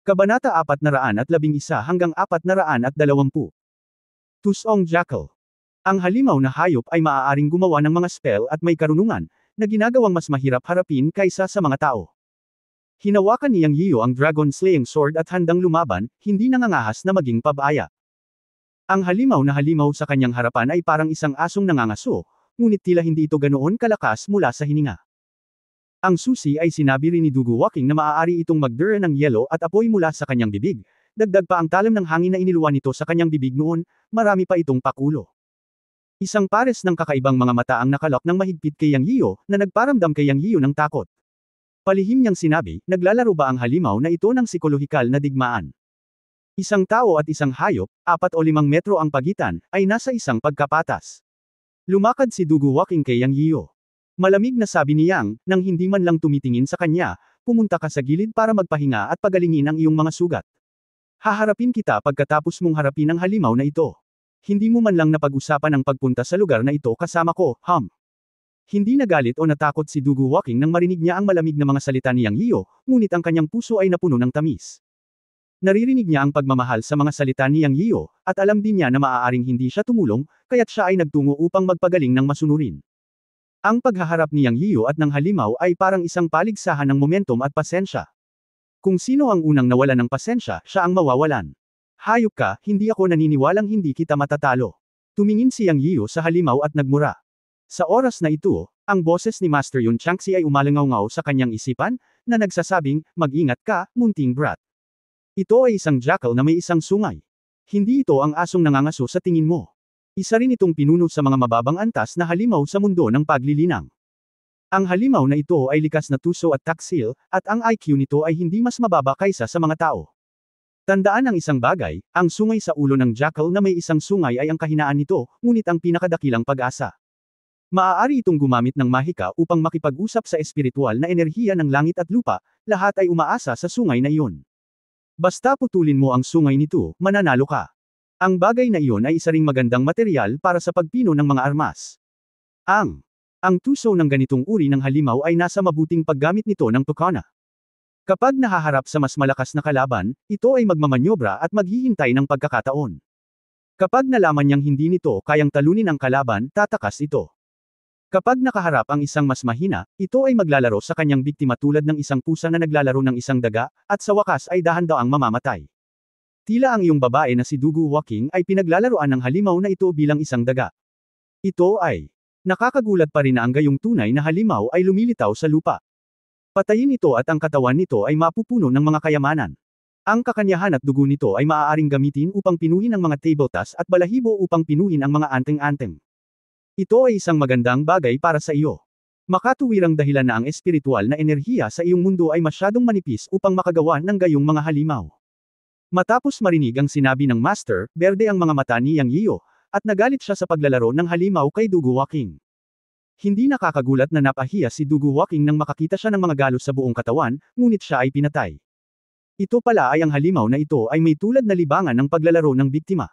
Kabanata 411 hanggang 420. Tusong Jackal. Ang halimaw na hayop ay maaaring gumawa ng mga spell at may karunungan, na ginagawang mas mahirap harapin kaysa sa mga tao. Hinawakan ni Yang Yiyo ang Dragon Slaying Sword at handang lumaban, hindi nangangahas na maging pabaya. Ang halimaw na halimaw sa kanyang harapan ay parang isang asong nangangaso, ngunit tila hindi ito ganoon kalakas mula sa hininga. Ang susi ay sinabi rin ni Dugu Walking na maaari itong magdura ng yelo at apoy mula sa kanyang bibig. Dagdag pa ang talim ng hangin na iniluwan nito sa kanyang bibig noon, marami pa itong pakulo. Isang pares ng kakaibang mga mata ang nakalok ng mahigpit kay Yang Yiyo, na nagparamdam kay Yang Yiyo ng takot. Palihim niyang sinabi, naglalaro ba ang halimaw na ito ng psikolohikal na digmaan? Isang tao at isang hayop, 4 o 5 metro ang pagitan, ay nasa isang pagkapatas. Lumakad si Dugu Walking kay Yang Yiyo. Malamig na sabi ni Yang, nang hindi man lang tumitingin sa kanya, pumunta ka sa gilid para magpahinga at pagalingin ang iyong mga sugat. Haharapin kita pagkatapos mong harapin ang halimaw na ito. Hindi mo man lang napag-usapan ang pagpunta sa lugar na ito kasama ko, Hindi nagalit o natakot si Dugu Walking nang marinig niya ang malamig na mga salita ni Yang Yiyo, ngunit ang kanyang puso ay napuno ng tamis. Naririnig niya ang pagmamahal sa mga salita ni Yang Yiyo, at alam din niya na maaaring hindi siya tumulong, kaya't siya ay nagtungo upang magpagaling ng masunurin. Ang paghaharap ni Yang Yiyo at ng halimaw ay parang isang paligsahan ng momentum at pasensya. Kung sino ang unang nawalan ng pasensya, siya ang mawawalan. Hayop ka, hindi ako naniniwalang hindi kita matatalo. Tumingin si Yang Yiyo sa halimaw at nagmura. Sa oras na ito, ang boses ni Master Yun Changxi ay umalangaw-ngaw sa kanyang isipan, na nagsasabing, mag-ingat ka, munting brat. Ito ay isang jackal na may isang sungay. Hindi ito ang asong nangangaso sa tingin mo. Isa rin itong pinuno sa mga mababang antas na halimaw sa mundo ng paglilinang. Ang halimaw na ito ay likas na tuso at taksil, at ang IQ nito ay hindi mas mababa kaysa sa mga tao. Tandaan ang isang bagay, ang sungay sa ulo ng jackal na may isang sungay ay ang kahinaan nito, ngunit ang pinakadakilang pag-asa. Maaari itong gumamit ng mahika upang makipag-usap sa espiritual na enerhiya ng langit at lupa, lahat ay umaasa sa sungay na iyon. Basta putulin mo ang sungay nito, mananalo ka. Ang bagay na iyon ay isa ring magandang material para sa pagpino ng mga armas. Ang tuso ng ganitong uri ng halimaw ay nasa mabuting paggamit nito ng tukana. Kapag nahaharap sa mas malakas na kalaban, ito ay magmamanyobra at maghihintay ng pagkakataon. Kapag nalaman niyang hindi nito kayang talunin ang kalaban, tatakas ito. Kapag nakaharap ang isang mas mahina, ito ay maglalaro sa kanyang biktima tulad ng isang pusa na naglalaro ng isang daga, at sa wakas ay dahan-daang mamamatay. Tila ang iyong babae na si Dugu Walking ay pinaglalaroan ng halimaw na ito bilang isang daga. Ito ay nakakagulat pa rin na ang gayong tunay na halimaw ay lumilitaw sa lupa. Patayin ito at ang katawan nito ay mapupuno ng mga kayamanan. Ang kakanyahan at dugo nito ay maaaring gamitin upang pinuhin ang mga tabletas at balahibo upang pinuhin ang mga anteng-anteng. Ito ay isang magandang bagay para sa iyo. Makatuwirang dahilan na ang espiritual na enerhiya sa iyong mundo ay masyadong manipis upang makagawa ng gayong mga halimaw. Matapos marinig ang sinabi ng Master, berde ang mga mata ni Yang Yiyo, at nagalit siya sa paglalaro ng halimaw kay Dugu Walking. Hindi nakakagulat na napahiya si Dugu Walking nang makakita siya ng mga galos sa buong katawan, ngunit siya ay pinatay. Ito pala ay ang halimaw na ito ay may tulad na libangan ng paglalaro ng biktima.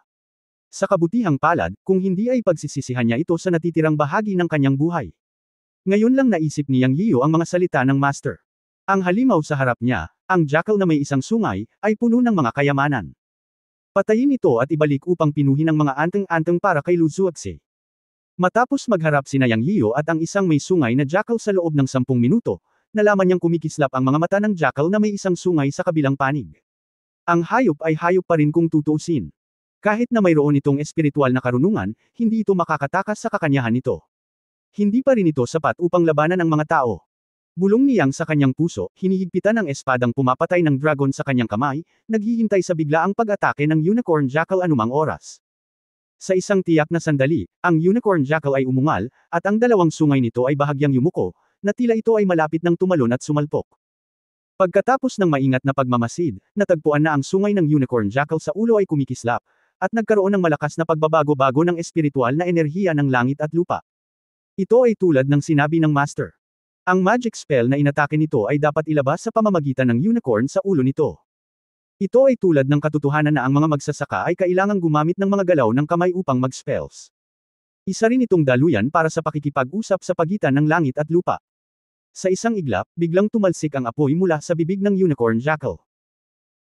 Sa kabutihang palad, kung hindi ay pagsisisihan niya ito sa natitirang bahagi ng kanyang buhay. Ngayon lang naisip ni Yang Yiyo ang mga salita ng Master. Ang halimaw sa harap niya, ang jackal na may isang sungay, ay puno ng mga kayamanan. Patayin ito at ibalik upang pinuhin ang mga anteng-anteng para kay Lu Zuoxi. Matapos magharap sina Yang Yiyo at ang isang may sungay na jackal sa loob ng 10 minuto, nalaman niyang kumikislap ang mga mata ng jackal na may isang sungay sa kabilang panig. Ang hayop ay hayop pa rin kung tutuusin. Kahit na mayroon itong espiritual na karunungan, hindi ito makakatakas sa kakanyahan nito. Hindi pa rin ito sapat upang labanan ang mga tao. Bulong ni Yang sa kanyang puso, hinihigpitan ang espadang pumapatay ng dragon sa kanyang kamay, naghihintay sa biglaang pag-atake ng unicorn jackal anumang oras. Sa isang tiyak na sandali, ang unicorn jackal ay umungal, at ang dalawang sungay nito ay bahagyang yumuko, na tila ito ay malapit ng tumalon at sumalpok. Pagkatapos ng maingat na pagmamasid, natagpuan na ang sungay ng unicorn jackal sa ulo ay kumikislap, at nagkaroon ng malakas na pagbabago-bago ng espiritual na enerhiya ng langit at lupa. Ito ay tulad ng sinabi ng Master. Ang magic spell na inatake nito ay dapat ilabas sa pamamagitan ng unicorn sa ulo nito. Ito ay tulad ng katotohanan na ang mga magsasaka ay kailangang gumamit ng mga galaw ng kamay upang mag-spells. Isa rin itong daluyan para sa pakikipag-usap sa pagitan ng langit at lupa. Sa isang iglap, biglang tumalsik ang apoy mula sa bibig ng unicorn jackal.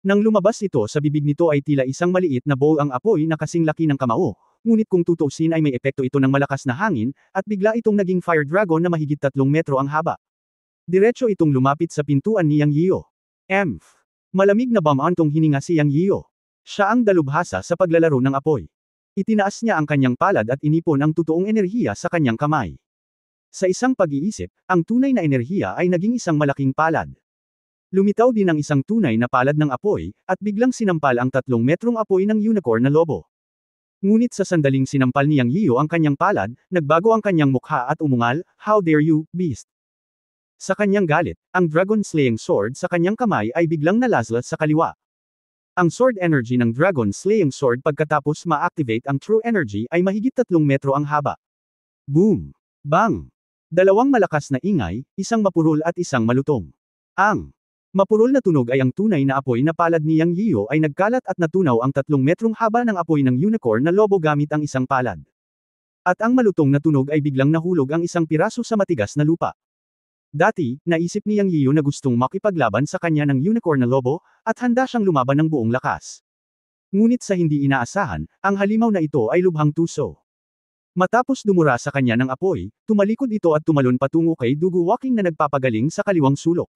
Nang lumabas ito sa bibig nito ay tila isang maliit na bowl ang apoy na kasing laki ng kamao, ngunit kung tutuusin ay may epekto ito ng malakas na hangin, at bigla itong naging fire dragon na mahigit 3 metro ang haba. Diretso itong lumapit sa pintuan ni Yang Yio. Emph! Malamig na bamantong hininga si Yang Yio. Siya ang dalubhasa sa paglalaro ng apoy. Itinaas niya ang kanyang palad at inipon ang totoong enerhiya sa kanyang kamay. Sa isang pag-iisip, ang tunay na enerhiya ay naging isang malaking palad. Lumitaw din ang isang tunay na palad ng apoy, at biglang sinampal ang 3 metrong apoy ng unicorn na lobo. Ngunit sa sandaling sinampal ni Yang Yio ang kanyang palad, nagbago ang kanyang mukha at umungal, "How dare you, beast?" Sa kanyang galit, ang dragon-slaying sword sa kanyang kamay ay biglang nalaslas sa kaliwa. Ang sword energy ng dragon-slaying sword pagkatapos ma-activate ang true energy ay mahigit 3 metro ang haba. Boom! Bang! Dalawang malakas na ingay, isang mapurol at isang malutong. Ang mapurol na tunog ay ang tunay na apoy na palad ni Yang Yio ay nagkalat at natunaw ang 3 metrong haba ng apoy ng unicorn na lobo gamit ang isang palad. At ang malutong na tunog ay biglang nahulog ang isang piraso sa matigas na lupa. Dati, naisip ni Yang Yio na gustong makipaglaban sa kanya ng unicorn na lobo, at handa siyang lumaban ng buong lakas. Ngunit sa hindi inaasahan, ang halimaw na ito ay lubhang tuso. Matapos dumura sa kanya ng apoy, tumalikod ito at tumalon patungo kay Dugu Walking na nagpapagaling sa kaliwang sulok.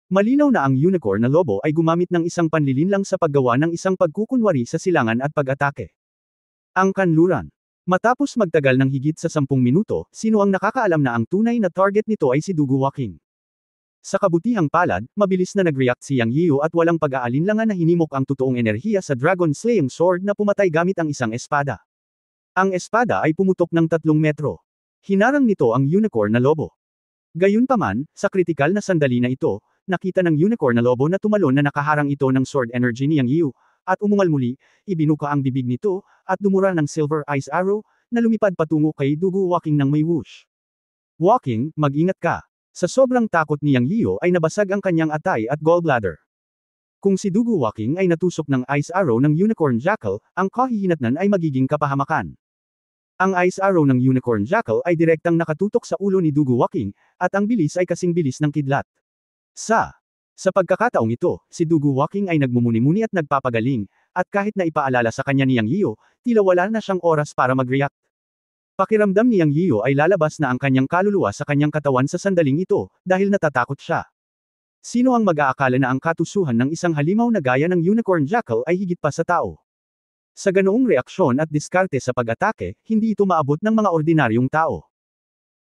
Malinaw na ang unicorn na lobo ay gumamit ng isang panlilinlang sa paggawa ng isang pagkukunwari sa silangan at pag-atake. Ang kanluran. Matapos magtagal ng higit sa 10 minuto, sino ang nakakaalam na ang tunay na target nito ay si Dugu Walking. Sa kabutihang palad, mabilis na nag-react si Yang Yio at walang pag-aalinlangan na hinimok ang totoong enerhiya sa dragon-slaying sword na pumatay gamit ang isang espada. Ang espada ay pumutok ng 3 metro. Hinarang nito ang unicorn na lobo. Gayunpaman, sa kritikal na sandali na ito, nakita ng unicorn na lobo na tumalon na nakaharang ito ng sword energy ni Yang Yio, at umungal muli, ibinuka ang bibig nito, at dumura ng silver ice arrow, na lumipad patungo kay Dugu Walking ng may whoosh. Walking, mag-ingat ka. Sa sobrang takot ni Yang Yio ay nabasag ang kanyang atay at gallbladder. Kung si Dugu Walking ay natusok ng ice arrow ng unicorn jackal, ang kahihinatnan ay magiging kapahamakan. Ang ice arrow ng unicorn jackal ay direktang nakatutok sa ulo ni Dugu Walking, at ang bilis ay kasing bilis ng kidlat. Sa pagkakataong ito, si Dugu Walking ay nagmumuni-muni at nagpapagaling, at kahit na ipaalala sa kanya ni Yang Yio, tila wala na siyang oras para mag-react. Pakiramdam ni Yang Yio ay lalabas na ang kanyang kaluluwa sa kanyang katawan sa sandaling ito, dahil natatakot siya. Sino ang mag-aakala na ang katusuhan ng isang halimaw na gaya ng unicorn jackal ay higit pa sa tao? Sa ganoong reaksyon at diskarte sa pag-atake, hindi ito maabot ng mga ordinaryong tao.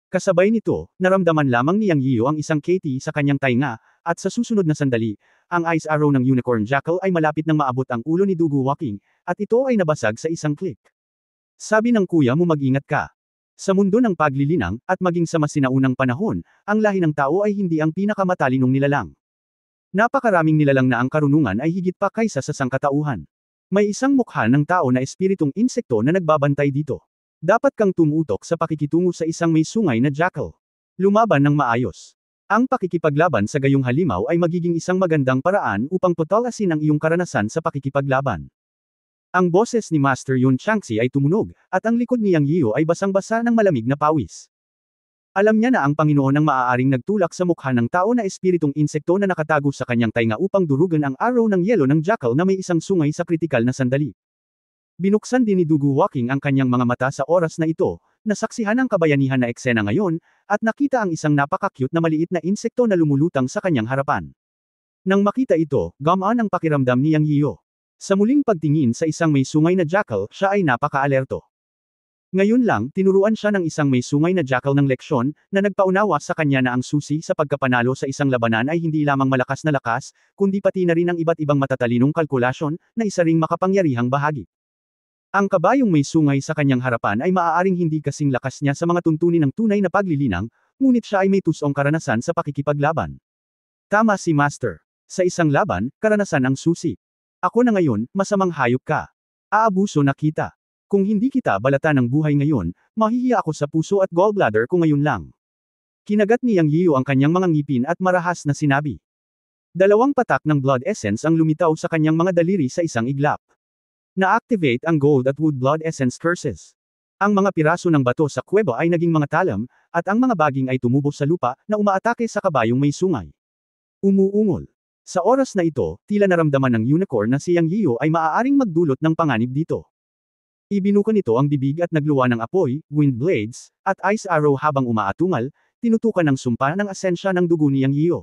Kasabay nito, naramdaman lamang ni Yang Yio ang isang KT sa kanyang tainga, at sa susunod na sandali, ang ice arrow ng unicorn jackal ay malapit nang maabot ang ulo ni Dugu Walking, at ito ay nabasag sa isang click. Sabi ng kuya mo mag-ingat ka. Sa mundo ng paglilinang, at maging sa mas sinaunang panahon, ang lahi ng tao ay hindi ang pinakamatalinong nilalang. Napakaraming nilalang na ang karunungan ay higit pa kaysa sa sangkatauhan. May isang mukha ng tao na espiritong insekto na nagbabantay dito. Dapat kang tumutok sa pakikitungo sa isang may sungay na jackal. Lumaban ng maayos. Ang pakikipaglaban sa gayong halimaw ay magiging isang magandang paraan upang patalasin ang iyong karanasan sa pakikipaglaban. Ang boses ni Master Yun Changxi ay tumunog, at ang likod ni Yang Yio ay basang-basa ng malamig na pawis. Alam niya na ang Panginoon ang maaaring nagtulak sa mukha ng tao na espiritong insekto na nakatago sa kanyang tainga upang durugan ang arrow ng yelo ng jackal na may isang sungay sa kritikal na sandali. Binuksan din ni Dugu Walking ang kanyang mga mata sa oras na ito, nasaksihan ang kabayanihan na eksena ngayon, at nakita ang isang napaka-cute na maliit na insekto na lumulutang sa kanyang harapan. Nang makita ito, gumaan ang pakiramdam ni Yang Yio. Sa muling pagtingin sa isang may sungay na jackal, siya ay napaka-alerto. Ngayon lang, tinuruan siya ng isang may sungay na jackal ng leksyon, na nagpaunawa sa kanya na ang susi sa pagkapanalo sa isang labanan ay hindi lamang malakas na lakas, kundi pati na rin ang iba't ibang matatalinong kalkulasyon, na isa ring makapangyarihang bahagi. Ang kabayong may sungay sa kanyang harapan ay maaaring hindi kasing lakas niya sa mga tuntunin ng tunay na paglilinang, ngunit siya ay may tusong karanasan sa pakikipaglaban. Tama si Master. Sa isang laban, karanasan ang susi. Ako na ngayon, masamang hayop ka. Aabuso na kita. Kung hindi kita balatan ng buhay ngayon, mahihiya ako sa puso at gallbladder ko ngayon lang. Kinagat ni Yang Yio ang kanyang mga ngipin at marahas na sinabi. 2 patak ng blood essence ang lumitaw sa kanyang mga daliri sa isang iglap. Na-activate ang gold at wood blood essence curses. Ang mga piraso ng bato sa kuweba ay naging mga talam, at ang mga baging ay tumubo sa lupa, na umaatake sa kabayong may sungay. Umuungol. Sa oras na ito, tila naramdaman ng unicorn na si Yang Yiyo ay maaaring magdulot ng panganib dito. Ibinuka nito ang bibig at nagluwa ng apoy, wind blades, at ice arrow habang umaatungal, tinutukan ng sumpa ng asensya ng dugo ni Yang Yiyo.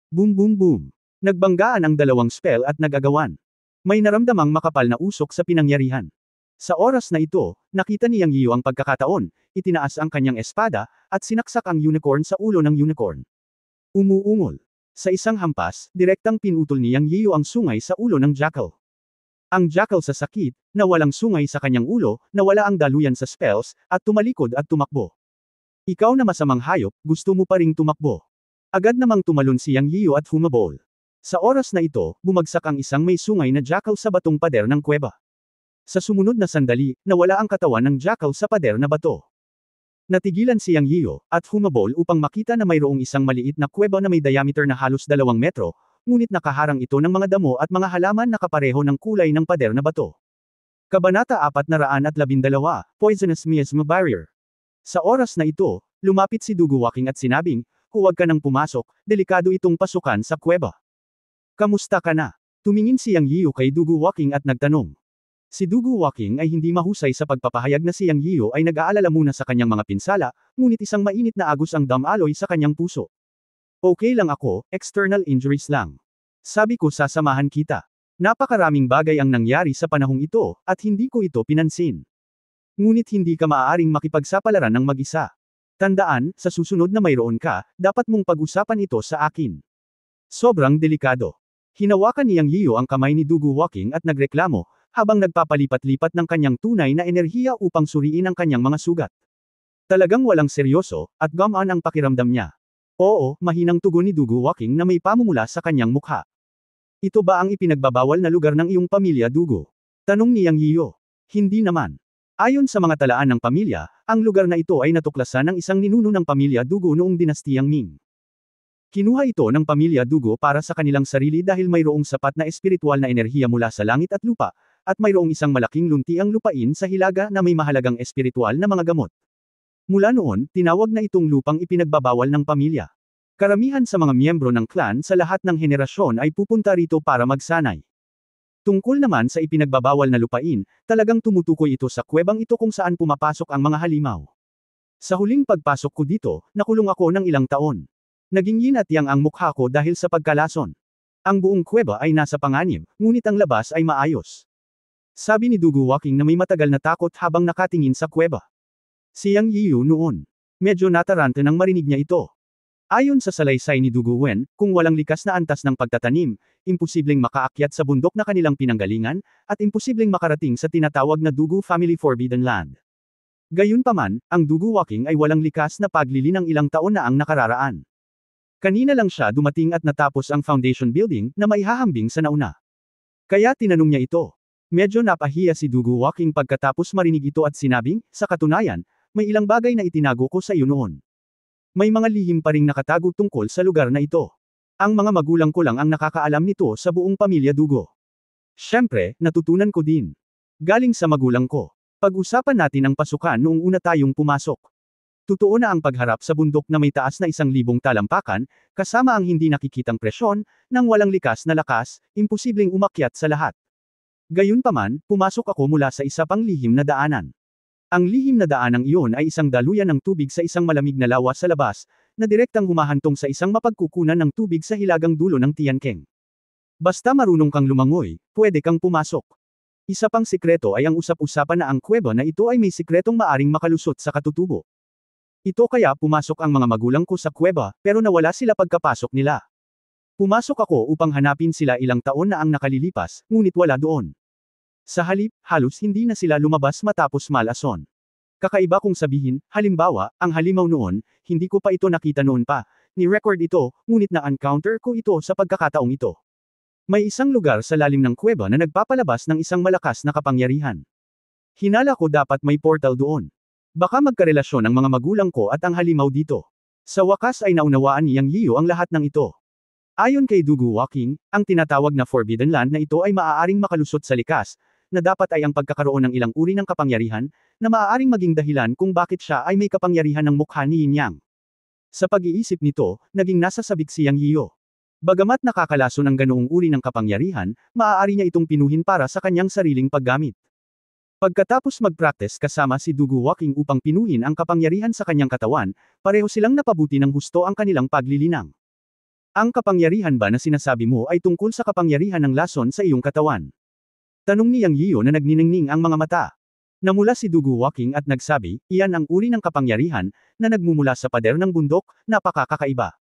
Boom boom boom. Nagbanggaan ang dalawang spell at nagagawan. May naramdamang makapal na usok sa pinangyarihan. Sa oras na ito, nakita ni Yang Yiyo ang pagkakataon, itinaas ang kanyang espada, at sinaksak ang unicorn sa ulo ng unicorn. Umuungol. Sa isang hampas, direktang pinutol ni Yang Yiyo ang sungay sa ulo ng jackal. Ang jackal sa sakit, na walang sungay sa kanyang ulo, nawala ang daluyan sa spells, at tumalikod at tumakbo. Ikaw na masamang hayop, gusto mo pa ring tumakbo. Agad namang tumalon si Yang Yiyo at humabol. Sa oras na ito, bumagsak ang isang may sungay na jackal sa batong pader ng kuweba. Sa sumunod na sandali, nawala ang katawan ng jackal sa pader na bato. Natigilan si Yang Yiyo, at humabol upang makita na mayroong isang maliit na kuweba na may diameter na halos 2 metro, ngunit nakaharang ito ng mga damo at mga halaman na kapareho ng kulay ng pader na bato. Kabanata 412, Poisonous Miasma Barrier. Sa oras na ito, lumapit si Dugu Waking at sinabing, huwag ka nang pumasok, delikado itong pasukan sa kuweba. Kamusta ka na? Tumingin si Yang Yiyo kay Dugu Waking at nagtanong. Si Dugu Waking ay hindi mahusay sa pagpapahayag na si Yang Yiyo ay nag-aalala muna sa kanyang mga pinsala, ngunit isang mainit na agos ang damaloy sa kanyang puso. Okay lang ako, external injuries lang. Sabi ko sasamahan kita. Napakaraming bagay ang nangyari sa panahong ito, at hindi ko ito pinansin. Ngunit hindi ka maaaring makipagsapalaran ng mag-isa. Tandaan, sa susunod na mayroon ka, dapat mong pag-usapan ito sa akin. Sobrang delikado. Hinawakan ni Yang Yiyo ang kamay ni Dugu Waking at nagreklamo, habang nagpapalipat-lipat ng kanyang tunay na enerhiya upang suriin ang kanyang mga sugat. Talagang walang seryoso, at gumaan ang pakiramdam niya. Oo, mahinang tugon ni Dugu Waking na may pamumula sa kanyang mukha. Ito ba ang ipinagbabawal na lugar ng iyong pamilya Dugu? Tanong ni Yang Yiyo. Hindi naman. Ayon sa mga talaan ng pamilya, ang lugar na ito ay natuklasan ng isang ninuno ng pamilya Dugu noong dinastiyang Ming. Kinuha ito ng pamilya Dugu para sa kanilang sarili dahil mayroong sapat na espiritual na enerhiya mula sa langit at lupa, at mayroong isang malaking luntiang lupain sa hilaga na may mahalagang espiritual na mga gamot. Mula noon, tinawag na itong lupang ipinagbabawal ng pamilya. Karamihan sa mga miyembro ng clan sa lahat ng henerasyon ay pupunta rito para magsanay. Tungkol naman sa ipinagbabawal na lupain, talagang tumutukoy ito sa kuwebang ito kung saan pumapasok ang mga halimaw. Sa huling pagpasok ko dito, nakulong ako ng ilang taon. Naging yin at yang ang mukha ko dahil sa pagkalason. Ang buong kuweba ay nasa panganib, ngunit ang labas ay maayos. Sabi ni Dugu Waking na may matagal na takot habang nakatingin sa kuweba. Si Yang Yiyo noon. Medyo natarante nang marinig niya ito. Ayon sa salaysay ni Dugu Wen, kung walang likas na antas ng pagtatanim, imposibleng makaakyat sa bundok na kanilang pinanggalingan, at imposibleng makarating sa tinatawag na Dugu Family Forbidden Land. Gayunpaman, ang Dugu Waking ay walang likas na paglilinang ilang taon na ang nakararaan. Kanina lang siya dumating at natapos ang foundation building na maihahambing sa nauna. Kaya tinanong niya ito. Medyo napahiya si Dugu Waking pagkatapos marinig ito at sinabing, sa katunayan, may ilang bagay na itinago ko sa iyo noon. May mga lihim pa ring nakatago tungkol sa lugar na ito. Ang mga magulang ko lang ang nakakaalam nito sa buong pamilya Dugo. Siyempre, natutunan ko din. Galing sa magulang ko. Pag-usapan natin ang pasukan noong una tayong pumasok. Totoo na ang pagharap sa bundok na may taas na 1,000 talampakan, kasama ang hindi nakikitang presyon, nang walang likas na lakas, imposibleng umakyat sa lahat. Gayunpaman, pumasok ako mula sa isa pang lihim na daanan. Ang lihim na daanang iyon ay isang daluyan ng tubig sa isang malamig na lawa sa labas, na direktang humahantong sa isang mapagkukunan ng tubig sa hilagang dulo ng Tiankeng. Basta marunong kang lumangoy, pwede kang pumasok. Isa pang sikreto ay ang usap-usapan na ang kuweba na ito ay may sikretong maaring makalusot sa katutubo. Ito kaya pumasok ang mga magulang ko sa kuweba, pero nawala sila pagkapasok nila. Pumasok ako upang hanapin sila ilang taon na ang nakalilipas, ngunit wala doon. Sa halip, halos hindi na sila lumabas matapos malason. Kakaiba kung sabihin, halimbawa, ang halimaw noon, hindi ko pa ito nakita noon pa, ni-record ito, ngunit na-encounter ko ito sa pagkakataong ito. May isang lugar sa lalim ng kuweba na nagpapalabas ng isang malakas na kapangyarihan. Hinala ko dapat may portal doon. Baka magkarelasyon ang mga magulang ko at ang halimaw dito. Sa wakas ay naunawaan ni Yang Yiyo ang lahat ng ito. Ayon kay Dugu Waking, ang tinatawag na Forbidden Land na ito ay maaaring makalusot sa likas, na dapat ay ang pagkakaroon ng ilang uri ng kapangyarihan, na maaaring maging dahilan kung bakit siya ay may kapangyarihan ng mukha ni Yin Yang. Sa pag-iisip nito, naging nasa sabik si Yang Yiyo. Bagamat nakakalason ang ganoong uri ng kapangyarihan, maaari niya itong pinuhin para sa kanyang sariling paggamit. Pagkatapos mag-practice kasama si Dugu Walking upang pinuhin ang kapangyarihan sa kanyang katawan, pareho silang napabuti ng husto ang kanilang paglilinang. Ang kapangyarihan ba na sinasabi mo ay tungkol sa kapangyarihan ng lason sa iyong katawan? Tanong ni Yang Yiyo na nagniningning ang mga mata. Namula si Dugu Walking at nagsabi, iyan ang uri ng kapangyarihan, na nagmumula sa pader ng bundok, napakakaiba.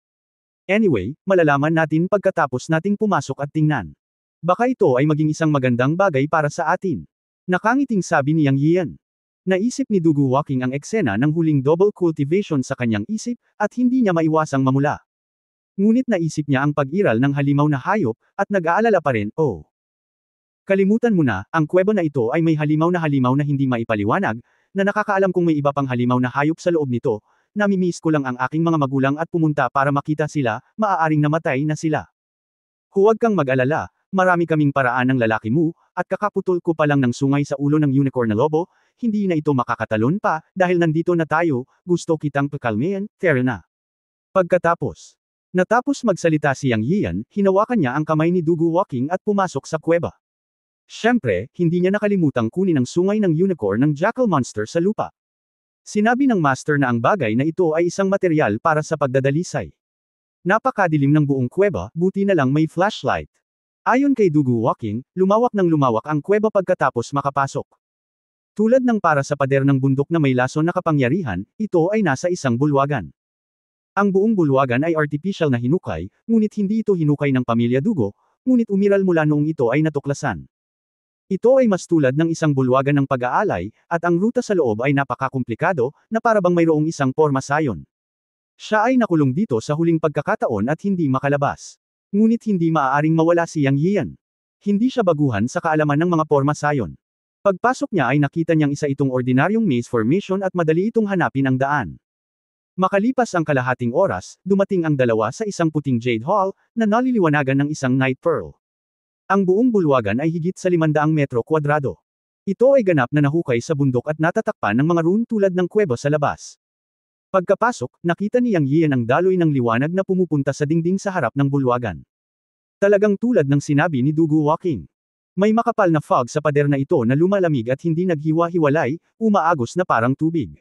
Anyway, malalaman natin pagkatapos nating pumasok at tingnan. Baka ito ay maging isang magandang bagay para sa atin. Nakangiting sabi ni Yang Yiyan. Naisip ni Dugu Walking ang eksena ng huling double cultivation sa kanyang isip, at hindi niya maiwasang mamula. Ngunit naisip niya ang pag-iral ng halimaw na hayop, at nag-aalala pa rin, oh. Kalimutan mo na, ang kuweba na ito ay may halimaw na hindi maipaliwanag, na nakakaalam kung may iba pang halimaw na hayop sa loob nito, namimiss ko lang ang aking mga magulang at pumunta para makita sila, maaaring namatay na sila. Huwag kang mag-alala, marami kaming paraan ng lalaki mo, at kakaputol ko pa lang ng sungay sa ulo ng unicorn na lobo, hindi na ito makakatalon pa, dahil nandito na tayo, gusto kitang pakalmayan, fair na. Natapos magsalita si Yang Yiyan, hinawakan niya ang kamay ni Dugu Walking at pumasok sa kuweba. Siyempre, hindi niya nakalimutang kunin ang sungay ng unicorn ng jackal monster sa lupa. Sinabi ng master na ang bagay na ito ay isang material para sa pagdadalisay. Napakadilim ng buong kuweba, buti na lang may flashlight. Ayon kay Dugu Walking, lumawak ang kuweba pagkatapos makapasok. Tulad ng para sa pader ng bundok na may lason na kapangyarihan, ito ay nasa isang bulwagan. Ang buong bulwagan ay artificial na hinukay, ngunit hindi ito hinukay ng pamilya Dugo, ngunit umiral mula noong ito ay natuklasan. Ito ay mas tulad ng isang bulwagan ng pag-aalay, at ang ruta sa loob ay napakakomplikado, na parabang mayroong isang porma sayon. Siya ay nakulong dito sa huling pagkakataon at hindi makalabas. Ngunit hindi maaaring mawala si Yang Yiyan. Hindi siya baguhan sa kaalaman ng mga porma sayon. Pagpasok niya ay nakita niyang isa itong ordinaryong maze formation at madali itong hanapin ang daan. Makalipas ang kalahating oras, dumating ang dalawa sa isang puting jade hall, na naliliwanagan ng isang night pearl. Ang buong bulwagan ay higit sa 500 metro kwadrado. Ito ay ganap na nahukay sa bundok at natatakpan ng mga rune tulad ng kuweba sa labas. Pagkapasok, nakita ni Yang Yiyan ang daloy ng liwanag na pumupunta sa dingding sa harap ng bulwagan. Talagang tulad ng sinabi ni Dugu Walking. May makapal na fog sa pader na ito na lumalamig at hindi naghiwa-hiwalay, umaagos na parang tubig.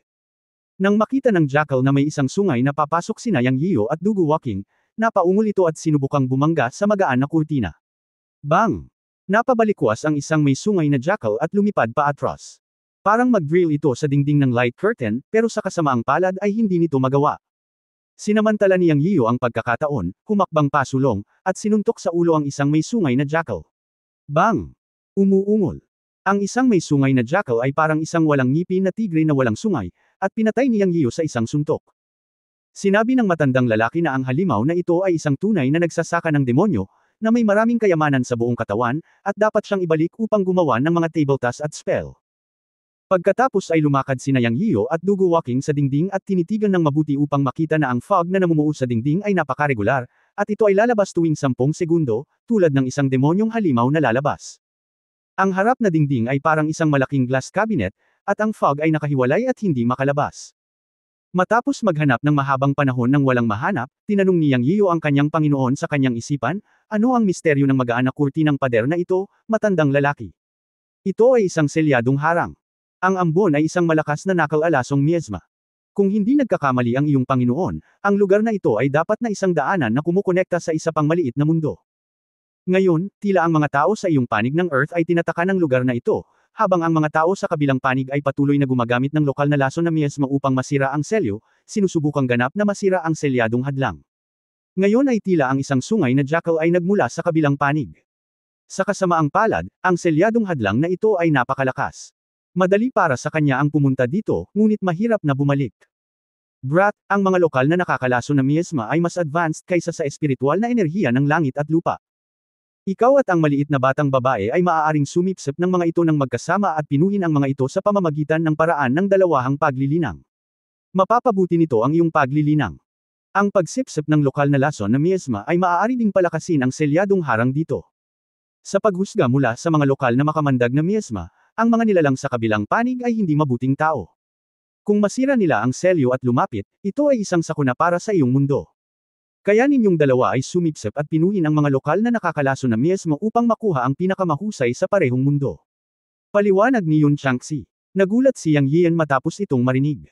Nang makita ng jackal na may isang sungay na papasok sina Yang Yiyo at Dugu Walking, napaungol ito at sinubukang bumangga sa magaan na kurtina. Bang! Napabalikwas ang isang may sungay na jackal at lumipad pa atras. Parang mag-drill ito sa dingding ng light curtain, pero sa kasamaang palad ay hindi nito magawa. Sinamantala ni Yang Yiyo ang pagkakataon, humakbang pasulong, at sinuntok sa ulo ang isang may sungay na jackal. Bang! Umuungol. Ang isang may sungay na jackal ay parang isang walang ngipin na tigre na walang sungay, at pinatay ni Yang Yiyo sa isang suntok. Sinabi ng matandang lalaki na ang halimaw na ito ay isang tunay na nagsasaka ng demonyo, na may maraming kayamanan sa buong katawan, at dapat siyang ibalik upang gumawa ng mga table task at spell. Pagkatapos ay lumakad sina Yang Yiyo at Dugu Walking sa dingding at tinitigan ng mabuti upang makita na ang fog na namumuo sa dingding ay napakaregular, at ito ay lalabas tuwing 10 segundo, tulad ng isang demonyong halimaw na lalabas. Ang harap na dingding ay parang isang malaking glass cabinet, at ang fog ay nakahiwalay at hindi makalabas. Matapos maghanap ng mahabang panahon ng walang mahanap, tinanong ni Yang Yiyo ang kanyang Panginoon sa kanyang isipan, ano ang misteryo ng magaan na kurtinang pader na ito, matandang lalaki. Ito ay isang selyadong harang. Ang ambon ay isang malakas na nakal-alasong miezma. Kung hindi nagkakamali ang iyong Panginoon, ang lugar na ito ay dapat na isang daanan na kumukonekta sa isa pang maliit na mundo. Ngayon, tila ang mga tao sa iyong panig ng Earth ay tinataka ng lugar na ito, habang ang mga tao sa kabilang panig ay patuloy na gumagamit ng lokal na lason na miezma upang masira ang selyo, sinusubukang ganap na masira ang selyadong hadlang. Ngayon ay tila ang isang sungay na jackal ay nagmula sa kabilang panig. Sa kasamaang palad, ang selyadong hadlang na ito ay napakalakas. Madali para sa kanya ang pumunta dito, ngunit mahirap na bumalik. Brat, ang mga lokal na nakakalason na miezma ay mas advanced kaysa sa espiritual na enerhiya ng langit at lupa. Ikaw at ang maliit na batang babae ay maaaring sumipsip ng mga ito ng magkasama at pinuhin ang mga ito sa pamamagitan ng paraan ng dalawahang paglilinang. Mapapabuti nito ang iyong paglilinang. Ang pagsipsip ng lokal na lason na miezma ay maaari ding palakasin ang selyadong harang dito. Sa paghusga mula sa mga lokal na makamandag na miezma, ang mga nilalang sa kabilang panig ay hindi mabuting tao. Kung masira nila ang selyo at lumapit, ito ay isang sakuna para sa iyong mundo. Kaya ninyong dalawa ay sumipsip at pinuhin ang mga lokal na nakakalaso na miasma upang makuha ang pinakamahusay sa parehong mundo. Paliwanag ni Yun Changxi. Nagulat si Yang Yian matapos itong marinig.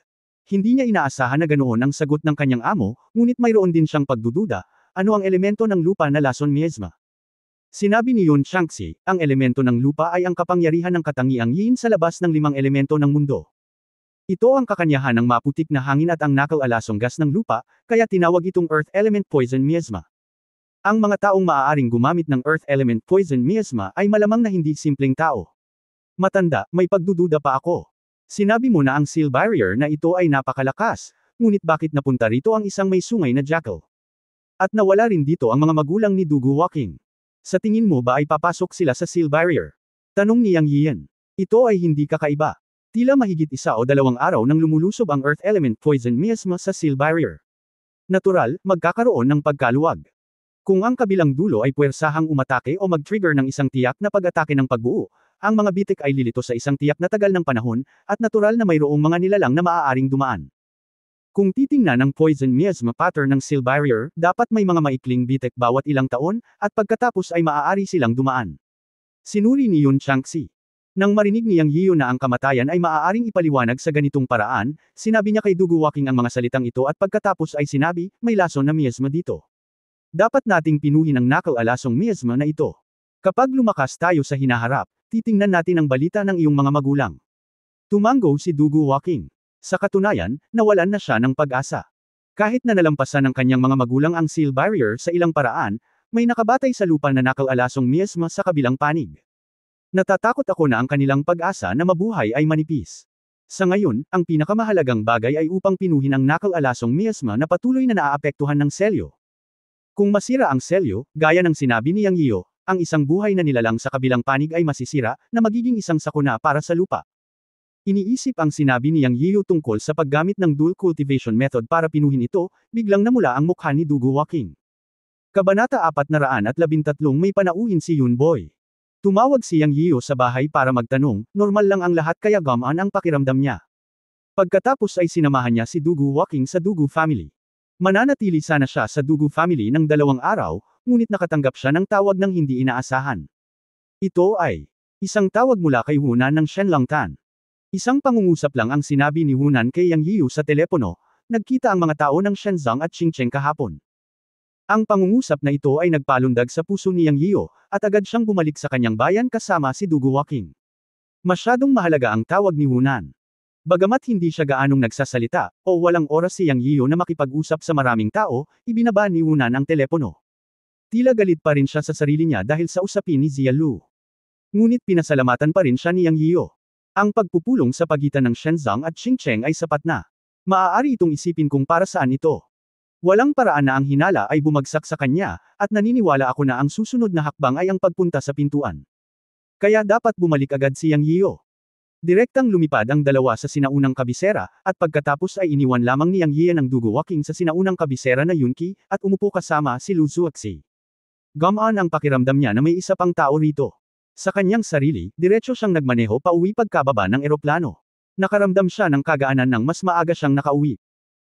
Hindi niya inaasahan na ganoon ang sagot ng kanyang amo, ngunit mayroon din siyang pagdududa, ano ang elemento ng lupa na lason miasma. Sinabi ni Yun Changxi, ang elemento ng lupa ay ang kapangyarihan ng katangiang yin sa labas ng 5 elemento ng mundo. Ito ang kakanyahan ng maputik na hangin at ang nakal-alasong gas ng lupa, kaya tinawag itong Earth Element Poison Miasma. Ang mga taong maaaring gumamit ng Earth Element Poison Miasma ay malamang na hindi simpleng tao. Matanda, may pagdududa pa ako. Sinabi mo na ang seal barrier na ito ay napakalakas, ngunit bakit napunta rito ang isang may sungay na jackal? At nawala rin dito ang mga magulang ni Dugu Walking. Sa tingin mo ba ay papasok sila sa seal barrier? Tanong ni Yang Yian. Ito ay hindi kakaiba. Tila mahigit 1 o 2 araw nang lumulusob ang Earth Element Poison Miasma sa seal barrier. Natural, magkakaroon ng pagkaluwag. Kung ang kabilang dulo ay puwersahang umatake o mag-trigger ng isang tiyak na pag-atake ng pagbuo, ang mga bitik ay lilito sa isang tiyak na tagal ng panahon, at natural na mayroong mga nilalang na maaaring dumaan. Kung titingnan ang Poison Miasma pattern ng seal barrier, dapat may mga maikling bitik bawat ilang taon, at pagkatapos ay maaari silang dumaan. Sinuri ni Yun Changxi. Nang marinig ni Yang Yiu na ang kamatayan ay maaaring ipaliwanag sa ganitong paraan, sinabi niya kay Dugu Walking ang mga salitang ito at pagkatapos ay sinabi, may lason na miasma dito. Dapat nating pinuhin ang nakal-alasong miasma na ito. Kapag lumakas tayo sa hinaharap, titingnan natin ang balita ng iyong mga magulang. Tumango si Dugu Walking. Sa katunayan, nawalan na siya ng pag-asa. Kahit na nalampasan ng kanyang mga magulang ang seal barrier sa ilang paraan, may nakabatay sa lupa na nakal-alasong miasma sa kabilang panig. Natatakot ako na ang kanilang pag-asa na mabuhay ay manipis. Sa ngayon, ang pinakamahalagang bagay ay upang pinuhin ang nakal-alasong miasma na patuloy na naaapektuhan ng selyo. Kung masira ang selyo, gaya ng sinabi ni Yang Yiu, ang isang buhay na nilalang sa kabilang panig ay masisira, na magiging isang sakuna para sa lupa. Iniisip ang sinabi ni Yang Yiu tungkol sa paggamit ng dual cultivation method para pinuhin ito, biglang namula ang mukha ni Dugu Walking. Kabanata 413 may panauhin si Yun Boy. Tumawag si Yang Yiu sa bahay para magtanong, normal lang ang lahat kaya gumaan ang pakiramdam niya. Pagkatapos ay sinamahan niya si Dugu Walking sa Dugu family. Mananatili sana siya sa Dugu family ng 2 araw, ngunit nakatanggap siya ng tawag ng hindi inaasahan. Ito ay isang tawag mula kay Hunan ng Shenlong Tan. Isang pangungusap lang ang sinabi ni Hunan kay Yang Yiu sa telepono, nagkita ang mga tao ng Shenzong at Qingcheng kahapon. Ang pangungusap na ito ay nagpalundag sa puso ni Yang Yiu, at agad siyang bumalik sa kanyang bayan kasama si Dugu Walking. Masyadong mahalaga ang tawag ni Hunan. Bagamat hindi siya gaanong nagsasalita, o walang oras si Yang Yiu na makipag-usap sa maraming tao, ibinaba ni Hunan ang telepono. Tila galit pa rin siya sa sarili niya dahil sa usapin ni Zia Lu. Ngunit pinasalamatan pa rin siya ni Yang Yiu. Ang pagpupulong sa pagitan ng Shenzong at Qingcheng ay sapat na. Maaari itong isipin kung para saan ito. Walang paraan na ang hinala ay bumagsak sa kanya, at naniniwala ako na ang susunod na hakbang ay ang pagpunta sa pintuan. Kaya dapat bumalik agad si Yang Yiu. Direktang lumipad ang dalawa sa sinaunang kabisera, at pagkatapos ay iniwan lamang ni Yang Yian ang Dugu Walking sa sinaunang kabisera na Yunqi, at umupo kasama si Lu Zuoxi. Gumaan ang pakiramdam niya na may isa pang tao rito. Sa kanyang sarili, diretso siyang nagmaneho pauwi pagkababa ng eroplano. Nakaramdam siya ng kagaanan nang mas maaga siyang nakauwi.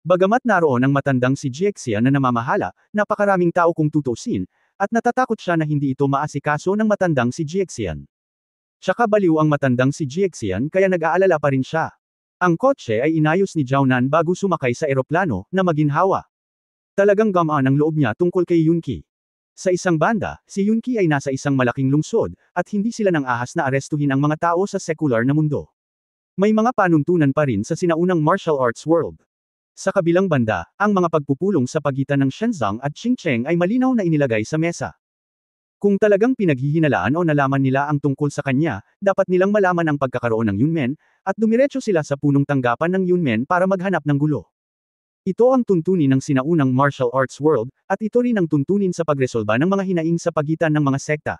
Bagamat naroon ang matandang si Jiexia na namamahala, napakaraming tao kung tutusin, at natatakot siya na hindi ito maasikaso ng matandang si Jiexian. Tsaka baliw ang matandang si Jiexian kaya nag-aalala pa rin siya. Ang kotse ay inayos ni Jiaonan bago sumakay sa eroplano, na maginhawa. Talagang gamaan ang loob niya tungkol kay Yunqi. Sa isang banda, si Yunqi ay nasa isang malaking lungsod, at hindi sila nang ahas na arestuhin ang mga tao sa sekular na mundo. May mga panuntunan pa rin sa sinaunang martial arts world. Sa kabilang banda, ang mga pagpupulong sa pagitan ng Shenzong at Qingcheng ay malinaw na inilagay sa mesa. Kung talagang pinaghihinalaan o nalaman nila ang tungkol sa kanya, dapat nilang malaman ang pagkakaroon ng Yunmen, at dumiretso sila sa punong tanggapan ng Yunmen para maghanap ng gulo. Ito ang tuntunin ng sinaunang martial arts world, at ito rin ang tuntunin sa pagresolba ng mga hinaing sa pagitan ng mga sekta.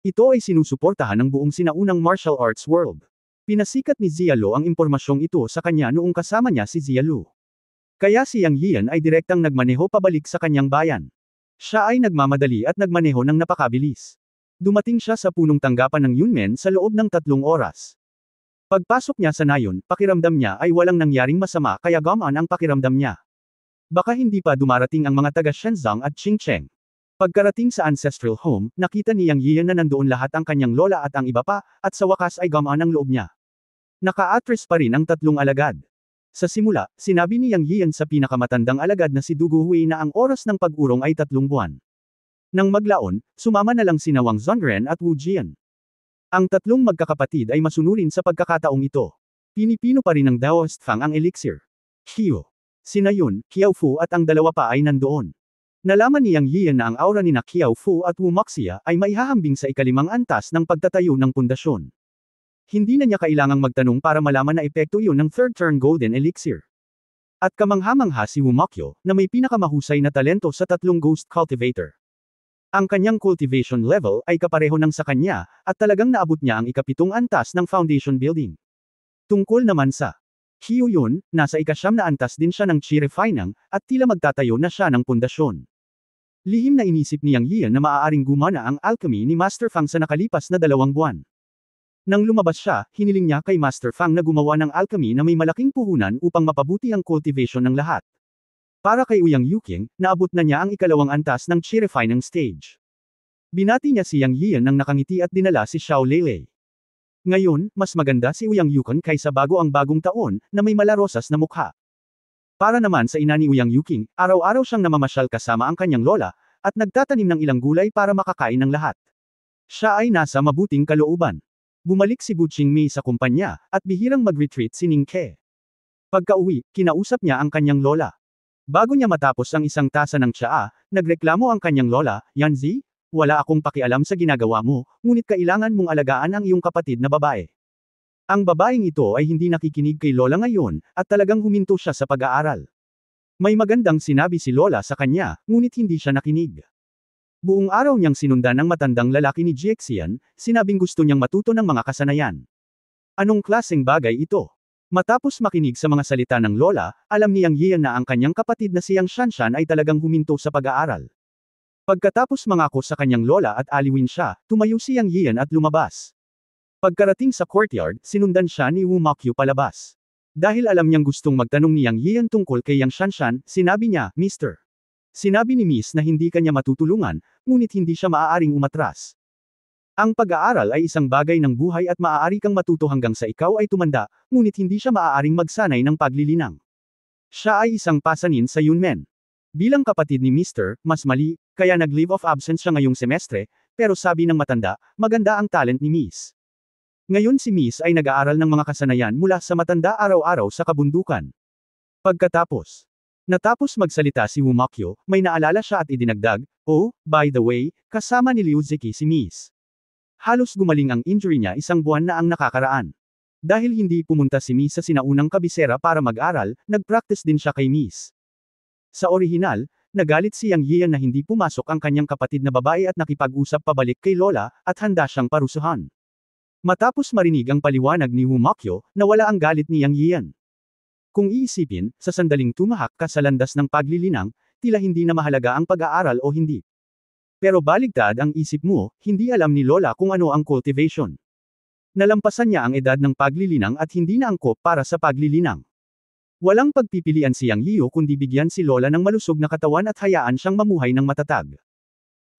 Ito ay sinusuportahan ng buong sinaunang martial arts world. Pinasikat ni Zia Lu ang impormasyong ito sa kanya noong kasama niya si Zia Lu. Kaya si Yang Yian ay direktang nagmaneho pabalik sa kanyang bayan. Siya ay nagmamadali at nagmaneho ng napakabilis. Dumating siya sa punong tanggapan ng Yunmen sa loob ng 3 oras. Pagpasok niya sa nayon, pakiramdam niya ay walang nangyaring masama kaya gumaan ang pakiramdam niya. Baka hindi pa dumarating ang mga taga Shenzong at Qingcheng. Pagkarating sa ancestral home, nakita ni Yang Yian na nandoon lahat ang kanyang lola at ang iba pa, at sa wakas ay gumaan ang loob niya. Naka-atres pa rin ang tatlong alagad. Sa simula, sinabi ni Yang Yian sa pinakamatandang alagad na si Dugu Hui na ang oras ng pag-urong ay 3 buwan. Nang maglaon, sumama na lang sina Wang Zongren at Wu Jian. Ang tatlong magkakapatid ay masunurin sa pagkakataong ito. Pinipino pa rin ng Daoist Fang ang elixir. Qiu, sina Yun, Qiao Fu at ang dalawa pa ay nandoon. Nalaman ni Yang Yian na ang aura ni Qiao Fu at Wu Moxia ay maihahambing sa ikalimang antas ng pagtatayo ng pundasyon. Hindi na niya kailangang magtanong para malaman na epekto yun ng third turn golden elixir. At kamangha-mangha si Wu Moxio, na may pinakamahusay na talento sa tatlong ghost cultivator. Ang kanyang cultivation level ay kapareho ng sa kanya, at talagang naabot niya ang ika-7 antas ng foundation building. Tungkol naman sa Qiu Yun, nasa ika-9 na antas din siya ng Qi Refinang, at tila magtatayo na siya ng pundasyon. Lihim na inisip ni Yang Yian na maaaring gumana ang alchemy ni Master Fang sa nakalipas na 2 buwan. Nang lumabas siya, hiniling niya kay Master Fang na gumawa ng alchemy na may malaking puhunan upang mapabuti ang cultivation ng lahat. Para kay Ouyang Yuqing, naabot na niya ang ikalawang antas ng Qi Refinang stage. Binati niya si Yang Yian nang nakangiti at dinala si Xiao Leilei. Ngayon, mas maganda si Ouyang Yuqing kaysa bago ang bagong taon, na may malarosas na mukha. Para naman sa ina ni Ouyang Yuqing, araw-araw siyang namamasyal kasama ang kanyang lola, at nagtatanim ng ilang gulay para makakain ng lahat. Siya ay nasa mabuting kalooban. Bumalik si Bu Qingmei sa kumpanya, at bihirang mag-retreat si Ning Ke. Pagka-uwi, kinausap niya ang kanyang lola. Bago niya matapos ang isang tasa ng tsaa, nagreklamo ang kanyang lola, Yanzi, wala akong pakialam sa ginagawa mo, ngunit kailangan mong alagaan ang iyong kapatid na babae. Ang babaeng ito ay hindi nakikinig kay lola ngayon, at talagang huminto siya sa pag-aaral. May magandang sinabi si lola sa kanya, ngunit hindi siya nakinig. Buong araw niyang sinundan ang matandang lalaki ni Jiexian, sinabing gusto niyang matuto ng mga kasanayan. Anong klaseng bagay ito? Matapos makinig sa mga salita ng lola, alam ni Yang Yian na ang kanyang kapatid na siyang Shanshan ay talagang huminto sa pag-aaral. Pagkatapos mangako sa kanyang lola at aliwin siya, tumayo si Yang Yian at lumabas. Pagkarating sa courtyard, sinundan siya ni Wu Moxio palabas. Dahil alam niyang gustong magtanong ni Yang Yian tungkol kay Yang Shanshan, sinabi niya, Mr. Sinabi ni Miss na hindi kanya matutulungan, ngunit hindi siya maaaring umatras. Ang pag-aaral ay isang bagay ng buhay at maaari kang matuto hanggang sa ikaw ay tumanda, ngunit hindi siya maaaring magsanay ng paglilinang. Siya ay isang pasanin sa Yunmen. Bilang kapatid ni Mr., mas mali, kaya nag-leave of absence siya ngayong semestre, pero sabi ng matanda, maganda ang talent ni Miss. Ngayon si Miss ay nag-aaral ng mga kasanayan mula sa matanda araw-araw sa kabundukan. Natapos magsalita si Wu Moxio, may naalala siya at idinagdag, oh, by the way, kasama ni Liu Ziki si Miss. Halos gumaling ang injury niya 1 buwan na ang nakakaraan. Dahil hindi pumunta si Miss sa sinaunang kabisera para mag-aral, nag-practice din siya kay Miss. Sa orihinal, nagalit si Yang Yian na hindi pumasok ang kanyang kapatid na babae at nakipag-usap pabalik kay lola, at handa siyang parusuhan. Matapos marinig ang paliwanag ni Wu Moxio, nawala ang galit ni Yang Yian. Kung iisipin, sa sandaling tumahak ka sa landas ng paglilinang, tila hindi na mahalaga ang pag-aaral o hindi. Pero baligtad ang isip mo, hindi alam ni lola kung ano ang cultivation. Nalampasan niya ang edad ng paglilinang at hindi na angkop para sa paglilinang. Walang pagpipilian si Yang Yiu kundi bigyan si lola ng malusog na katawan at hayaan siyang mamuhay ng matatag.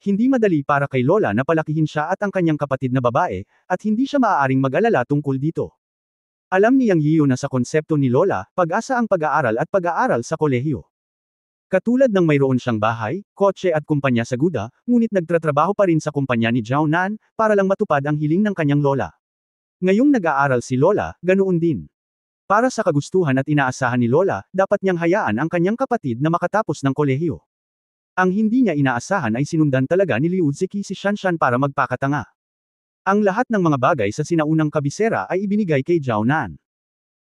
Hindi madali para kay lola na palakihin siya at ang kanyang kapatid na babae, at hindi siya maaaring mag-alala tungkol dito. Alam ni Yang Yiu na sa konsepto ni lola, pag-asa ang pag-aaral at pag-aaral sa kolehiyo. Katulad ng mayroon siyang bahay, kotse at kumpanya sa Guda, ngunit nagtratrabaho pa rin sa kumpanya ni Zhao Nan, para lang matupad ang hiling ng kanyang lola. Ngayong nag-aaral si lola, ganoon din. Para sa kagustuhan at inaasahan ni lola, dapat niyang hayaan ang kanyang kapatid na makatapos ng kolehiyo. Ang hindi niya inaasahan ay sinundan talaga ni Liu Ziki si Shanshan para magpakatanga. Ang lahat ng mga bagay sa sinaunang kabisera ay ibinigay kay Zhao Nan.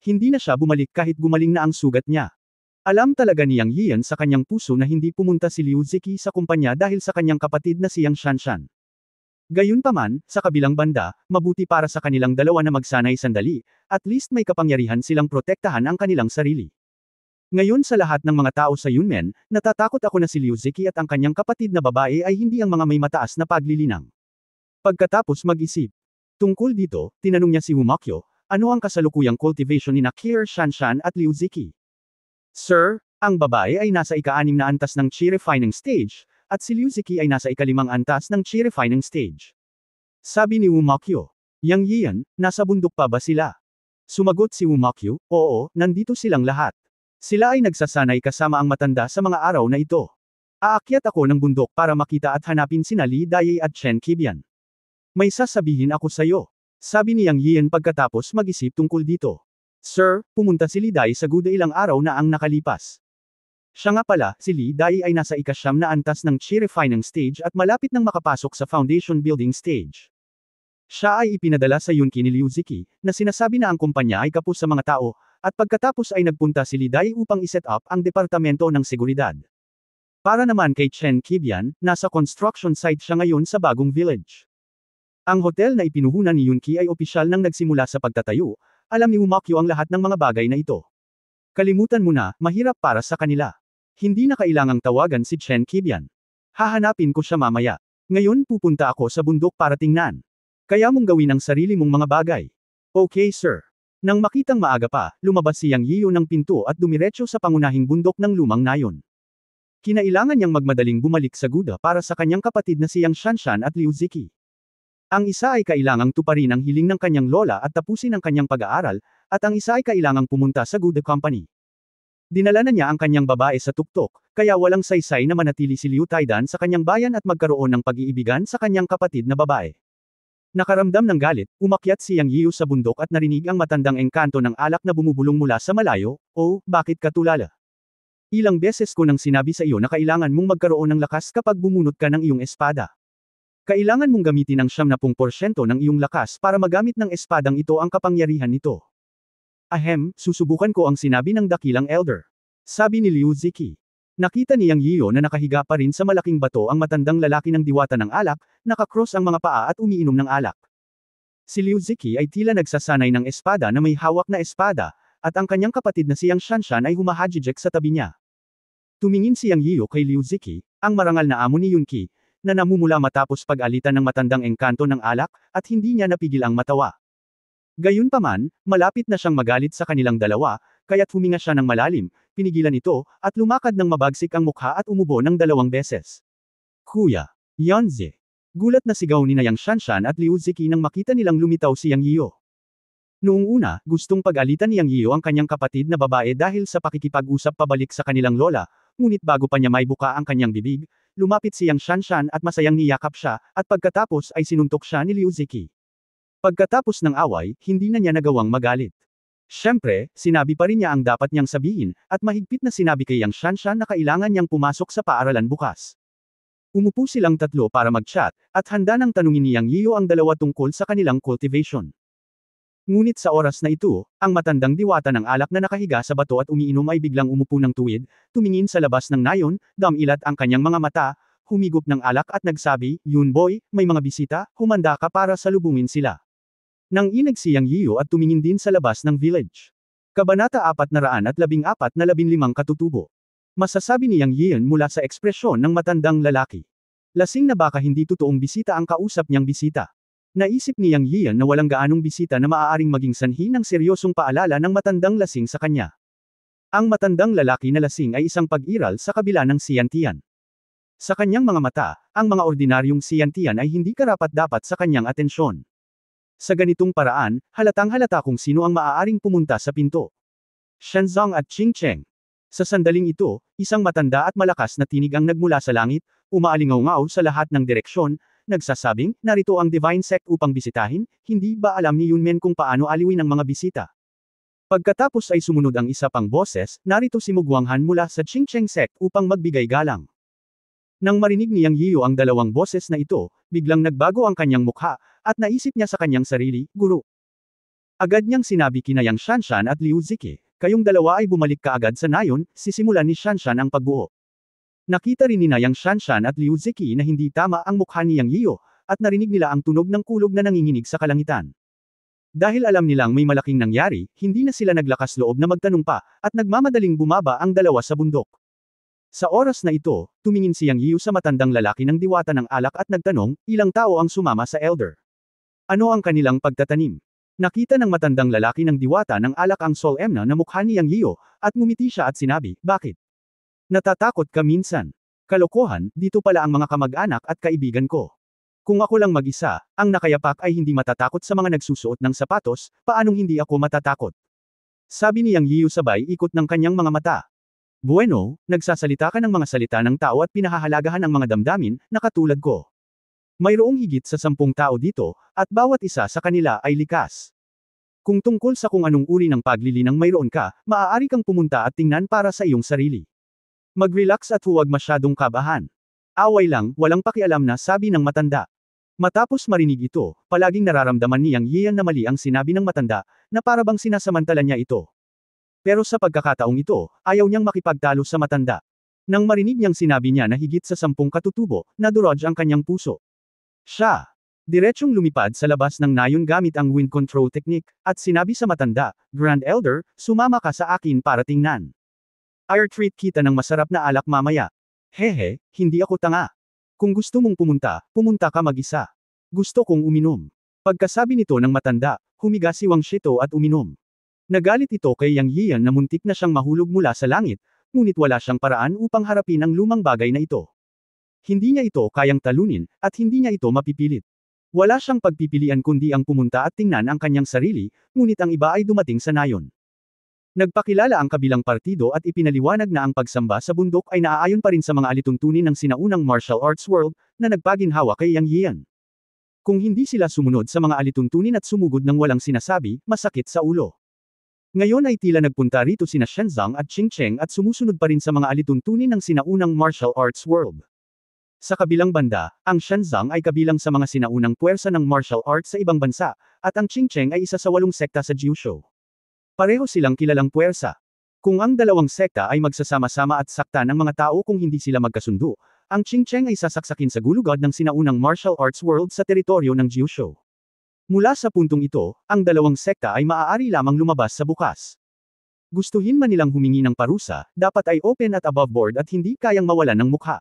Hindi na siya bumalik kahit gumaling na ang sugat niya. Alam talaga ni Yang Yian sa kanyang puso na hindi pumunta si Liu Ziki sa kumpanya dahil sa kanyang kapatid na siyang Shanshan. Gayunpaman, sa kabilang banda, mabuti para sa kanilang dalawa na magsanay sandali, at least may kapangyarihan silang protektahan ang kanilang sarili. Ngayon sa lahat ng mga tao sa Yunmen, natatakot ako na si Liu Ziki at ang kanyang kapatid na babae ay hindi ang mga may mataas na paglilinang. Pagkatapos mag-isip tungkol dito, tinanong niya si Wu Moxio, ano ang kasalukuyang cultivation ni Kier Shanshan at Liu Ziki? Sir, Ang babae ay nasa ika-6 na antas ng chi refining stage, at si Liu Ziki ay nasa ika-5 antas ng chi refining stage. Sabi ni Wu Mokyo. Yang Yian, nasa bundok pa ba sila? Sumagot si Wu Mokyo, oo, nandito silang lahat. Sila ay nagsasanay kasama ang matanda sa mga araw na ito. Aakyat ako ng bundok para makita at hanapin sina Li Dai at Chen Qibian. May sasabihin ako sayo. Sabi ni Yang Yian pagkatapos mag-isip tungkol dito. Sir, pumunta si Li Dai sa Guda ilang araw na ang nakalipas. Siya nga pala, si Li Dai ay nasa ika-9 na antas ng chi refining stage at malapit nang makapasok sa foundation building stage. Siya ay ipinadala sa Yunqi ni Liu Ziki, na sinasabi na ang kumpanya ay kapos sa mga tao, at pagkatapos ay nagpunta si Li Dai upang iset up ang departamento ng seguridad. Para naman kay Chen Qibian, nasa construction site siya ngayon sa bagong village. Ang hotel na ipinuhunan ni Yunqi ay opisyal nang nagsimula sa pagtatayo, alam ni Wu Mokyo ang lahat ng mga bagay na ito. Kalimutan mo na, mahirap para sa kanila. Hindi na kailangang tawagan si Chen Qibian. Hahanapin ko siya mamaya. Ngayon pupunta ako sa bundok para tingnan. Kaya mong gawin ang sarili mong mga bagay. Okay sir. Nang makitang maaga pa, lumabas si Yang Yiyo ng pinto at dumiretso sa pangunahing bundok ng lumang nayon. Kinailangan niyang magmadaling bumalik sa Guda para sa kanyang kapatid na si Yang Shanshan at Liu Ziki. Ang isa ay kailangang tuparin ang hiling ng kanyang lola at tapusin ang kanyang pag-aaral, at ang isa ay kailangang pumunta sa Guda Company. Dinala na niya ang kanyang babae sa tuktok, kaya walang saysay na manatili si Liu Taidan sa kanyang bayan at magkaroon ng pag-iibigan sa kanyang kapatid na babae. Nakaramdam ng galit, umakyat si Yang Yiyo sa bundok at narinig ang matandang engkanto ng alak na bumubulong mula sa malayo, "Oh, bakit ka tulala? Ilang beses ko nang sinabi sa iyo na kailangan mong magkaroon ng lakas kapag bumunot ka ng iyong espada. Kailangan mong gamitin ang 70% ng iyong lakas para magamit ng espadang ito ang kapangyarihan nito." Ahem, susubukan ko ang sinabi ng dakilang elder. Sabi ni Liu Ziki. Nakita ni Yang Yiyo na nakahiga pa rin sa malaking bato ang matandang lalaki ng diwata ng alak, nakakross ang mga paa at umiinom ng alak. Si Liu Ziki ay tila nagsasanay ng espada na may hawak na espada, at ang kanyang kapatid na si Yang Shanshan ay humahajijek sa tabi niya. Tumingin si Yang Yiyo kay Liu Ziki, ang marangal na amo ni Yunqi, na namumula matapos pag-alitan ng matandang engkanto ng alak, at hindi niya napigil ang matawa. Gayunpaman, malapit na siyang magalit sa kanilang dalawa, kaya't huminga siya ng malalim, pinigilan ito, at lumakad ng mabagsik ang mukha at umubo ng 2 beses. Kuya! Yanzi! Gulat na sigaw ni Yang Shanshan at Liu Ziki nang makita nilang lumitaw si Yang Yiyo. Noong una, gustong pag-alitan ni Yang Yiyo ang kanyang kapatid na babae dahil sa pakikipag-usap pabalik sa kanilang lola, ngunit bago pa niya maibuka ang kanyang bibig, lumapit si Yang Shanshan at masayang niyakap siya, at pagkatapos ay sinuntok siya ni Liu Ziki. Pagkatapos ng away, hindi na niya nagawang magalit. Siyempre, sinabi pa rin niya ang dapat niyang sabihin, at mahigpit na sinabi kay Yang Shanshan na kailangan niyang pumasok sa paaralan bukas. Umupo silang tatlo para mag-chat, at handa nang tanungin ni Yang Yiyo ang dalawa tungkol sa kanilang cultivation. Ngunit sa oras na ito, ang matandang diwata ng alak na nakahiga sa bato at umiinom ay biglang umupo ng tuwid, tumingin sa labas ng nayon, damilat ang kanyang mga mata, humigop ng alak at nagsabi, "Yun boy, may mga bisita, humanda ka para salubungin sila." Nang inag si Yang Yiyo at tumingin din sa labas ng village. Kabanata 414 na 15 katutubo. Masasabi ni Yang Yian mula sa ekspresyon ng matandang lalaki. Lasing na baka hindi totoong bisita ang kausap niyang bisita. Naisip ni Yang Yian na walang gaanong bisita na maaaring maging sanhi ng seryosong paalala ng matandang lasing sa kanya. Ang matandang lalaki na lasing ay isang pag-iral sa kabila ng siyantian. Sa kanyang mga mata, ang mga ordinaryong siyantian ay hindi karapat-dapat sa kanyang atensyon. Sa ganitong paraan, halatang-halata kung sino ang maaaring pumunta sa pinto. Shenzong at Ching Cheng. Sa sandaling ito, isang matanda at malakas na tinig ang nagmula sa langit, umaalingaw-ngaw sa lahat ng direksyon, nagsasabing, narito ang Divine Sect upang bisitahin, hindi ba alam ni Yunmen kung paano aliwin ang mga bisita? Pagkatapos ay sumunod ang isa pang boses, narito si Mugwanghan mula sa Ching Cheng Sect upang magbigay galang. Nang marinig ni Yang Yiyo ang dalawang boses na ito, biglang nagbago ang kanyang mukha, at naisip niya sa kanyang sarili, "Guro." Agad niyang sinabi kina Yang Shanshan at Liu Ziki, "Kayong dalawa ay bumalik kaagad sa nayon, sisimulan ni Shanshan ang pagbuo." Nakita rin ni Yang Shanshan at Liu Ziki na hindi tama ang mukha ni Yang Yiyo, at narinig nila ang tunog ng kulog na nanginginig sa kalangitan. Dahil alam nilang may malaking nangyari, hindi na sila naglakas loob na magtanong pa, at nagmamadaling bumaba ang dalawa sa bundok. Sa oras na ito, tumingin si Yang Yiyo sa matandang lalaki ng diwata ng alak at nagtanong, ilang tao ang sumama sa elder? Ano ang kanilang pagtatanim? Nakita ng matandang lalaki ng diwata ng alak ang Sol Emna na mukha ni Yang Yiyo, at ngumiti siya at sinabi, bakit? Natatakot ka minsan. Kalokohan, dito pala ang mga kamag-anak at kaibigan ko. Kung ako lang mag-isa, ang nakayapak ay hindi matatakot sa mga nagsusuot ng sapatos, paanong hindi ako matatakot? Sabi ni Yang Yiu sabay ikot ng kanyang mga mata. Bueno, nagsasalita ka ng mga salita ng tao at pinahahalagahan ang mga damdamin, na katulad ko. Mayroong higit sa 10 tao dito, at bawat isa sa kanila ay likas. Kung tungkol sa kung anong uri ng paglilinang mayroon ka, maaari kang pumunta at tingnan para sa iyong sarili. Mag-relax at huwag masyadong kabahan. Away lang, walang pakialam na sabi ng matanda. Matapos marinig ito, palaging nararamdaman ni Yang Yian na mali ang sinabi ng matanda, na parabang sinasamantala niya ito. Pero sa pagkakataong ito, ayaw niyang makipagtalo sa matanda. Nang marinig niyang sinabi niya na higit sa 10 katutubo, nadurog ang kanyang puso. Siya. Diretsyong lumipad sa labas ng nayon gamit ang wind control technique, at sinabi sa matanda, Grand Elder, sumama ka sa akin para tingnan. I'll treat kita ng masarap na alak mamaya. Hehe, hindi ako tanga. Kung gusto mong pumunta, pumunta ka mag-isa. Gusto kong uminom. Pagkasabi nito ng matanda, humiga si Wang Shito at uminom. Nagalit ito kay Yang Yian na muntik na siyang mahulog mula sa langit, ngunit wala siyang paraan upang harapin ang lumang bagay na ito. Hindi niya ito kayang talunin, at hindi niya ito mapipilit. Wala siyang pagpipilian kundi ang pumunta at tingnan ang kanyang sarili, ngunit ang iba ay dumating sa nayon. Nagpakilala ang kabilang partido at ipinaliwanag na ang pagsamba sa bundok ay naaayon pa rin sa mga alituntunin ng sinaunang martial arts world, na nagpaginhawa kay Yang Yian. Kung hindi sila sumunod sa mga alituntunin at sumugod ng walang sinasabi, masakit sa ulo. Ngayon ay tila nagpunta rito sina Shenzong at Qing Cheng at sumusunod pa rin sa mga alituntunin ng sinaunang martial arts world. Sa kabilang banda, ang Shenzong ay kabilang sa mga sinaunang puwersa ng martial arts sa ibang bansa, at ang Qing Cheng ay isa sa 8 sekta sa Jiushou. Pareho silang kilalang puwersa. Kung ang dalawang sekta ay magsasama-sama at saktan ang mga tao kung hindi sila magkasundo, ang Qing Cheng ay sasaksakin sa gulugod ng sinaunang martial arts world sa teritoryo ng Jiushou. Mula sa puntong ito, ang dalawang sekta ay maaari lamang lumabas sa bukas. Gustuhin man nilang humingi ng parusa, dapat ay open at above board at hindi kayang mawalan ng mukha.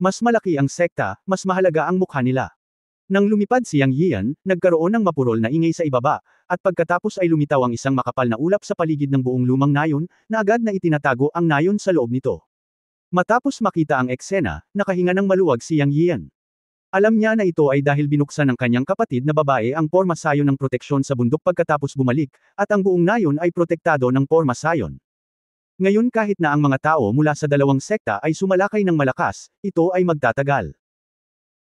Mas malaki ang sekta, mas mahalaga ang mukha nila. Nang lumipad si Yang Yian, nagkaroon ng mapurol na ingay sa ibaba, at pagkatapos ay lumitaw ang isang makapal na ulap sa paligid ng buong lumang nayon, na agad na itinatago ang nayon sa loob nito. Matapos makita ang eksena, nakahinga ng maluwag si Yang Yian. Alam niya na ito ay dahil binuksan ng kanyang kapatid na babae ang porma sayon ng proteksyon sa bundok pagkatapos bumalik, at ang buong nayon ay protektado ng porma sayon. Ngayon kahit na ang mga tao mula sa dalawang sekta ay sumalakay ng malakas, ito ay magtatagal.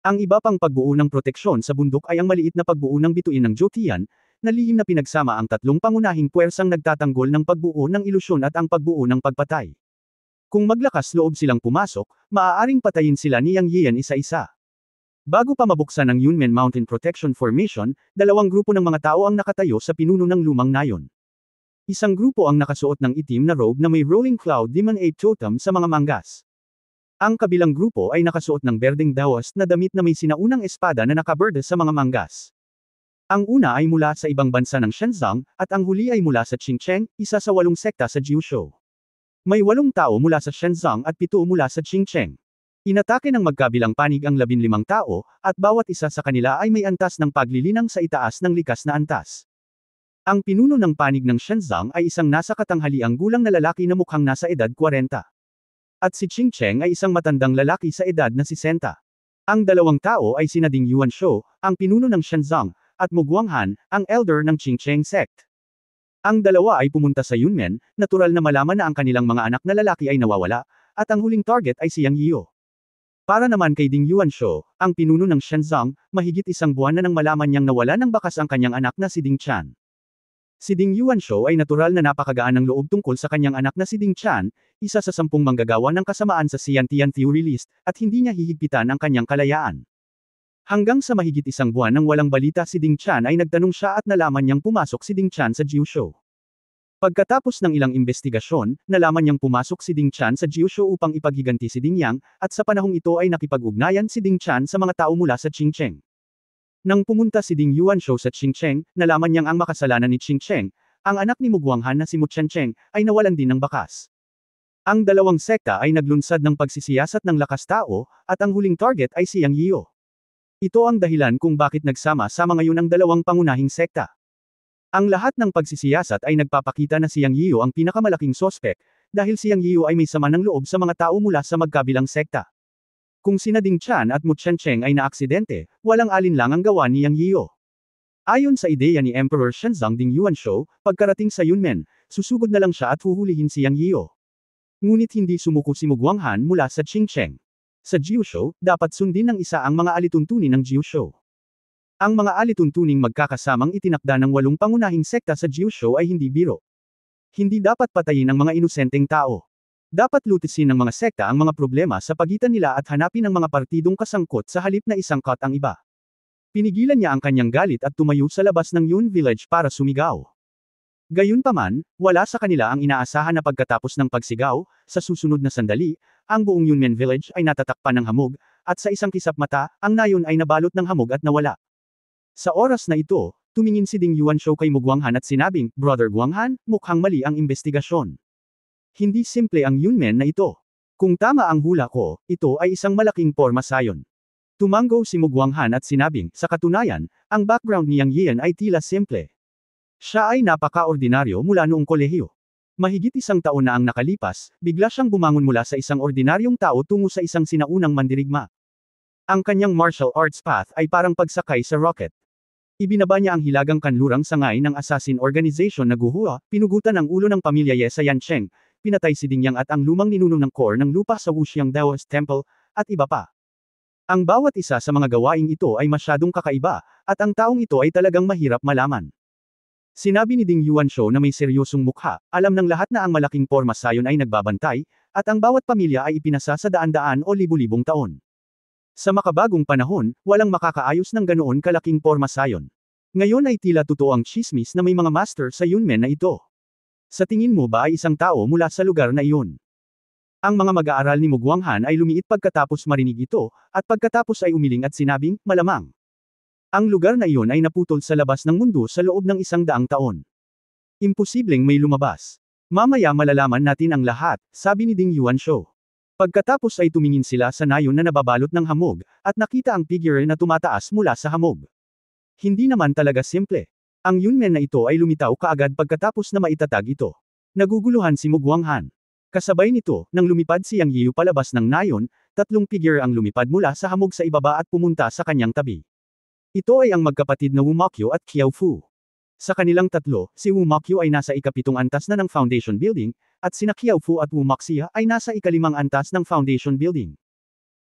Ang iba pang pagbuo ng proteksyon sa bundok ay ang maliit na pagbuo ng bituin ng Jotian, na lihim na pinagsama ang tatlong pangunahing puwersang nagtatanggol ng pagbuo ng ilusyon at ang pagbuo ng pagpatay. Kung maglakas loob silang pumasok, maaaring patayin sila ni Yang Yian isa-isa. Bago pa mabuksan ang Yunmen Mountain Protection Formation, dalawang grupo ng mga tao ang nakatayo sa pinuno ng lumang nayon. Isang grupo ang nakasuot ng itim na robe na may rolling cloud Demon Ape Totem sa mga manggas. Ang kabilang grupo ay nakasuot ng berdeng dawas na damit na may sinaunang espada na nakaberde sa mga manggas. Ang una ay mula sa ibang bansa ng Shenzong, at ang huli ay mula sa Qing Cheng, isa sa 8 sekta sa Jiushou. May 8 tao mula sa Shenzong at 7 mula sa Qing Cheng. Inatake ng magkabilang panig ang 15 tao, at bawat isa sa kanila ay may antas ng paglilinang sa itaas ng likas na antas. Ang pinuno ng panig ng Shenzong ay isang nasa katanghaliang gulang na lalaki na mukhang nasa edad 40. At si Qing Cheng ay isang matandang lalaki sa edad na 60. Ang dalawang tao ay sina Ding Yuanshou, ang pinuno ng Shenzong, at Mu Guanghan, ang elder ng Qing Cheng sect. Ang dalawa ay pumunta sa Yunmen, natural na malaman na ang kanilang mga anak na lalaki ay nawawala, at ang huling target ay si Yang Yiu. Para naman kay Ding Yuanshou, ang pinuno ng Shenzong, mahigit 1 buwan na nang malaman niyang nawala ng bakas ang kanyang anak na si Ding Chan. Si Ding Yuanshou ay natural na napakagaan ng loob tungkol sa kanyang anak na si Ding Chan, isa sa 10 manggagawa ng kasamaan sa Xiantian Theory List, at hindi niya hihigpitan ang kanyang kalayaan. Hanggang sa mahigit 1 buwan nang walang balita si Ding Chan ay nagtanong siya at nalaman niyang pumasok si Ding Chan sa Jiushou. Pagkatapos ng ilang investigasyon, nalaman niyang pumasok si Ding Chan sa Jiushou upang ipaghiganti si Ding Yang, at sa panahong ito ay nakipag-ugnayan si Ding Chan sa mga tao mula sa Qing Cheng. Nang pumunta si Ding Yuanshou sa Qing Cheng, nalaman niyang ang makasalanan ni Qing Cheng, ang anak ni Mu Guanghan na si Mu Chen-cheng, ay nawalan din ng bakas. Ang dalawang sekta ay naglunsad ng pagsisiyasat ng lakas tao, at ang huling target ay si Yang Yiu. Ito ang dahilan kung bakit nagsama-sama ngayon ang dalawang pangunahing sekta. Ang lahat ng pagsisiyasat ay nagpapakita na si Yang Yiu ang pinakamalaking sospek, dahil si Yang Yiu ay may sama ng loob sa mga tao mula sa magkabilang sekta. Kung sina Ding Chan at Mu Chencheng ay naaksidente, walang alinlangang gawa ni Yang Yiu. Ayon sa ideya ni Emperor Shenzong Ding Yuanshou, pagkarating sa Yunmen, susugod na lang siya at huhulihin si Yang Yiu. Ngunit hindi sumuko si Mu Guanghan mula sa Qingcheng. Sa Jiushou, dapat sundin ng isa ang mga alituntunin ng Jiushou. Ang mga alituntuning magkakasamang itinakda ng 8 pangunahing sekta sa Jiushou ay hindi biro. Hindi dapat patayin ang mga inosenteng tao. Dapat lutisin ng mga sekta ang mga problema sa pagitan nila at hanapin ang mga partidong kasangkot sa halip na isangkot ang iba. Pinigilan niya ang kanyang galit at tumayo sa labas ng Yun Village para sumigaw. Gayunpaman, wala sa kanila ang inaasahan na pagkatapos ng pagsigaw, sa susunod na sandali, ang buong Yunmen Village ay natatakpan ng hamog, at sa isang kisap mata, ang nayon ay nabalot ng hamog at nawala. Sa oras na ito, tumingin si Ding Yuanshou kay Mu Guanghan at sinabing, Brother Guanghan, mukhang mali ang investigasyon. Hindi simple ang Yunmen na ito. Kung tama ang hula ko, ito ay isang malaking pormasayon. Tumango si Mu Guanghan at sinabing, sa katunayan, ang background ni Yang Yian ay tila simple. Siya ay napaka-ordinaryo mula noong kolehiyo. Mahigit 1 taon na ang nakalipas, bigla siyang bumangon mula sa isang ordinaryong tao tungo sa isang sinaunang mandirigma. Ang kanyang martial arts path ay parang pagsakay sa rocket. Ibinaba niya ang hilagang kanlurang sangay ng assassin organization na Guhua, pinugutan ang ulo ng pamilya Ye sa Yancheng, pinatay si Ding Yang at ang lumang ninuno ng core ng lupa sa Wuxiang Daoist Temple, at iba pa. Ang bawat isa sa mga gawaing ito ay masyadong kakaiba, at ang taong ito ay talagang mahirap malaman. Sinabi ni Ding Yuanshou na may seryosong mukha, alam ng lahat na ang malaking pormasayon ay nagbabantay, at ang bawat pamilya ay ipinasa sa daan-daan o libu-libong taon. Sa makabagong panahon, walang makakaayos ng ganoon kalaking pormasayon. Ngayon ay tila totoo ang chismis na may mga master sa Yunmen na ito. Sa tingin mo ba ay isang tao mula sa lugar na iyon? Ang mga mag-aaral ni Mu Guanghan ay lumiit pagkatapos marinig ito, at pagkatapos ay umiling at sinabing, malamang. Ang lugar na iyon ay naputol sa labas ng mundo sa loob ng 100 taon. Imposibleng may lumabas. Mamaya malalaman natin ang lahat, sabi ni Ding Yuanshou. Pagkatapos ay tumingin sila sa nayon na nababalot ng hamog, at nakita ang figure na tumataas mula sa hamog. Hindi naman talaga simple. Ang Yunmen na ito ay lumitaw kaagad pagkatapos na maitatag ito. Naguguluhan si Mu Guanghan. Kasabay nito, nang lumipad si Yang Yiu palabas ng nayon, 3 figure ang lumipad mula sa hamog sa ibaba at pumunta sa kanyang tabi. Ito ay ang magkapatid na Wu Mokyo at Qiao Fu. Sa kanilang tatlo, si Wu Mokyo ay nasa ika-7 antas na ng Foundation Building, at sina Qiao Fu at Wu Moxia ay nasa ika-5 antas ng Foundation Building.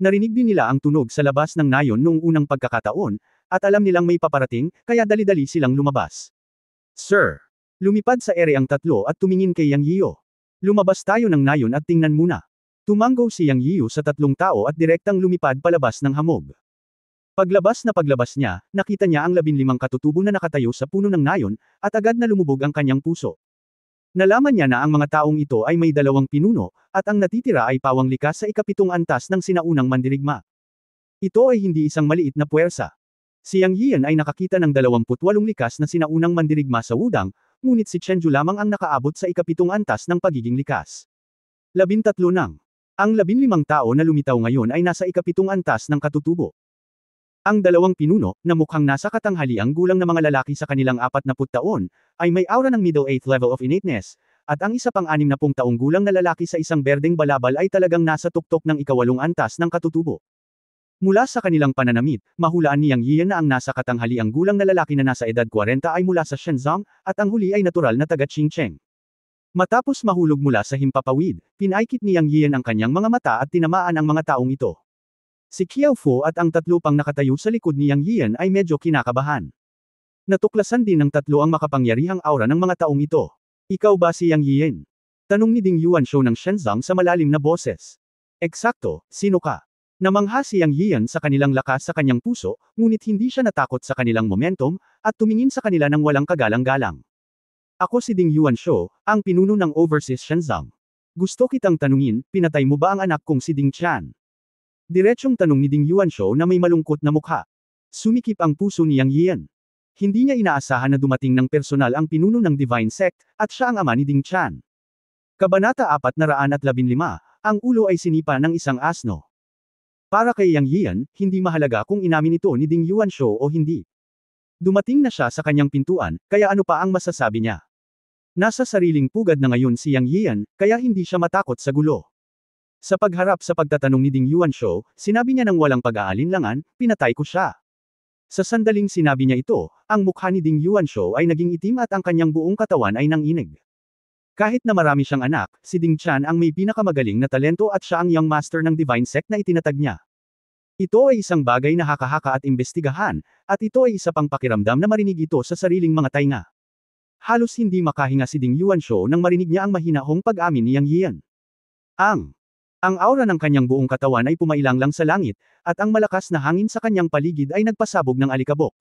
Narinig din nila ang tunog sa labas ng nayon noong unang pagkakataon, at alam nilang may paparating, kaya dali-dali silang lumabas. Sir! Lumipad sa ere ang tatlo at tumingin kay Yang Yiu. Lumabas tayo ng nayon at tingnan muna. Tumango si Yang Yiu sa 3 tao at direktang lumipad palabas ng hamog. Paglabas niya, nakita niya ang 15 katutubo na nakatayo sa puno ng nayon, at agad na lumubog ang kanyang puso. Nalaman niya na ang mga taong ito ay may 2 pinuno, at ang natitira ay pawang likas sa ika-7 antas ng sinaunang mandirigma. Ito ay hindi isang maliit na puwersa. Si Yang Yian ay nakakita ng 28 likas na sinaunang mandirigma sa Wudang, ngunit si Chenju lamang ang nakaabot sa ika-7 antas ng pagiging likas. 13 nang. Ang 15 tao na lumitaw ngayon ay nasa ika-7 antas ng katutubo. Ang 2 pinuno, na mukhang nasa katanghaliang gulang na mga lalaki sa kanilang 40 taon, ay may aura ng middle 8th level of innateness, at ang isa pang 60 taong gulang na lalaki sa isang berdeng balabal ay talagang nasa tuktok ng ika-8 antas ng katutubo. Mula sa kanilang pananamit, mahulaan ni Yang Yian na ang nasa katanghaliang gulang na lalaki na nasa edad 40 ay mula sa Shenzong, at ang huli ay natural na taga Qingcheng. Matapos mahulog mula sa himpapawid, pinaikit ni Yang Yian ang kanyang mga mata at tinamaan ang mga taong ito. Si Qiao Fu at ang 3 pang nakatayo sa likod ni Yang Yian ay medyo kinakabahan. Natuklasan din ng 3 ang makapangyarihang aura ng mga taong ito. Ikaw ba si Yang Yian? Tanong ni Ding Yuanshou ng Shenzong sa malalim na boses. Eksakto, sino ka? Namangha si Yang Yian sa kanilang lakas sa kanyang puso, ngunit hindi siya natakot sa kanilang momentum, at tumingin sa kanila ng walang kagalang-galang. Ako si Ding Yuanshou, ang pinuno ng Overseas Shenzong. Gusto kitang tanungin, pinatay mo ba ang anak kong si Ding Chan? Diretsyong tanong ni Ding Yuanshou na may malungkot na mukha. Sumikip ang puso ni Yang Yian. Hindi niya inaasahan na dumating ng personal ang pinuno ng Divine Sect, at siya ang ama ni Ding Chan. Kabanata 415, ang ulo ay sinipa ng isang asno. Para kay Yang Yian, hindi mahalaga kung inamin ito ni Ding Yuanshou o hindi. Dumating na siya sa kanyang pintuan, kaya ano pa ang masasabi niya? Nasa sariling pugad na ngayon si Yang Yian, kaya hindi siya matakot sa gulo. Sa pagharap sa pagtatanong ni Ding Yuanshu, sinabi niya ng walang pag-aalinlangan, pinatay ko siya. Sa sandaling sinabi niya ito, ang mukha ni Ding Yuanshu ay naging itim at ang kanyang buong katawan ay nanginig. Kahit na marami siyang anak, si Ding Chan ang may pinakamagaling na talento at siya ang young master ng divine sect na itinatag niya. Ito ay isang bagay na haka-haka at imbestigahan, at ito ay isa pang pakiramdam na marinig ito sa sariling mga tainga. Halos hindi makahinga si Ding Yuanshu nang marinig niya ang mahinahong pag-amin ni Yang Yian. Ang aura ng kanyang buong katawan ay pumailanglang sa langit, at ang malakas na hangin sa kanyang paligid ay nagpasabog ng alikabok.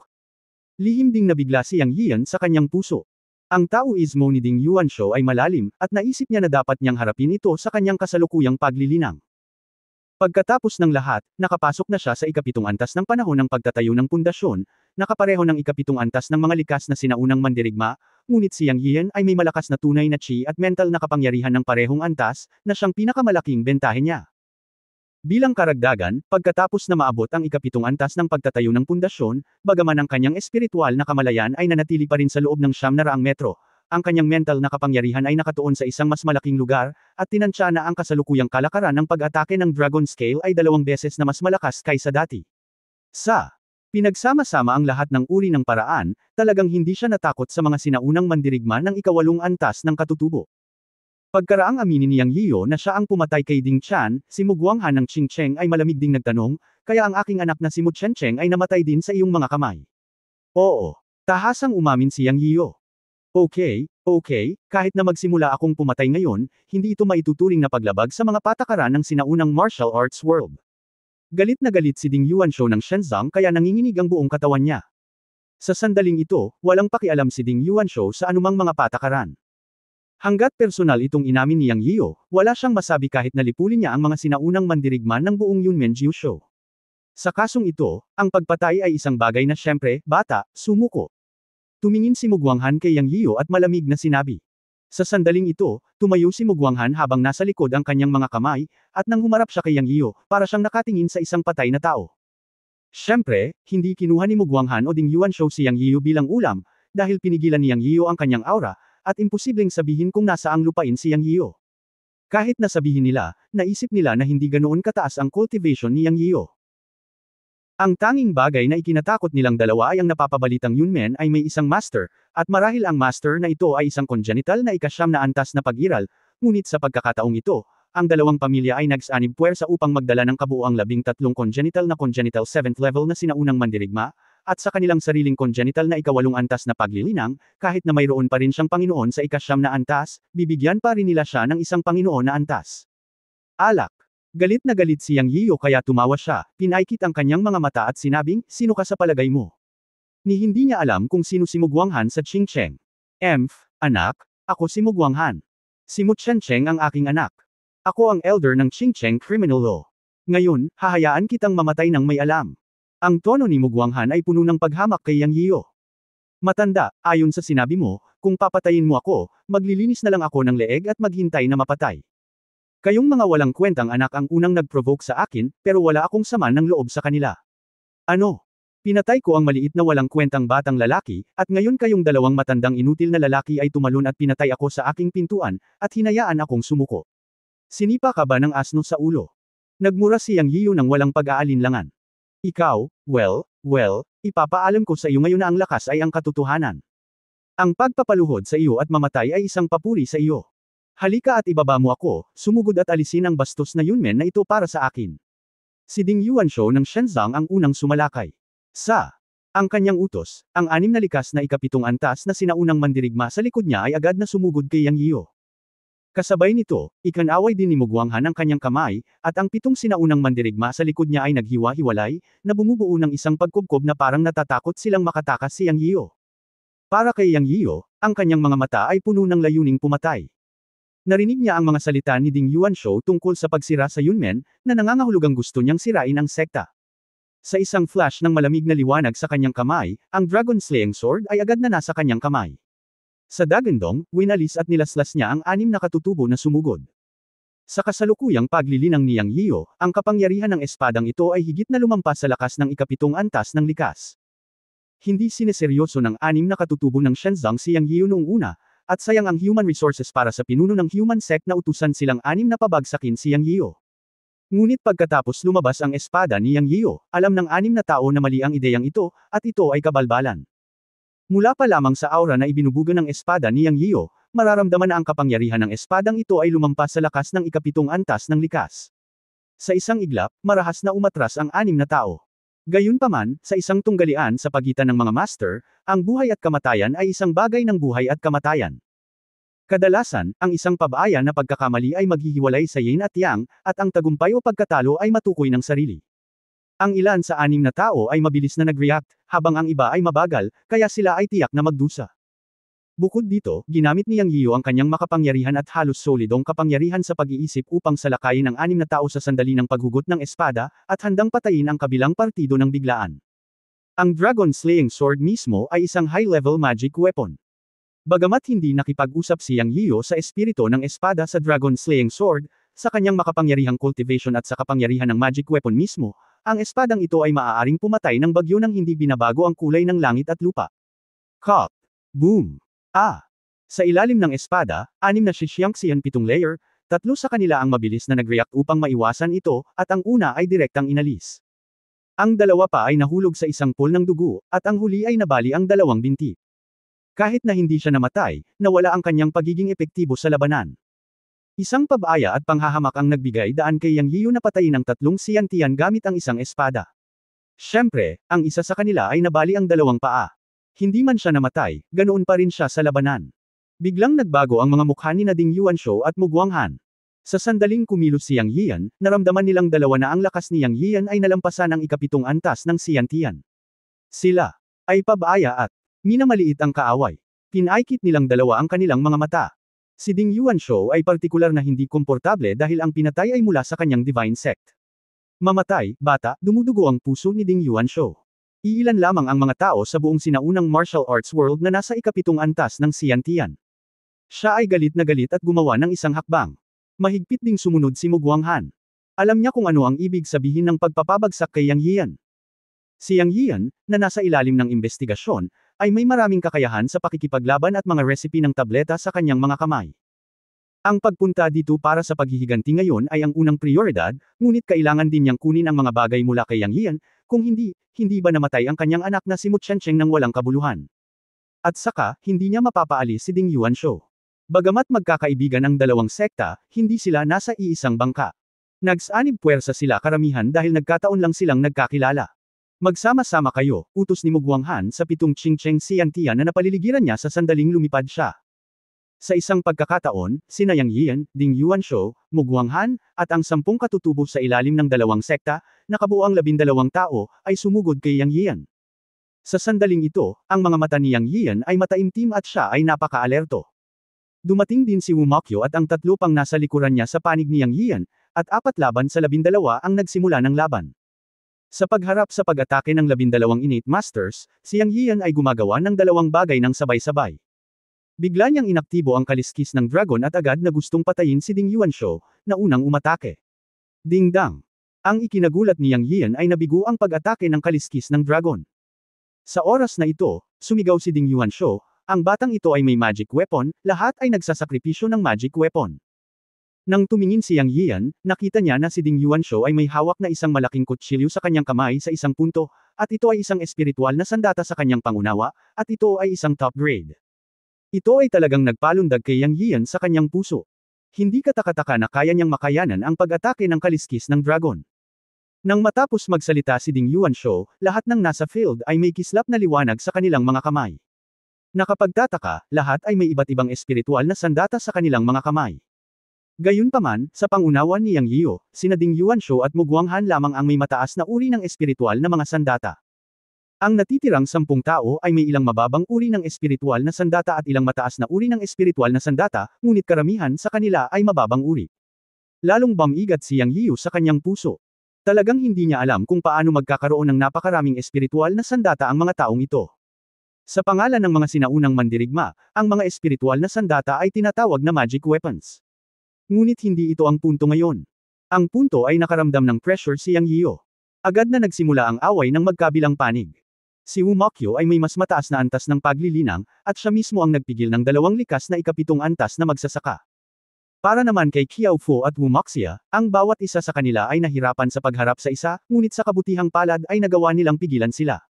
Lihim ding nabigla si Yang Yian sa kanyang puso. Ang Taoismo ni Ding Yuanshu ay malalim, at naisip niya na dapat niyang harapin ito sa kanyang kasalukuyang paglilinang. Pagkatapos ng lahat, nakapasok na siya sa ikapitong antas ng panahon ng pagtatayo ng pundasyon, nakapareho ng ikapitong antas ng mga likas na sinaunang mandirigma, ngunit si Yang Yian ay may malakas na tunay na chi at mental na kapangyarihan ng parehong antas, na siyang pinakamalaking bentahe niya. Bilang karagdagan, pagkatapos na maabot ang ikapitong antas ng pagtatayo ng pundasyon, bagaman ang kanyang espiritual na kamalayan ay nanatili pa rin sa loob ng 900 metro, ang kanyang mental na kapangyarihan ay nakatuon sa isang mas malaking lugar, at tinansya na ang kasalukuyang kalakaran ng pag-atake ng Dragon Scale ay 2 beses na mas malakas kaysa dati. Sa pinagsama-sama ang lahat ng uri ng paraan, talagang hindi siya natakot sa mga sinaunang mandirigma ng ika-8 antas ng katutubo. Pagkaraang aminin ni Yang Yiyo na siya ang pumatay kay Ding Chan, si Muguanghan ng Qingcheng ay malamig ding nagtanong, kaya ang aking anak na si Mu Chencheng ay namatay din sa iyong mga kamay. Oo. Tahasang umamin si Yang Yiyo. Okay, kahit na magsimula akong pumatay ngayon, hindi ito maituturing na paglabag sa mga patakaran ng sinaunang martial arts world. Galit na galit si Ding Yuanshu ng Shenzong kaya nanginginig ang buong katawan niya. Sa sandaling ito, walang pakialam si Ding Yuanshu sa anumang mga patakaran. Hanggat personal itong inamin ni Yang Yiyo, wala siyang masabi kahit na lipulin niya ang mga sinaunang mandirigma ng buong Yunmen Jiushu. Sa kasong ito, ang pagpatay ay isang bagay na syempre, bata, sumuko. Tumingin si Muguanghan kay Yang Yiyo at malamig na sinabi. Sa sandaling ito, tumayo si Muguanghan habang nasa likod ang kanyang mga kamay, at nang humarap siya kay Yang Yiyo, para siyang nakatingin sa isang patay na tao. Siyempre, hindi kinuha ni Muguanghan o Ding Yuanshu si Yang Yiyo bilang ulam, dahil pinigilan ni Yang Yiyo ang kanyang aura, at imposibleng sabihin kung nasaang lupain si Yang Yiyo. Kahit na sabihin nila, naisip nila na hindi ganoon kataas ang cultivation ni Yang Yiyo. Ang tanging bagay na ikinatakot nilang dalawa ay ang napapabalitang Yunmen ay may isang master, at marahil ang master na ito ay isang congenital na ika-9 na antas na pag-iral, ngunit sa pagkakataong ito, ang dalawang pamilya ay nagsanib puwersa upang magdala ng kabuuang 13 congenital 7th level na sinaunang mandirigma, at sa kanilang sariling congenital na ika-8 antas na paglilinang, kahit na mayroon pa rin siyang Panginoon sa ika-9 na antas, bibigyan pa rin nila siya ng isang Panginoon na antas. Alak. Galit na galit si Yang Yiyo kaya tumawa siya, pinaikit ang kanyang mga mata at sinabing, sino ka sa palagay mo? Ni hindi niya alam kung sino si Muguanghan sa Qingcheng. Anak, ako si Muguanghan. Si Mu Chencheng ang aking anak. Ako ang elder ng Qingcheng Criminal Law. Ngayon, hahayaan kitang mamatay ng may alam. Ang tono ni Muguanghan ay puno ng paghamak kay Yang Yiyo. Matanda, ayon sa sinabi mo, kung papatayin mo ako, maglilinis na lang ako ng leeg at maghintay na mapatay. Kayong mga walang kwentang anak ang unang nag-provoke sa akin, pero wala akong sama ng loob sa kanila. Ano? Pinatay ko ang maliit na walang kwentang batang lalaki, at ngayon kayong dalawang matandang inutil na lalaki ay tumalon at pinatay ako sa aking pintuan, at hinayaan akong sumuko. Sinipa ka ba ng asno sa ulo? Nagmura si Yang Yiyo ng walang pag-aalinlangan. Ikaw, well, ipapaalam ko sa iyo ngayon na ang lakas ay ang katotohanan. Ang pagpapaluhod sa iyo at mamatay ay isang papuri sa iyo. Halika at ibaba mo ako, sumugod at alisin ang bastos na Yunmen na ito para sa akin. Si Ding Yuanshu ng Shenzong ang unang sumalakay. Ang kanyang utos, ang 6 na likas na ika-7 antas na sinaunang mandirigma sa likod niya ay agad na sumugod kay Yang Yiyo. Kasabay nito, ikanaway din ni Muguanghan ang kanyang kamay, at ang 7 sinaunang mandirigma sa likod niya ay naghiwa-hiwalay, na bumubuo ng isang pagkubkob na parang natatakot silang makatakas si Yang Yiyo. Para kay Yang Yiyo, ang kanyang mga mata ay puno ng layuning pumatay. Narinig niya ang mga salita ni Ding Yuanshu tungkol sa pagsira sa Yunmen, na nangangahulugang gusto niyang sirain ang sekta. Sa isang flash ng malamig na liwanag sa kanyang kamay, ang Dragon Slaying Sword ay agad na nasa kanyang kamay. Sa dagandong, winalis at nilaslas niya ang 6 na katutubo na sumugod. Sa kasalukuyang paglilinang ni Yang Yiyo, ang kapangyarihan ng espadang ito ay higit na lumampas sa lakas ng ika-7 antas ng likas. Hindi sineseryoso ng 6 na katutubo ng Shenzong si Yang Yiyo noong una, at sayang ang human resources para sa pinuno ng human sect na utusan silang 6 na pabagsakin si Yang Yio. Ngunit pagkatapos lumabas ang espada ni Yang Yio, alam ng 6 na tao na mali ang ideyang ito, at ito ay kabalbalan. Mula pa lamang sa aura na ibinubuga ng espada ni Yang Yio, mararamdaman na ang kapangyarihan ng espadang ito ay lumampas sa lakas ng ikapitong antas ng likas. Sa isang iglap, marahas na umatras ang 6 na tao. Gayunpaman, sa isang tunggalian sa pagitan ng mga master, ang buhay at kamatayan ay isang bagay ng buhay at kamatayan. Kadalasan, ang isang pabaya na pagkakamali ay maghihiwalay sa yin at yang, at ang tagumpay o pagkatalo ay matukoy ng sarili. Ang ilan sa 6 na tao ay mabilis na nag-react, habang ang iba ay mabagal, kaya sila ay tiyak na magdusa. Bukod dito, ginamit ni Yang Yio ang kanyang makapangyarihan at halos solidong kapangyarihan sa pag-iisip upang salakayin ang 6 na tao sa sandali ng paghugot ng espada, at handang patayin ang kabilang partido ng biglaan. Ang Dragon Slaying Sword mismo ay isang high-level magic weapon. Bagamat hindi nakipag-usap si Yang Yio sa espiritu ng espada sa Dragon Slaying Sword, sa kanyang makapangyarihang cultivation at sa kapangyarihan ng magic weapon mismo, ang espadang ito ay maaaring pumatay ng bagyo nang hindi binabago ang kulay ng langit at lupa. Cut! Boom! Sa ilalim ng espada, 6 na Shishyanxian 7 layer, 3 sa kanila ang mabilis na nag-react upang maiwasan ito, at ang una ay direktang inalis. Ang dalawa pa ay nahulog sa isang pool ng dugo, at ang huli ay nabali ang 2 binti. Kahit na hindi siya namatay, nawala ang kanyang pagiging epektibo sa labanan. Isang pabaya at panghahamak ang nagbigay daan kay Yang Yio na patayin ang 3 Xiantian gamit ang isang espada. Siyempre, ang isa sa kanila ay nabali ang 2 paa. Hindi man siya namatay, ganoon pa rin siya sa labanan. Biglang nagbago ang mga mukha ni Ding Yuanshu at Mu Guanghan. Sa sandaling kumilos si Yang Yian, naramdaman nilang dalawa na ang lakas ni Yang Yian ay nalampasan ang ikapitong antas ng Xiantian. Sila ay pabaya at minamaliit ang kaaway. Pinaikit nilang dalawa ang kanilang mga mata. Si Ding Yuanshu ay partikular na hindi komportable dahil ang pinatay ay mula sa kanyang divine sect. Mamatay, bata, dumudugo ang puso ni Ding Yuanshu. Iilan lamang ang mga tao sa buong sinaunang martial arts world na nasa ikapitong antas ng Xiantian. Siya ay galit na galit at gumawa ng isang hakbang. Mahigpit ding sumunod si Mu Guanghan. Alam niya kung ano ang ibig sabihin ng pagpapabagsak kay Yang Yian. Si Yang Yian, na nasa ilalim ng investigasyon, ay may maraming kakayahan sa pakikipaglaban at mga recipe ng tableta sa kanyang mga kamay. Ang pagpunta dito para sa paghihiganti ngayon ay ang unang prioridad, ngunit kailangan din niyang kunin ang mga bagay mula kay Yang Yian, kung hindi ba namatay ang kanyang anak na si Mu Chencheng ng walang kabuluhan. At saka, hindi niya mapapaalis si Ding Yuanshu. Bagamat magkakaibigan ang dalawang sekta, hindi sila nasa iisang bangka. Nagsanib puwersa sila karamihan dahil nagkataon lang silang nagkakilala. Magsama-sama kayo, utos ni Mu Guanghan sa 7 Qingcheng Xiantian na napaliligiran niya sa sandaling lumipad siya. Sa isang pagkakataon, sina Yang Yian, Ding Yuanshu, Mu Guanghan, at ang 10 katutubo sa ilalim ng dalawang sekta, na kabuuang 12 tao, ay sumugod kay Yang Yian. Sa sandaling ito, ang mga mata ni Yang Yian ay mataimtim at siya ay napaka-alerto. Dumating din si Wu Mokyo at ang 3 pang nasa likuran niya sa panig ni Yang Yian, at 4 laban sa 12 ang nagsimula ng laban. Sa pagharap sa pag-atake ng 12 innate masters, si Yang Yian ay gumagawa ng 2 bagay ng sabay-sabay. Bigla niyang inaktibo ang kaliskis ng dragon at agad na gustong patayin si Ding Yuanshu, na unang umatake. Ding dang! Ang ikinagulat ni Yang Yian ay nabigo ang pag-atake ng kaliskis ng dragon. Sa oras na ito, sumigaw si Ding Yuanshu, ang batang ito ay may magic weapon, lahat ay nagsasakripisyo ng magic weapon. Nang tumingin si Yang Yian, nakita niya na si Ding Yuanshu ay may hawak na isang malaking kutsilyo sa kanyang kamay sa isang punto, at ito ay isang espiritual na sandata sa kanyang pangunawa, at ito ay isang top grade. Ito ay talagang nagpalundag kay Yang Yian sa kanyang puso. Hindi katakataka na kaya niyang makayanan ang pag-atake ng kaliskis ng dragon. Nang matapos magsalita si Ding Yuanshu, lahat ng nasa field ay may kislap na liwanag sa kanilang mga kamay. Nakapagtataka, lahat ay may iba't ibang espiritual na sandata sa kanilang mga kamay. Gayunpaman, sa pangunawa ni Yang Yio, sina Ding Yuanshu at Mu Guanghan lamang ang may mataas na uri ng espiritual na mga sandata. Ang natitirang 10 tao ay may ilang mababang uri ng espiritual na sandata at ilang mataas na uri ng espiritual na sandata, ngunit karamihan sa kanila ay mababang uri. Lalong bumigat si Yang Yio sa kanyang puso. Talagang hindi niya alam kung paano magkakaroon ng napakaraming espiritual na sandata ang mga taong ito. Sa pangalan ng mga sinaunang mandirigma, ang mga espiritual na sandata ay tinatawag na magic weapons. Ngunit hindi ito ang punto ngayon. Ang punto ay nakaramdam ng pressure si Yang Yio. Agad na nagsimula ang away ng magkabilang panig. Si Wumakyo ay may mas mataas na antas ng paglilinang, at siya mismo ang nagpigil ng dalawang likas na ikapitong antas na magsasaka. Para naman kay Qiaofo at Wumaxia, ang bawat isa sa kanila ay nahirapan sa pagharap sa isa, ngunit sa kabutihang palad ay nagawa nilang pigilan sila.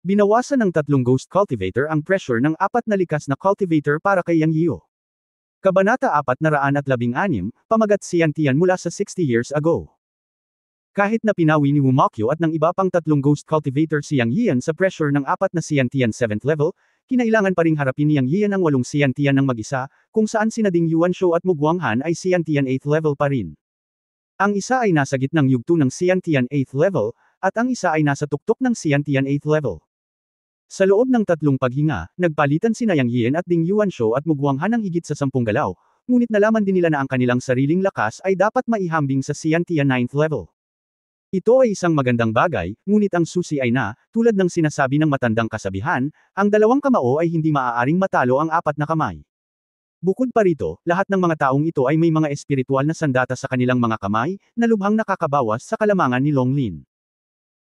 Binawasan ng 3 Ghost Cultivator ang pressure ng 4 na likas na cultivator para kay Yang Yiu. Kabanata 416, Pamagat Xian Tian mula sa 60 years ago. Kahit na pinawi ni Wumakyo at ng iba pang 3 Ghost Cultivator si Yang Yian sa pressure ng 4 na Xian Tian 7th level, kinailangan pa ring harapin ni Yang Yian ang 8 Xian Tian ng mag-isa, kung saan sina Ding Yuanshu at Mu Guanghan ay Xian Tian 8th level pa rin. Ang isa ay nasa gitnang yugto ng Xian Tian 8th level, at ang isa ay nasa tuktok ng Xian Tian 8th level. Sa loob ng 3 paghinga, nagpalitan sina Yang Yian at Ding Yuanshu at Mu Guanghan ng higit sa 10 galaw, ngunit nalaman din nila na ang kanilang sariling lakas ay dapat maihambing sa Xian Tian 9th level. Ito ay isang magandang bagay, ngunit ang susi ay na, tulad ng sinasabi ng matandang kasabihan, ang 2 kamao ay hindi maaaring matalo ang 4 na kamay. Bukod pa rito, lahat ng mga taong ito ay may mga espiritual na sandata sa kanilang mga kamay, na lubhang nakakabawas sa kalamangan ni Long Lin.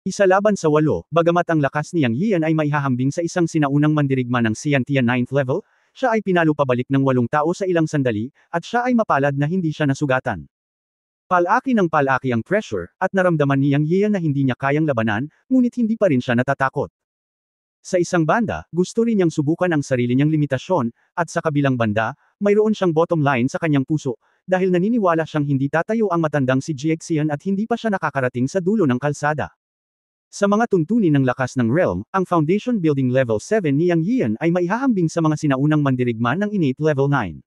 Isa laban sa 8, bagamat ang lakas ni Yang Yian ay maihahambing sa isang sinaunang mandirigma ng Xian Tian 9th level, siya ay pinalo pabalik ng 8 tao sa ilang sandali, at siya ay mapalad na hindi siya nasugatan. Palaki ng palaki ang pressure, at naramdaman ni Yang Yian na hindi niya kayang labanan, ngunit hindi pa rin siya natatakot. Sa isang banda, gusto rin niyang subukan ang sarili niyang limitasyon, at sa kabilang banda, mayroon siyang bottom line sa kanyang puso, dahil naniniwala siyang hindi tatayo ang matandang si Jiexian at hindi pa siya nakakarating sa dulo ng kalsada. Sa mga tuntunin ng lakas ng realm, ang foundation building level 7 ni Yang Yian ay maihahambing sa mga sinaunang mandirigma ng innate level 9.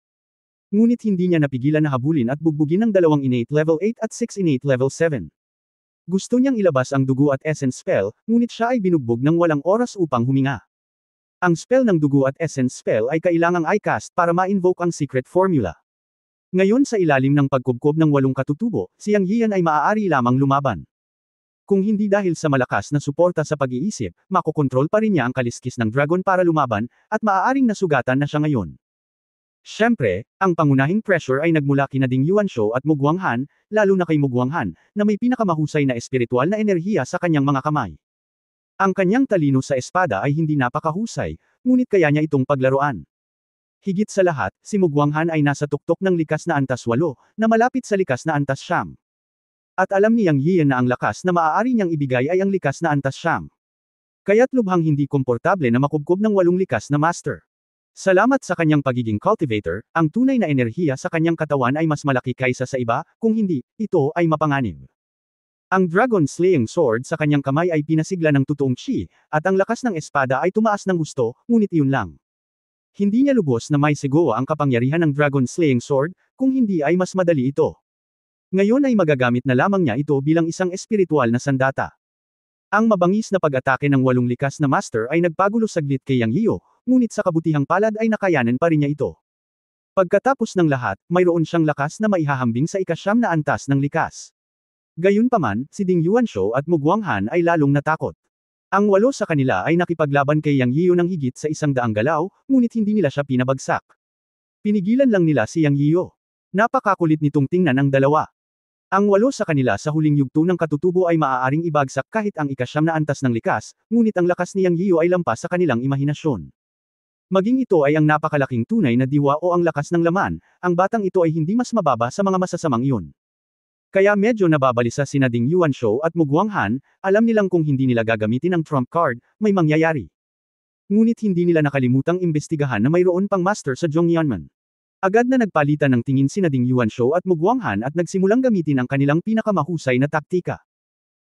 Ngunit hindi niya napigilan na habulin at bugbugin ng 2 innate level 8 at 6 innate level 7. Gusto niyang ilabas ang dugo at essence spell, ngunit siya ay binugbog ng walang oras upang huminga. Ang spell ng dugo at essence spell ay kailangang i-cast para ma-invoke ang secret formula. Ngayon sa ilalim ng pagkubkob ng 8 katutubo, si Yang Yian ay maaari lamang lumaban. Kung hindi dahil sa malakas na suporta sa pag-iisip, makokontrol pa rin niya ang kaliskis ng dragon para lumaban, at maaaring nasugatan na siya ngayon. Siyempre, ang pangunahing pressure ay nagmula kina Ding Yuanshu at Mu Guanghan, lalo na kay Mu Guanghan, na may pinakamahusay na espiritual na enerhiya sa kanyang mga kamay. Ang kanyang talino sa espada ay hindi napakahusay, ngunit kaya niya itong paglaruan. Higit sa lahat, si Mu Guanghan ay nasa tuktok ng likas na antas 8, na malapit sa likas na antas 9. At alam ni Yang Yian na ang lakas na maaari niyang ibigay ay ang likas na antas 9. Kaya't lubhang hindi komportable na makubkob ng 8 likas na master. Salamat sa kanyang pagiging cultivator, ang tunay na enerhiya sa kanyang katawan ay mas malaki kaysa sa iba, kung hindi, ito ay mapanganib. Ang Dragon Slaying Sword sa kanyang kamay ay pinasigla ng totoong chi, at ang lakas ng espada ay tumaas ng husto, ngunit iyon lang. Hindi niya lubos na may sigawa ang kapangyarihan ng Dragon Slaying Sword, kung hindi ay mas madali ito. Ngayon ay magagamit na lamang niya ito bilang isang espiritual na sandata. Ang mabangis na pag-atake ng 8 likas na master ay nagpagulo saglit kay Yang Yiu, ngunit sa kabutihang palad ay nakayanan pa rin niya ito. Pagkatapos ng lahat, mayroon siyang lakas na maihahambing sa ika-9 na antas ng likas. Gayunpaman, si Ding Yuanshu at Mu Guanghan ay lalong natakot. Ang 8 sa kanila ay nakipaglaban kay Yang Yiu ng higit sa 100 galaw, ngunit hindi nila siya pinabagsak. Pinigilan lang nila si Yang Yiu. Napakakulit nitong tingnan ang dalawa. Ang 8 sa kanila sa huling yugto ng katutubo ay maaaring ibagsak kahit ang ika-9 na antas ng likas, ngunit ang lakas ni Yang Yiu ay lampas sa kanilang imahinasyon. Maging ito ay ang napakalaking tunay na diwa o ang lakas ng laman, ang batang ito ay hindi mas mababa sa mga masasamang iyon. Kaya medyo nababalisa sina Ding Yuanshu at Mu Guanghan, alam nilang kung hindi nila gagamitin ang trump card, may mangyayari. Ngunit hindi nila nakalimutang imbestigahan na mayroon pang master sa Zhongyanmen. Agad na nagpalitan ng tingin sina Ding Yuanshu at Mu Guanghan at nagsimulang gamitin ang kanilang pinakamahusay na taktika.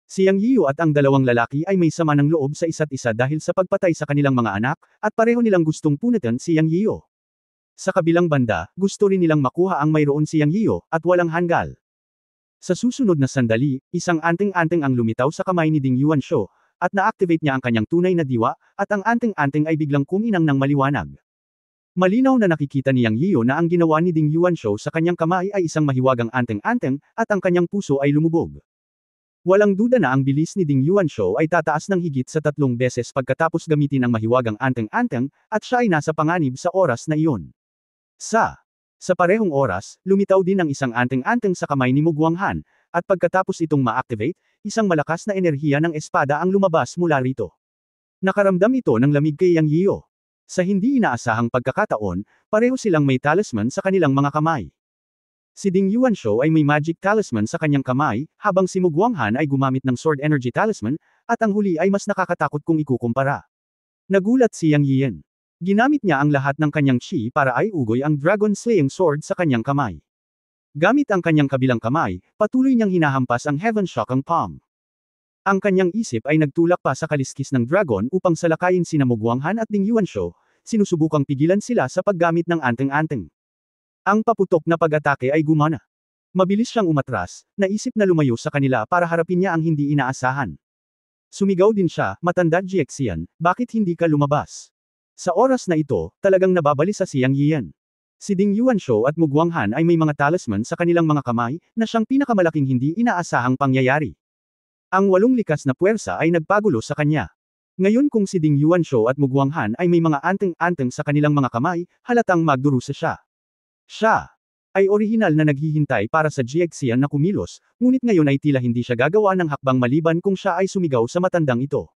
Si Yang Yiu at ang dalawang lalaki ay may sama ng loob sa isa't isa dahil sa pagpatay sa kanilang mga anak, at pareho nilang gustong punatan si Yang Yiu. Sa kabilang banda, gusto rin nilang makuha ang mayroon si Yang Yiu, at walang hanggal. Sa susunod na sandali, isang anting-anting ang lumitaw sa kamay ni Ding Yuanshu, at na-activate niya ang kanyang tunay na diwa, at ang anting-anting ay biglang kuminang ng maliwanag. Malinaw na nakikita ni Yang Yiu na ang ginawa ni Ding Yuanshu sa kanyang kamay ay isang mahiwagang anting-anting, at ang kanyang puso ay lumubog. Walang duda na ang bilis ni Ding Yuanshu ay tataas ng higit sa 3 beses pagkatapos gamitin ang mahiwagang anting-anting, at siya ay nasa panganib sa oras na iyon. Sa parehong oras, lumitaw din ang isang anting-anting sa kamay ni Mu Guanghan, at pagkatapos itong ma-activate, isang malakas na enerhiya ng espada ang lumabas mula rito. Nakaramdam ito ng lamig kay Yang Yio. Sa hindi inaasahang pagkakataon, pareho silang may talisman sa kanilang mga kamay. Si Ding Yuanshu ay may magic talisman sa kanyang kamay, habang si Mugwanghan ay gumamit ng sword energy talisman, at ang huli ay mas nakakatakot kung ikukumpara. Nagulat si Yang Yian. Ginamit niya ang lahat ng kanyang chi para ay ugoy ang dragon slaying sword sa kanyang kamay. Gamit ang kanyang kabilang kamay, patuloy niyang hinahampas ang heaven shocking palm. Ang kanyang isip ay nagtulak pa sa kaliskis ng dragon upang salakayin sina Mugwanghan at Ding Yuanshu, sinusubukang pigilan sila sa paggamit ng anteng-anteng. Ang paputok na pag-atake ay gumana. Mabilis siyang umatras, naisip na lumayo sa kanila para harapin niya ang hindi inaasahan. Sumigaw din siya, "Matanda Jiexian, bakit hindi ka lumabas?" Sa oras na ito, talagang nababalisa si Yang Yian. Si Ding Yuanshu at Mugwanghan ay may mga talisman sa kanilang mga kamay, na siyang pinakamalaking hindi inaasahang pangyayari. Ang 8 likas na puwersa ay nagpagulo sa kanya. Ngayon kung si Ding Yuanshu at Mugwanghan ay may mga anteng-anteng sa kanilang mga kamay, halatang magdurusa siya. Siya ay orihinal na naghihintay para sa Jiexian na kumilos, ngunit ngayon ay tila hindi siya gagawa ng hakbang maliban kung siya ay sumigaw sa matandang ito.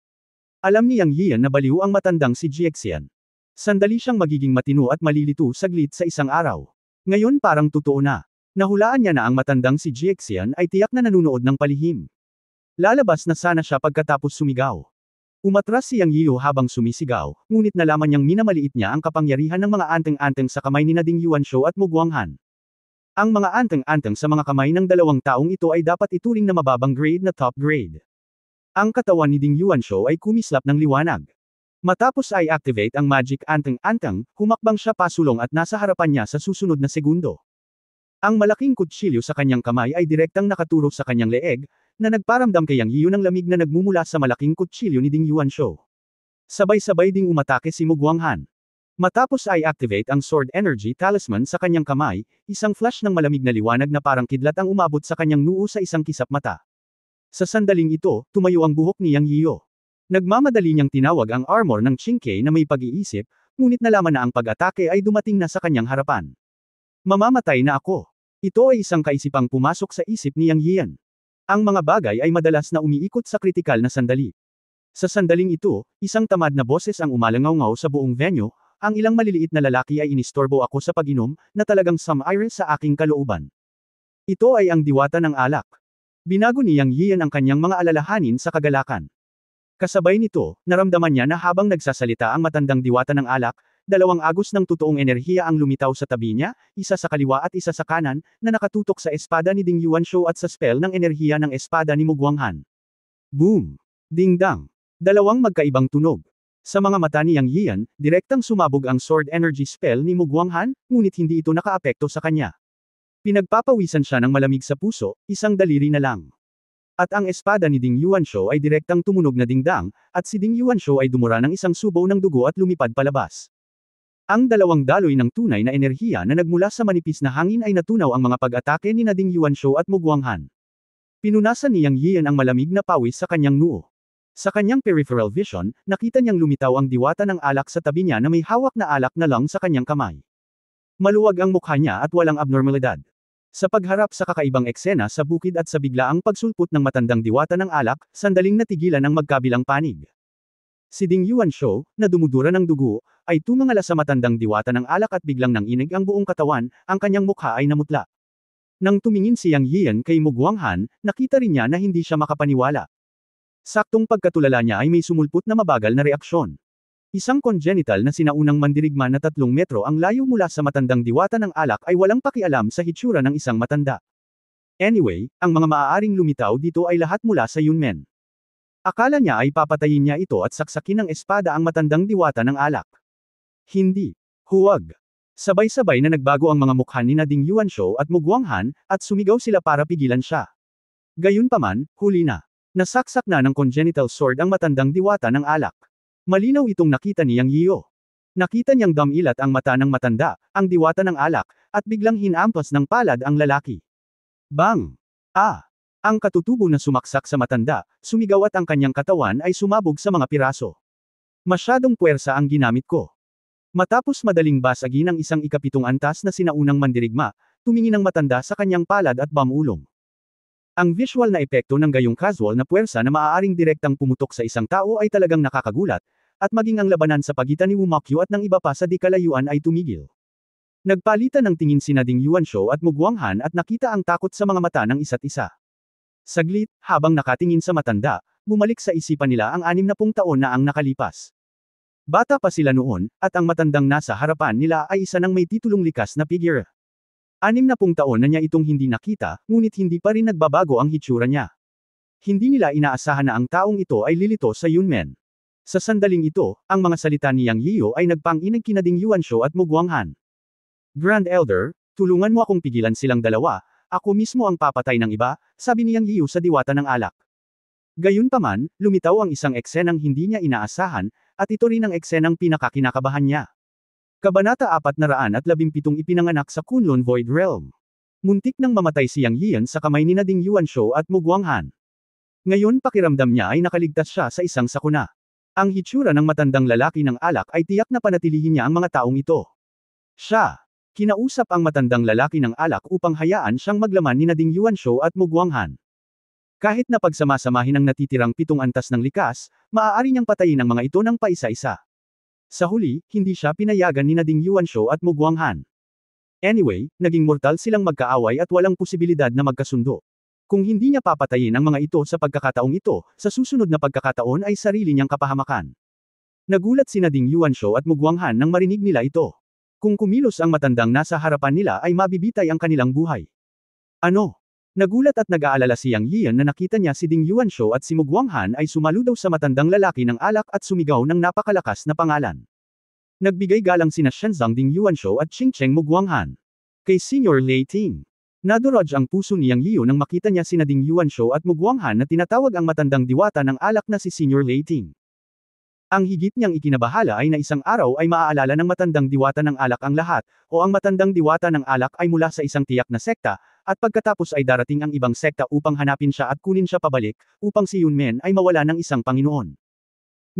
Alam ni Yang Yian na baliw ang matandang si Jiexian. Sandali siyang magiging matino at malilito saglit sa isang araw. Ngayon parang totoo na. Nahulaan niya na ang matandang si Jiexian ay tiyak na nanunood ng palihim. Lalabas na sana siya pagkatapos sumigaw. Umatras si Yang Yio habang sumisigaw, ngunit nalaman niyang minamaliit niya ang kapangyarihan ng mga anteng-anteng sa kamay ni Ding Yuanshu at Mugwanghan. Ang mga anteng-anteng sa mga kamay ng dalawang taong ito ay dapat ituring na mababang grade na top grade. Ang katawan ni Ding Yuanshu ay kumislap ng liwanag. Matapos ay activate ang magic anteng-anteng, humakbang siya pasulong at nasa harapan niya sa susunod na segundo. Ang malaking kutsilyo sa kanyang kamay ay direktang nakaturo sa kanyang leeg, na nagparamdam kay Yang Yio ng lamig na nagmumula sa malaking kutsilyo ni Ding Yuanshu. Sabay-sabay ding umatake si Mugwanghan. Matapos ay activate ang sword energy talisman sa kanyang kamay, isang flash ng malamig na liwanag na parang kidlat ang umabot sa kanyang noo sa isang kisap mata. Sa sandaling ito, tumayo ang buhok ni Yang Yio. Nagmamadali niyang tinawag ang armor ng Chinkei na may pag-iisip, ngunit nalaman na ang pag-atake ay dumating na sa kanyang harapan. Mamamatay na ako. Ito ay isang kaisipang pumasok sa isip ni Yang Yian. Ang mga bagay ay madalas na umiikot sa kritikal na sandali. Sa sandaling ito, isang tamad na boses ang umalangaw-ngaw sa buong venue, ang ilang maliliit na lalaki ay inistorbo ako sa pag-inom, na talagang sumire sa aking kalooban. Ito ay ang diwata ng alak. Binago ni Yang Yian ang kanyang mga alalahanin sa kagalakan. Kasabay nito, naramdaman niya na habang nagsasalita ang matandang diwata ng alak, 2 agos ng totoong enerhiya ang lumitaw sa tabi niya, isa sa kaliwa at isa sa kanan, na nakatutok sa espada ni Ding Yuanshu at sa spell ng enerhiya ng espada ni Mugwanghan. Boom! Ding-dang! 2 magkaibang tunog. Sa mga mata ni Yang Yian, direktang sumabog ang sword energy spell ni Mugwanghan, ngunit hindi ito nakaapekto sa kanya. Pinagpapawisan siya ng malamig sa puso, isang daliri na lang. At ang espada ni Ding Yuanshu ay direktang tumunog na dingdang, at si Ding Yuanshu ay dumura ng isang subaw ng dugo at lumipad palabas. Ang 2 daloy ng tunay na enerhiya na nagmula sa manipis na hangin ay natunaw ang mga pag-atake ni Ding Yuanshu at Mugwanghan. Pinunasan ni Yang Yian ang malamig na pawis sa kanyang noo. Sa kanyang peripheral vision, nakita niyang lumitaw ang diwata ng alak sa tabi niya na may hawak na alak na lang sa kanyang kamay. Maluwag ang mukha niya at walang abnormalidad. Sa pagharap sa kakaibang eksena sa bukid at sa biglaang pagsulpot ng matandang diwata ng alak, sandaling natigilan ang magkabilang panig. Si Ding Yuanshu, na dumudura ng dugo, ay tumangala sa matandang diwata ng alak at biglang nanginig ang buong katawan, ang kanyang mukha ay namutla. Nang tumingin si Yang Yian kay Mugwanghan, nakita rin niya na hindi siya makapaniwala. Saktong pagkatulala niya ay may sumulpot na mabagal na reaksyon. Isang congenital na sinaunang mandirigma na 3 metro ang layo mula sa matandang diwata ng alak ay walang pakialam sa hitsura ng isang matanda. Anyway, ang mga maaaring lumitaw dito ay lahat mula sa Yunmen. Akala niya ay papatayin niya ito at saksakin ng espada ang matandang diwata ng alak. Hindi. Huwag. Sabay-sabay na nagbago ang mga mukha ni Ding Yuanshu at Mugwanghan, at sumigaw sila para pigilan siya. Gayunpaman, huli na. Nasaksak na ng congenital sword ang matandang diwata ng alak. Malinaw itong nakita ni Yang Yio. Nakita niyang damilat ang mata ng matanda, ang diwata ng alak, at biglang hinampas ng palad ang lalaki. Bang! Ah! Ang katutubo na sumaksak sa matanda, sumigaw at ang kanyang katawan ay sumabog sa mga piraso. Masyadong puwersa ang ginamit ko. Matapos madaling basagin ang isang 7 antas na sinaunang mandirigma, tumingin ang matanda sa kanyang palad at bamulong. Ang visual na epekto ng gayong casual na puwersa na maaaring direktang pumutok sa isang tao ay talagang nakakagulat, at maging ang labanan sa pagitan ni Wu Maqu at ng iba pa sa di kalayuan ay tumigil. Nagpalitan ng tingin sina Ding Yuanshu at Mu Guanghan at nakita ang takot sa mga mata ng isa't isa. Saglit, habang nakatingin sa matanda, bumalik sa isipan nila ang 60 taon na ang nakalipas. Bata pa sila noon, at ang matandang nasa harapan nila ay isa ng may titulong likas na figure. 60 taon na niya itong hindi nakita, ngunit hindi pa rin nagbabago ang hitsura niya. Hindi nila inaasahan na ang taong ito ay lilito sa Yunmen. Sa sandaling ito, ang mga salita ni Yang Yiyo ay nagpang-inag kina Ding Yuanshu at Mu Guanghan. Grand Elder, tulungan mo akong pigilan silang dalawa, ako mismo ang papatay ng iba, sabi ni Yang Yiyo sa diwata ng alak. Gayunpaman, lumitaw ang isang eksenang hindi niya inaasahan, at ito rin ang eksenang pinakakinakabahan niya. Kabanata 417 ipinanganak sa Kunlun Void Realm. Muntik nang mamatay si Yang Yian sa kamay ni Ding Yuanshu at Mu Guanghan. Ngayon pakiramdam niya ay nakaligtas siya sa isang sakuna. Ang hitsura ng matandang lalaki ng alak ay tiyak na panatilihin niya ang mga taong ito. Siya. Kinausap ang matandang lalaki ng alak upang hayaan siyang maglaman ni Ding Yuanshu at Mu Guanghan. Kahit na pagsama-samahin ang natitirang 7 antas ng likas, maaari niyang patayin ang mga ito ng paisa-isa. Sa huli, hindi siya pinayagan ni Ding Yuanshu at Mu Guanghan. Anyway, naging mortal silang magkaaway at walang posibilidad na magkasundo. Kung hindi niya papatayin ang mga ito sa pagkakataong ito, sa susunod na pagkakataon ay sarili niyang kapahamakan. Nagulat si Ding Yuanshu at Mu Guanghan nang marinig nila ito. Kung kumilos ang matandang nasa harapan nila ay mabibitay ang kanilang buhay. Ano? Nagulat at nag-aalala si Yang Yian na nakita niya si Ding Yuanshu at si Mu Guanghan ay sumaludaw sa matandang lalaki ng alak at sumigaw ng napakalakas na pangalan. Nagbigay galang sina Shenzang Ding Yuanshu at Qingcheng Mu Guanghan. Kay Senior Lei Ting. Nadurog ang puso ni Yang Yiu nang makita niya sina Ding Yuanshu at Mu Guanghan na tinatawag ang matandang diwata ng alak na si Senior Lei Ting. Ang higit niyang ikinabahala ay na isang araw ay maaalala ng matandang diwata ng alak ang lahat, o ang matandang diwata ng alak ay mula sa isang tiyak na sekta, at pagkatapos ay darating ang ibang sekta upang hanapin siya at kunin siya pabalik, upang si Yunmen ay mawala ng isang Panginoon.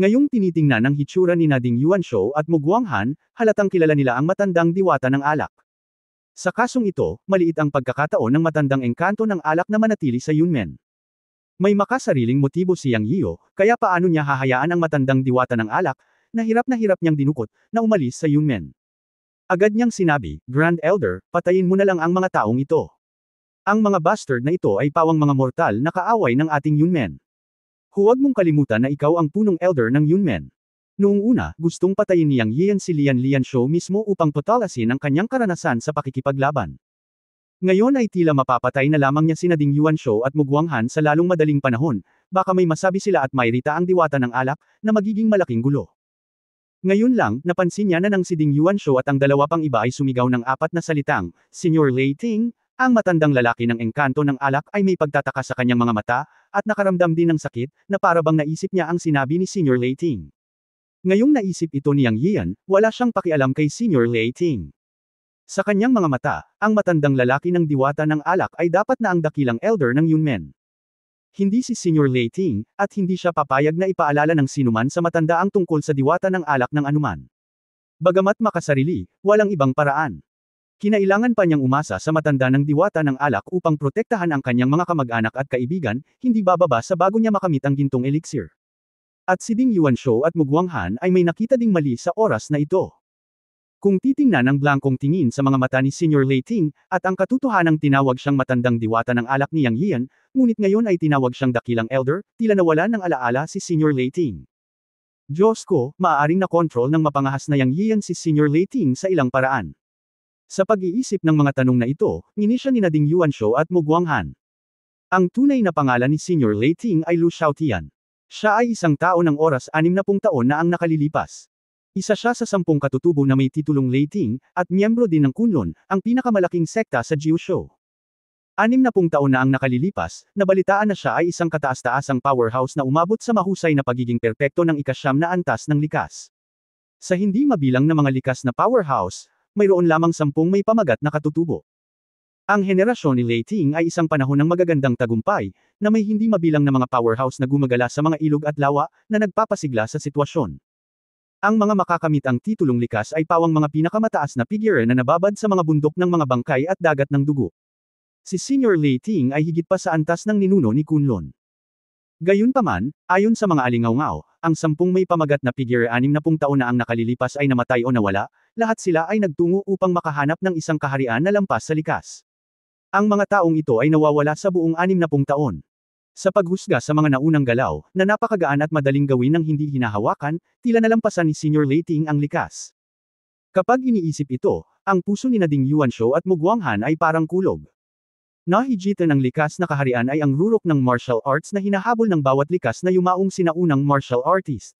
Ngayong tinitingnan ng hitsura ni Ding Yuanshu at Mu Guanghan, halatang kilala nila ang matandang diwata ng alak. Sa kasong ito, maliit ang pagkakataon ng matandang engkanto ng alak na manatili sa Yunmen. May makasariling motibo si Yang Yiu, kaya paano niya hahayaan ang matandang diwata ng alak, na hirap niyang dinukot, na umalis sa Yunmen. Agad niyang sinabi, Grand Elder, patayin mo na lang ang mga taong ito. Ang mga bastard na ito ay pawang mga mortal na kaaway ng ating Yunmen. Huwag mong kalimutan na ikaw ang punong elder ng Yunmen. Noong una, gustong patayin ni Yang Yian si Lian Lianshu mismo upang patalasin ang kanyang karanasan sa pakikipaglaban. Ngayon ay tila mapapatay na lamang niya sina Ding Yuanshu at Mu Guanghan sa lalong madaling panahon, baka may masabi sila at mairita ang diwata ng alak, na magiging malaking gulo. Ngayon lang, napansin niya na nang si Ding Yuanshu at ang dalawa pang iba ay sumigaw ng 4 na salitang, Senior Lei Ting, ang matandang lalaki ng engkanto ng alak ay may pagtataka sa kanyang mga mata, at nakaramdam din ng sakit, na para bang naisip niya ang sinabi ni Senior Lei Ting. Ngayong naisip ito ni Yang Yian, wala siyang pakialam kay Senior Lei Ting. Sa kanyang mga mata, ang matandang lalaki ng diwata ng alak ay dapat na ang dakilang elder ng Yunmen. Hindi si Senior Lei Ting, at hindi siya papayag na ipaalala ng sinuman sa matanda ang tungkol sa diwata ng alak ng anuman. Bagamat makasarili, walang ibang paraan. Kinailangan pa niyang umasa sa matanda ng diwata ng alak upang protektahan ang kanyang mga kamag-anak at kaibigan, hindi bababa sa bago niya makamit ang gintong elixir. At si Ding Yuanshu at Mu Guanghan ay may nakita ding mali sa oras na ito. Kung titingnan ang blankong tingin sa mga mata ni Senior Lei Ting, at ang katotohanang tinawag siyang matandang diwata ng alak ni Yang Yian, ngunit ngayon ay tinawag siyang dakilang elder, tila nawala ng alaala si Senior Lei Ting. Diyos ko, maaaring na-control ng mapangahas na Yang Yian si Senior Lei Ting sa ilang paraan. Sa pag-iisip ng mga tanong na ito, inisya ni Ding Yuanshu at Mu Guanghan. Ang tunay na pangalan ni Senior Lei Ting ay Lu Xiaotian. Siya ay isang tao ng oras 60 taon na ang nakalilipas. Isa siya sa 10 katutubo na may titulong Lei Ting, at miyembro din ng Kunlun, ang pinakamalaking sekta sa Jiushou. 60 taon na ang nakalilipas, nabalitaan na siya ay isang kataas-taasang powerhouse na umabot sa mahusay na pagiging perpekto ng ika-9 na antas ng likas. Sa hindi mabilang na mga likas na powerhouse, mayroon lamang 10 may pamagat na katutubo. Ang henerasyon ni Lei Ting ay isang panahon ng magagandang tagumpay, na may hindi mabilang na mga powerhouse na gumagala sa mga ilog at lawa, na nagpapasigla sa sitwasyon. Ang mga makakamit ang titulong likas ay pawang mga pinakamataas na figure na nababad sa mga bundok ng mga bangkay at dagat ng dugo. Si Senior Lei Ting ay higit pa sa antas ng ninuno ni Kunlun. Gayunpaman, ayon sa mga alingaw-ngaw, ang 10 may pamagat na figure 60 taon na ang nakalilipas ay namatay o nawala, lahat sila ay nagtungo upang makahanap ng isang kaharian na lampas sa likas. Ang mga taong ito ay nawawala sa buong 60 taon. Sa paghusga sa mga naunang galaw, na napakagaan at madaling gawin ng hindi hinahawakan, tila nalampasan ni Senior Lei Ting ang likas. Kapag iniisip ito, ang puso ni Ding Yuanshou at Mu Guanghan ay parang kulog. Nahigitan ang likas na kaharian ay ang rurok ng martial arts na hinahabol ng bawat likas na yumaong sinaunang martial artist.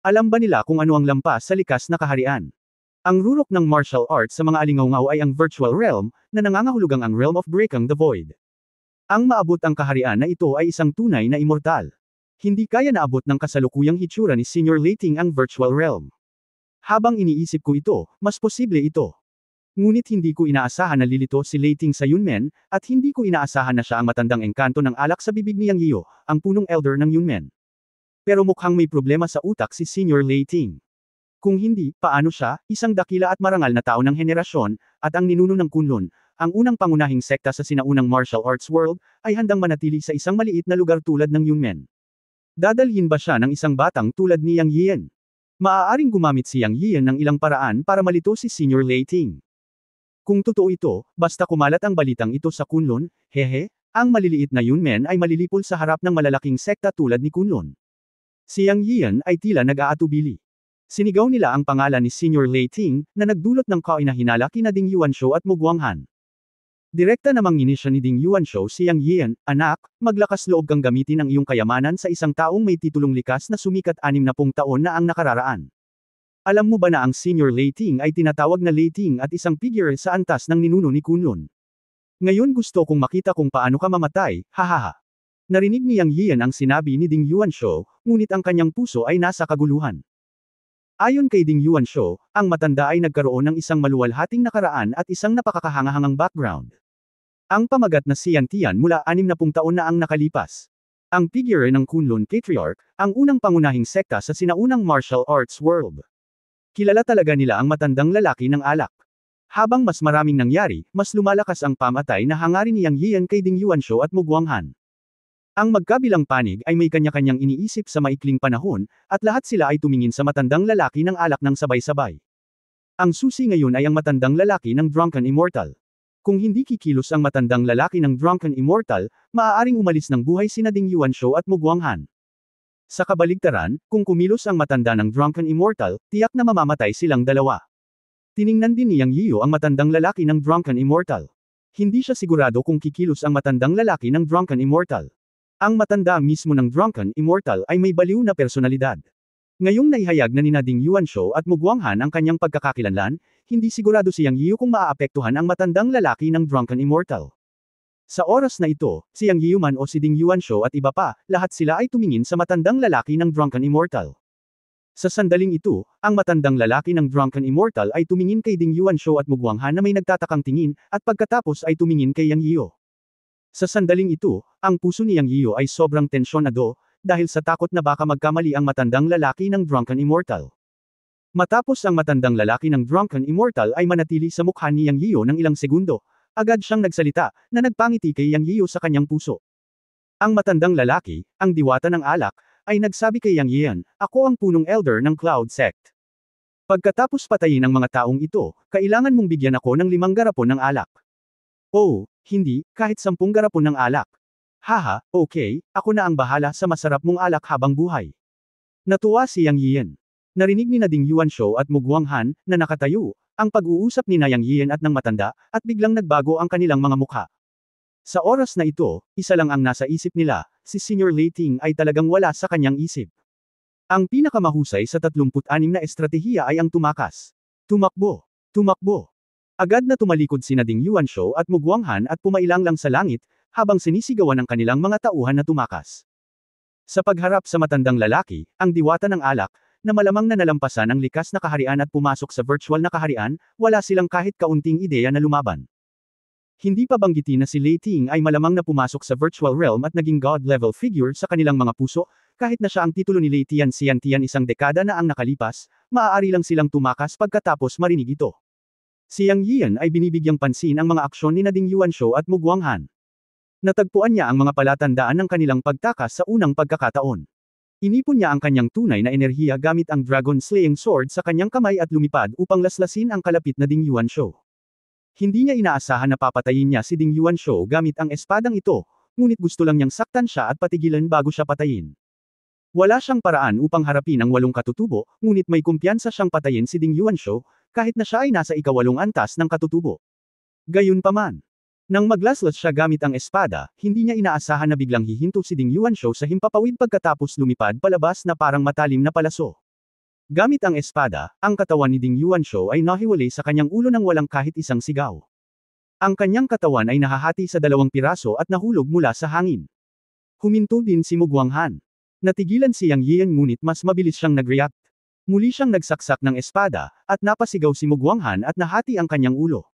Alam ba nila kung ano ang lampas sa likas na kaharian? Ang rurok ng martial arts sa mga alingaw-ngaw ay ang virtual realm, na nangangahulugang ang realm of breaking the void. Ang maabot ang kaharian na ito ay isang tunay na immortal. Hindi kaya naabot ng kasalukuyang hitsura ni Senior Lei Ting ang virtual realm. Habang iniisip ko ito, mas posible ito. Ngunit hindi ko inaasahan na lilito si Lei Ting sa Yunmen, at hindi ko inaasahan na siya ang matandang engkanto ng alak sa bibig ni Yang Yiu, ang punong elder ng Yunmen. Pero mukhang may problema sa utak si Senior Lei Ting. Kung hindi, paano siya, isang dakila at marangal na tao ng henerasyon, at ang ninuno ng Kunlun, ang unang pangunahing sekta sa sinaunang martial arts world, ay handang manatili sa isang maliit na lugar tulad ng Yunmen? Dadalhin ba siya ng isang batang tulad ni Yang Yian? Maaaring gumamit si Yang Yian ng ilang paraan para malito si Senior Lei Ting. Kung totoo ito, basta kumalat ang balitang ito sa Kunlun, ang maliliit na Yunmen ay malilipol sa harap ng malalaking sekta tulad ni Kunlun. Si Yang Yian ay tila nag-aatubili. Sinigaw nila ang pangalan ni Senior Lei Ting, na nagdulot ng kainahinala kina Ding Yuanshou at Mu Guanghan. Direkta namang inisya ni Ding Yuanshou si Yang Yian, anak, maglakas loob kang gamitin ang iyong kayamanan sa isang taong may titulong likas na sumikat 60 taon na ang nakararaan. Alam mo ba na ang Senior Lei Ting ay tinatawag na Lei Ting at isang figure sa antas ng ninuno ni Kunlun? Ngayon gusto kong makita kung paano ka mamatay, hahaha. Narinig ni Yang Yian ang sinabi ni Ding Yuanshou, ngunit ang kanyang puso ay nasa kaguluhan. Ayon kay Ding Yuanshou, ang matanda ay nagkaroon ng isang maluwalhating nakaraan at isang napakakahangahangang background. Ang pamagat na si Yan Tian mula 60 taon na ang nakalipas. Ang figure ng Kunlun Patriarch, ang unang pangunahing sekta sa sinaunang martial arts world. Kilala talaga nila ang matandang lalaki ng alak. Habang mas maraming nangyari, mas lumalakas ang pamatay na hangarin ni Yang Yian kay Ding Yuanshou at Mu Guanghan. Ang magkabilang panig ay may kanya-kanyang iniisip sa maikling panahon, at lahat sila ay tumingin sa matandang lalaki ng alak ng sabay-sabay. Ang susi ngayon ay ang matandang lalaki ng Drunken Immortal. Kung hindi kikilos ang matandang lalaki ng Drunken Immortal, maaaring umalis ng buhay sina Ding Yuanshou at Mu Guanghan. Sa kabaligtaran, kung kumilos ang matanda ng Drunken Immortal, tiyak na mamamatay silang dalawa. Tiningnan din ni Yang Yiu ang matandang lalaki ng Drunken Immortal. Hindi siya sigurado kung kikilos ang matandang lalaki ng Drunken Immortal. Ang matanda mismo ng Drunken Immortal ay may baliw na personalidad. Ngayong naihayag na ni Ding Yuanshou at Mu Guanghan ang kanyang pagkakakilanlan, hindi sigurado si Yang Yiu kung maaapektuhan ang matandang lalaki ng Drunken Immortal. Sa oras na ito, si Yang Yiu man o si Ding Yuanshou at iba pa, lahat sila ay tumingin sa matandang lalaki ng Drunken Immortal. Sa sandaling ito, ang matandang lalaki ng Drunken Immortal ay tumingin kay Ding Yuanshou at Mu Guanghan na may nagtatakang tingin, at pagkatapos ay tumingin kay Yang Yiu. Sa sandaling ito, ang puso ni Yang Yiu ay sobrang tensyonado, dahil sa takot na baka magkamali ang matandang lalaki ng Drunken Immortal. Matapos ang matandang lalaki ng Drunken Immortal ay manatili sa mukha ni Yang Yiu ng ilang segundo, agad siyang nagsalita, na nagpangiti kay Yang Yiu sa kanyang puso. Ang matandang lalaki, ang diwata ng alak, ay nagsabi kay Yang Yian, ako ang punong elder ng Cloud Sect. Pagkatapos patayin ang mga taong ito, kailangan mong bigyan ako ng 5 garapon ng alak. Oh, hindi, kahit 10 garapon ng alak. Haha, okay, ako na ang bahala sa masarap mong alak habang buhay. Natuwa si Yang Yian. Narinig ni Ding Yuanshou at Mu Guanghan, na nakatayo, ang pag-uusap ni Yang Yian at ng matanda, at biglang nagbago ang kanilang mga mukha. Sa oras na ito, isa lang ang nasa isip nila, si Senior Lei Ting ay talagang wala sa kanyang isip. Ang pinakamahusay sa 36 na estratehiya ay ang tumakas. Tumakbo. Tumakbo. Agad na tumalikod si Ding Yuanshou at Mu Guanghan at pumailang lang sa langit, habang sinisigawan ng kanilang mga tauhan na tumakas. Sa pagharap sa matandang lalaki, ang diwata ng alak, na malamang na nalampasan ang likas na kaharian at pumasok sa virtual na kaharian, wala silang kahit kaunting ideya na lumaban. Hindi pa banggitin na si Lei Ting ay malamang na pumasok sa virtual realm at naging god-level figure sa kanilang mga puso, kahit na siya ang titulo ni Lei Tian si Yan Tian isang dekada na ang nakalipas, maaari lang silang tumakas pagkatapos marinig ito. Si Yang Yian ay binibigyang pansin ang mga aksyon ni Ding Yuanshu at Mu Guanghan. Natagpuan niya ang mga palatandaan ng kanilang pagtakas sa unang pagkakataon. Inipon niya ang kanyang tunay na enerhiya gamit ang Dragon Slaying Sword sa kanyang kamay at lumipad upang laslasin ang kalapit na Ding Yuanshu. Hindi niya inaasahan na papatayin niya si Ding Yuanshu gamit ang espadang ito, ngunit gusto lang niyang saktan siya at patigilan bago siya patayin. Wala siyang paraan upang harapin ang 8 katutubo, ngunit may kumpiyansa siyang patayin si Ding Yuanshu, kahit na siya ay nasa ika-8 antas ng katutubo. Gayunpaman, nang maglaslas siya gamit ang espada, hindi niya inaasahan na biglang hihinto si Ding Yuanshu sa himpapawid pagkatapos lumipad palabas na parang matalim na palaso. Gamit ang espada, ang katawan ni Ding Yuanshu ay nahiwalay sa kanyang ulo nang walang kahit isang sigaw. Ang kanyang katawan ay nahahati sa 2 piraso at nahulog mula sa hangin. Huminto din si Mu Guanghan. Natigilan si Yang Yian ngunit mas mabilis siyang nag-react. Muli siyang nagsaksak ng espada, at napasigaw si Mu Guanghan at nahati ang kanyang ulo.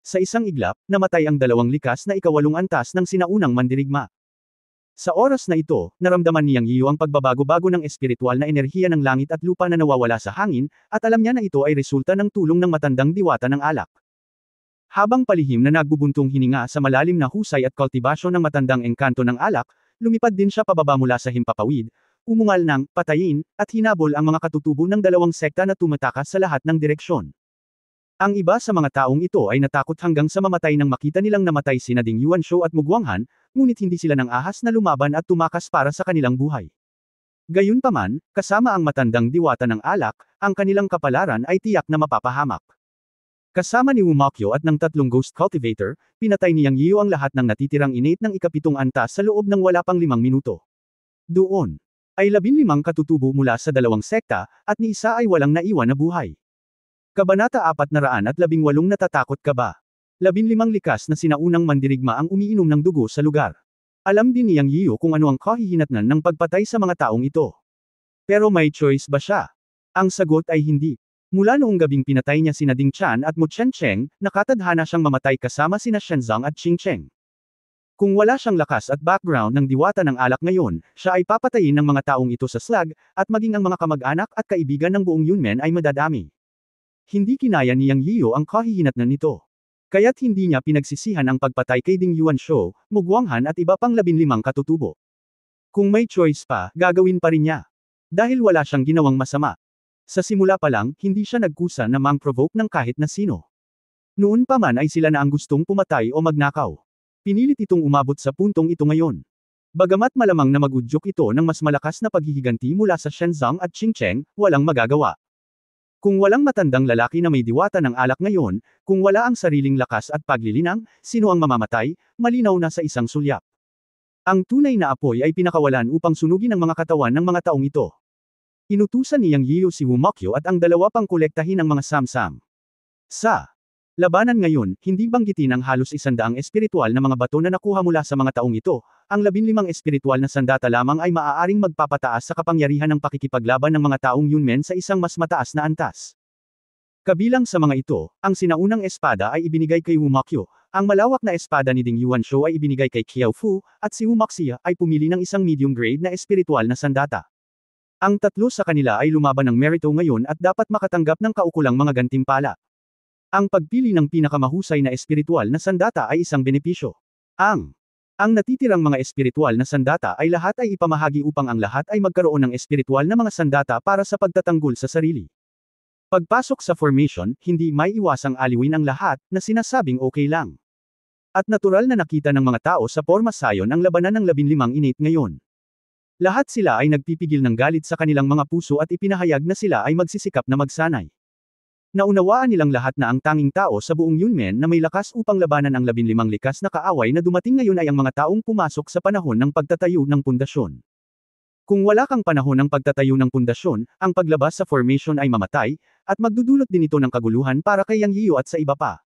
Sa isang iglap, namatay ang 2 likas na ika-8 antas ng sinaunang mandirigma. Sa oras na ito, naramdaman ni Yang Yiu ang pagbabago-bago ng espiritual na enerhiya ng langit at lupa na nawawala sa hangin, at alam niya na ito ay resulta ng tulong ng matandang diwata ng alak. Habang palihim na nagbubuntong hininga sa malalim na husay at kultibasyon ng matandang engkanto ng alak, lumipad din siya pababa mula sa himpapawid, umungal ng patayin, at hinabol ang mga katutubo ng 2 sekta na tumatakas sa lahat ng direksyon. Ang iba sa mga taong ito ay natakot hanggang sa mamatay nang makita nilang namatay sina Ding Yuanshu at Mu Guanghan, ngunit hindi sila nang ahas na lumaban at tumakas para sa kanilang buhay. Gayunpaman, kasama ang matandang diwata ng alak, ang kanilang kapalaran ay tiyak na mapapahamak. Kasama ni Wu Mokyo at ng 3 Ghost Cultivator, pinatay ni Yang Yiu ang lahat ng natitirang innate ng ika-7 antas sa loob ng wala pang 5 minuto. Doon ay 15 katutubo mula sa 2 sekta, at ni isa ay walang naiwan na buhay. Kabanata 418 Natatakot ka ba? 15 likas na sinaunang mandirigma ang umiinom ng dugo sa lugar. Alam din ni Yang Yiu kung ano ang kahihinatnan ng pagpatay sa mga taong ito. Pero may choice ba siya? Ang sagot ay hindi. Mula noong gabing pinatay niya sina Ding Chan at Mu Chencheng, nakatadhana siyang mamatay kasama sina Shenzong at Qingcheng. Kung wala siyang lakas at background ng diwata ng alak ngayon, siya ay papatayin ng mga taong ito sa slag, at maging ang mga kamag-anak at kaibigan ng buong Yunmen ay madadami. Hindi kinaya ni Yang Yiu ang kahihinatnan nito. Kaya't hindi niya pinagsisihan ang pagpatay kay Ding Yuanshu, Mu Guanghan at iba pang 15 katutubo. Kung may choice pa, gagawin pa rin niya. Dahil wala siyang ginawang masama. Sa simula pa lang, hindi siya nagkusa na mang-provoke ng kahit na sino. Noon pa man ay sila na ang gustong pumatay o magnakaw. Pinilit itong umabot sa puntong ito ngayon. Bagamat malamang na mag-udyok ito ng mas malakas na paghihiganti mula sa Shenzong at Qingcheng, walang magagawa. Kung walang matandang lalaki na may diwata ng alak ngayon, kung wala ang sariling lakas at paglilinang, sino ang mamamatay, malinaw na sa isang sulyap. Ang tunay na apoy ay pinakawalan upang sunugin ang mga katawan ng mga taong ito. Inutusan ni Yang Yiu si Wu Mokyo at ang 2 pang kolektahin ang mga samsam. Sa labanan ngayon, hindi banggitin ang halos 100 espiritual na mga bato na nakuha mula sa mga taong ito, ang 15 espiritual na sandata lamang ay maaaring magpapataas sa kapangyarihan ng pakikipaglaban ng mga taong Yunmen sa isang mas mataas na antas. Kabilang sa mga ito, ang sinaunang espada ay ibinigay kay Wu Mokyo, ang malawak na espada ni Ding Yuanshu ay ibinigay kay Qiao Fu, at si Wu Moxia ay pumili ng isang medium grade na espiritual na sandata. Ang 3 sa kanila ay lumaban ng merito ngayon at dapat makatanggap ng kaukulang mga gantimpala. Ang pagpili ng pinakamahusay na espiritual na sandata ay isang benepisyo. Ang natitirang mga espiritual na sandata ay lahat ay ipamahagi upang ang lahat ay magkaroon ng espiritual na mga sandata para sa pagtatanggol sa sarili. Pagpasok sa formation, hindi may iwasang aliwin ang lahat, na sinasabing okay lang. At natural na nakita ng mga tao sa Porma Sion ang labanan ng 15 innate ngayon. Lahat sila ay nagpipigil ng galit sa kanilang mga puso at ipinahayag na sila ay magsisikap na magsanay. Naunawaan nilang lahat na ang tanging tao sa buong Yunmen na may lakas upang labanan ang 15 likas na kaaway na dumating ngayon ay ang mga taong pumasok sa panahon ng pagtatayo ng pundasyon. Kung wala kang panahon ng pagtatayo ng pundasyon, ang paglabas sa formation ay mamatay, at magdudulot din ito ng kaguluhan para kay Yang Yiu at sa iba pa.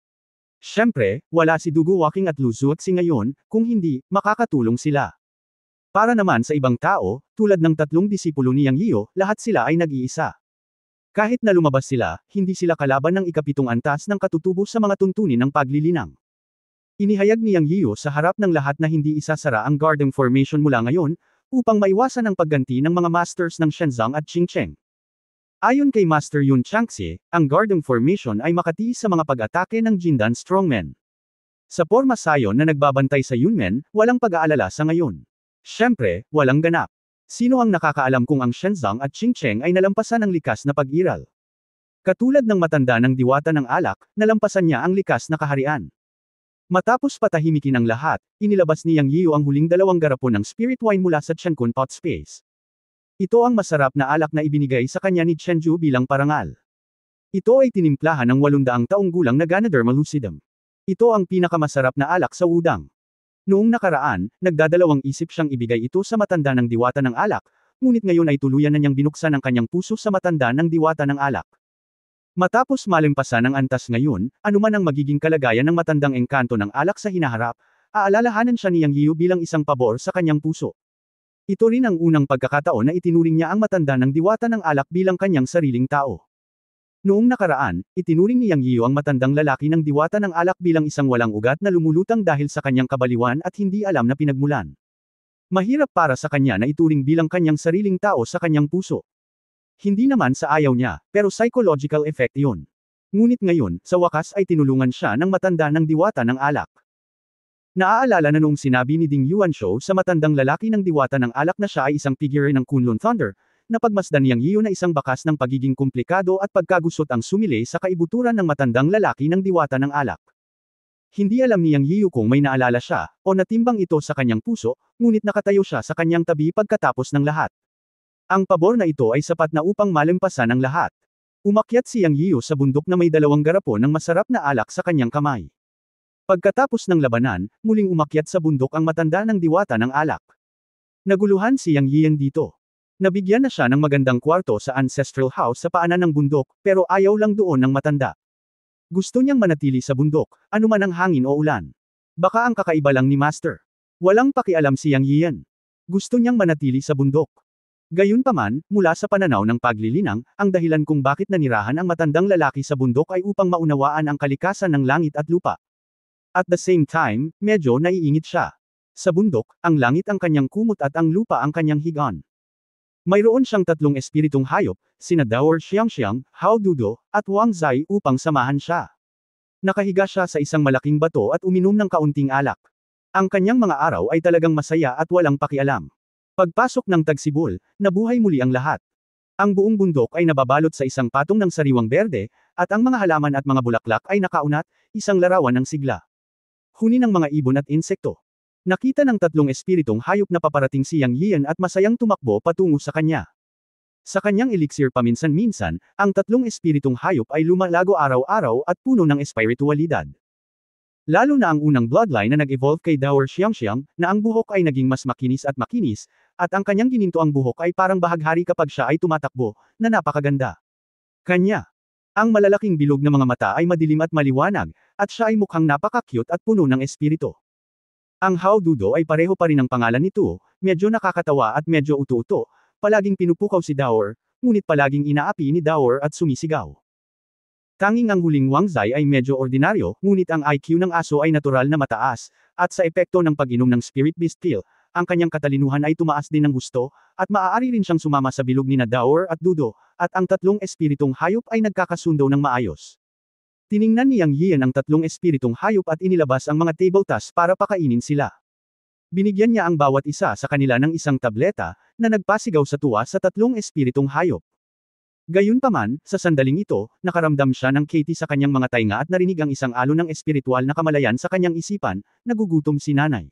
Siyempre, wala si Dugu Walking at Lu Zuoxi ngayon, kung hindi, makakatulong sila. Para naman sa ibang tao, tulad ng 3 disipulo ni Yang Yiu, lahat sila ay nag-iisa. Kahit na lumabas sila, hindi sila kalaban ng ika-7 antas ng katutubo sa mga tuntunin ng paglilinang. Inihayag ni Yang Yiu sa harap ng lahat na hindi isasara ang Garden Formation mula ngayon, upang maiwasan ang pagganti ng mga masters ng Shenzong at Qingcheng. Ayon kay Master Yun Changxie, ang Guarding Formation ay makatiis sa mga pag-atake ng Jindan Strongmen. Sa porma sayon na nagbabantay sa Yunmen, walang pag-aalala sa ngayon. Siyempre, walang ganap. Sino ang nakakaalam kung ang Shenzong at Qingcheng ay nalampasan ng likas na pag-iral? Katulad ng matanda ng diwata ng alak, nalampasan niya ang likas na kaharian. Matapos patahimikin ang lahat, inilabas ni Yang Yiu ang huling 2 garapon ng spirit wine mula sa Qiankun Pot Space. Ito ang masarap na alak na ibinigay sa kanya ni Chenju bilang parangal. Ito ay tinimplahan ng 800 taong gulang na Ganoderma lucidum. Ito ang pinakamasarap na alak sa wudang. Noong nakaraan, nagdadalawang isip siyang ibigay ito sa matanda ng diwata ng alak, ngunit ngayon ay tuluyan na niyang binuksan ang kanyang puso sa matanda ng diwata ng alak. Matapos malimpasan ang antas ngayon, anuman ang magiging kalagayan ng matandang engkanto ng alak sa hinaharap, aalalahanan siya ni Yang Yiu bilang isang pabor sa kanyang puso. Ito rin ang unang pagkakataon na itinuring niya ang matanda ng diwata ng alak bilang kanyang sariling tao. Noong nakaraan, itinuring ni Yang Yiu ang matandang lalaki ng diwata ng alak bilang isang walang ugat na lumulutang dahil sa kanyang kabaliwan at hindi alam na pinagmulan. Mahirap para sa kanya na ituring bilang kanyang sariling tao sa kanyang puso. Hindi naman sa ayaw niya, pero psychological effect yun. Ngunit ngayon, sa wakas ay tinulungan siya ng matanda ng diwata ng alak. Naaalala na noong sinabi ni Ding Yuanshou sa matandang lalaki ng diwata ng alak na siya ay isang figure ng Kunlun Thunder, na pagmasdan niyang Yiu na isang bakas ng pagiging komplikado at pagkagusot ang sumili sa kaibuturan ng matandang lalaki ng diwata ng alak. Hindi alam ni Yang Yiu kung may naalala siya, o natimbang ito sa kanyang puso, ngunit nakatayo siya sa kanyang tabi pagkatapos ng lahat. Ang pabor na ito ay sapat na upang malimpasan ang lahat. Umakyat si Yang Yiu sa bundok na may 2 garapon ng masarap na alak sa kanyang kamay. Pagkatapos ng labanan, muling umakyat sa bundok ang matanda ng diwata ng alak. Naguluhan si Yang Yian dito. Nabigyan na siya ng magandang kwarto sa ancestral house sa paanan ng bundok, pero ayaw lang doon ng matanda. Gusto niyang manatili sa bundok, anuman ang hangin o ulan. Baka ang kakaiba lang ni Master. Walang pakialam si Yang Yian. Gusto niyang manatili sa bundok. Gayunpaman, mula sa pananaw ng paglilinang, ang dahilan kung bakit nanirahan ang matandang lalaki sa bundok ay upang maunawaan ang kalikasan ng langit at lupa. At the same time, medyo naiingit siya. Sa bundok, ang langit ang kanyang kumot at ang lupa ang kanyang higaan. Mayroon siyang 3 espiritong hayop, sina Daor Xiangxiang, Hao Dudo, at Wang Zai upang samahan siya. Nakahiga siya sa isang malaking bato at uminom ng kaunting alak. Ang kanyang mga araw ay talagang masaya at walang pakialam. Pagpasok ng tagsibol, nabuhay muli ang lahat. Ang buong bundok ay nababalot sa isang patong ng sariwang berde, at ang mga halaman at mga bulaklak ay nakaunat, isang larawan ng sigla. Huni ng mga ibon at insekto. Nakita ng 3 espiritong hayop na paparating si Yang Yian at masayang tumakbo patungo sa kanya. Sa kanyang elixir paminsan-minsan, ang 3 espiritong hayop ay lumalago araw-araw at puno ng espiritualidad. Lalo na ang unang bloodline na nag-evolve kay Daor Xiangxiang, na ang buhok ay naging mas makinis, at ang kanyang gininto ang buhok ay parang bahaghari kapag siya ay tumatakbo, na napakaganda. Kanya. Ang malalaking bilog na mga mata ay madilim at maliwanag, at siya ay mukhang napaka-cute at puno ng espiritu. Ang Hao Dudo ay pareho pa rin ang pangalan nito, medyo nakakatawa at medyo uto-uto, palaging pinupukaw si Daor, ngunit palaging inaapi ni Daor at sumisigaw. Tanging ang huling Wang Zai ay medyo ordinaryo, ngunit ang IQ ng aso ay natural na mataas, at sa epekto ng pag-inom ng Spirit Beast Pill, ang kanyang katalinuhan ay tumaas din ng gusto, at maaari rin siyang sumama sa bilog ni Daor at Dudo, at ang 3 espiritong hayop ay nagkakasundo ng maayos. Tiningnan ni Yang Yian ang 3 espiritong hayop at inilabas ang mga table tasks para pakainin sila. Binigyan niya ang bawat isa sa kanila ng isang tableta, na nagpasigaw sa tuwa sa 3 espiritong hayop. Gayunpaman, sa sandaling ito, nakaramdam siya ng Katie sa kanyang mga tainga at narinig ang isang alon ng espiritual na kamalayan sa kanyang isipan, nagugutom si nanay.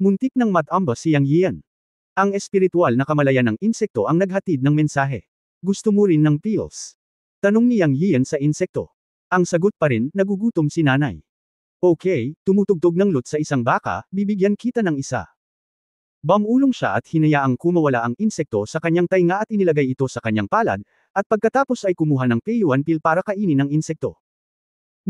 Muntik ng matamba si Yang Yian. Ang espiritual na kamalayan ng insekto ang naghatid ng mensahe. Gusto mo rin ng pills? Tanong ni Yang Yian sa insekto. Ang sagot pa rin, nagugutom si nanay. Okay, tumutugtog ng lut sa isang baka, bibigyan kita ng isa. Bamulong siya at hinayaang kumawala ang insekto sa kanyang tainga at inilagay ito sa kanyang palad, at pagkatapos ay kumuha ng Peyuan pill para kainin ng insekto.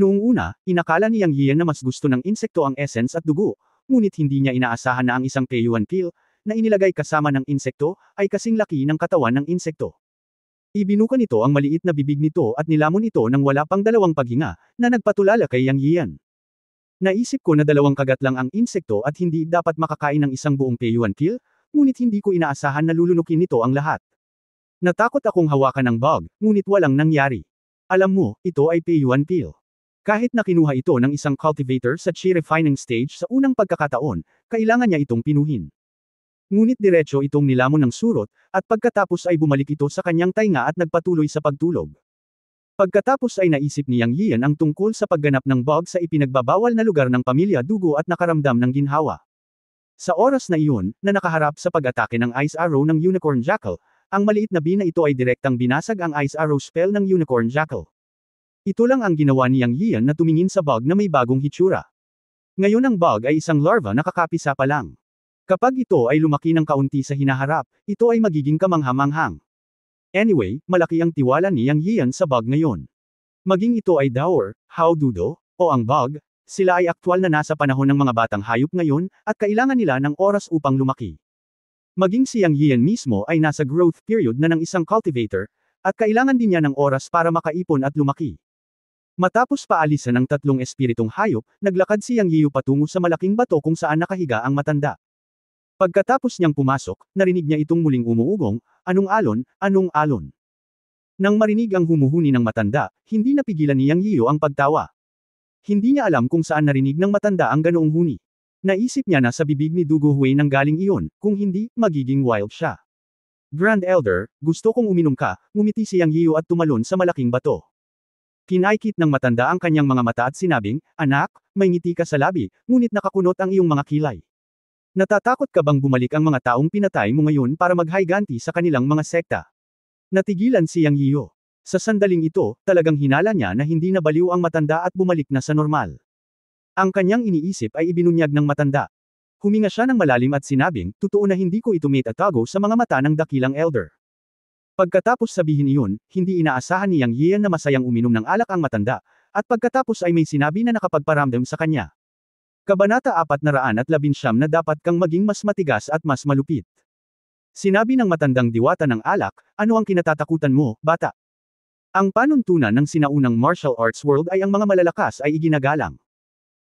Noong una, inakala ni Yang Yian na mas gusto ng insekto ang essence at dugo, ngunit hindi niya inaasahan na ang isang Peyuan pill, na inilagay kasama ng insekto, ay kasing laki ng katawan ng insekto. Ibinuka nito ang maliit na bibig nito at nilamon ito ng wala pang 2 paghinga, na nagpatulala kay Yang Yian. Naisip ko na 2 kagat lang ang insekto at hindi dapat makakain ng isang buong Peyuan pill, ngunit hindi ko inaasahan na lulunukin nito ang lahat. Natakot akong hawakan ng bug, ngunit walang nangyari. Alam mo, ito ay P1 peel. Kahit na kinuha ito ng isang cultivator sa chi refining stage sa unang pagkakataon, kailangan niya itong pinuhin. Ngunit diretso itong nilamon ng surot, at pagkatapos ay bumalik ito sa kanyang tainga at nagpatuloy sa pagtulog. Pagkatapos ay naisip ni Yang Yian ang tungkol sa pagganap ng bug sa ipinagbabawal na lugar ng pamilya Dugo at nakaramdam ng ginhawa. Sa oras na iyon, na nakaharap sa pag-atake ng Ice Arrow ng Unicorn Jackal, ang maliit na bee na ito ay direktang binasag ang Ice Arrow spell ng Unicorn Jackal. Ito lang ang ginawa ni Yang Yian na tumingin sa bug na may bagong hitsura. Ngayon ang bug ay isang larva na kakapisa pa lang. Kapag ito ay lumaki ng kaunti sa hinaharap, ito ay magiging kamangha-manghang. Anyway, malaki ang tiwala ni Yang Yian sa bug ngayon. Maging ito ay Dower, Howdudo, o ang bug, sila ay aktwal na nasa panahon ng mga batang hayop ngayon, at kailangan nila ng oras upang lumaki. Maging si Yang Yian mismo ay nasa growth period na ng isang cultivator, at kailangan din niya ng oras para makaipon at lumaki. Matapos paalisan ng tatlong espiritong hayop, naglakad si Yang Yiu patungo sa malaking bato kung saan nakahiga ang matanda. Pagkatapos niyang pumasok, narinig niya itong muling umuugong, anong alon, anong alon. Nang marinig ang humuhuni ng matanda, hindi napigilan ni Yang Yiu ang pagtawa. Hindi niya alam kung saan narinig ng matanda ang ganoong huni. Naisip niya na sa bibig ni Dugo Hui nang galing iyon, kung hindi, magiging wild siya. Grand Elder, gusto kong uminom ka, ngumiti si Yang Yiu at tumalon sa malaking bato. Kinaikit ng matanda ang kanyang mga mata at sinabing, anak, may ngiti ka sa labi, ngunit nakakunot ang iyong mga kilay. Natatakot ka bang bumalik ang mga taong pinatay mo ngayon para maghayganti sa kanilang mga sekta? Natigilan si Yang Yiu. Sa sandaling ito, talagang hinala niya na hindi na baliw ang matanda at bumalik na sa normal. Ang kanyang iniisip ay ibinunyag ng matanda. Huminga siya ng malalim at sinabing, totoo na hindi ko ito maitatago sa mga mata ng dakilang elder. Pagkatapos sabihin iyon, hindi inaasahan ni Yang Yian na masayang uminom ng alak ang matanda, at pagkatapos ay may sinabi na nakapagparamdam sa kanya. Kabanata 419 na dapat kang maging mas matigas at mas malupit. Sinabi ng matandang diwata ng alak, ano ang kinatatakutan mo, bata? Ang panuntunan ng sinaunang martial arts world ay ang mga malalakas ay iginagalang.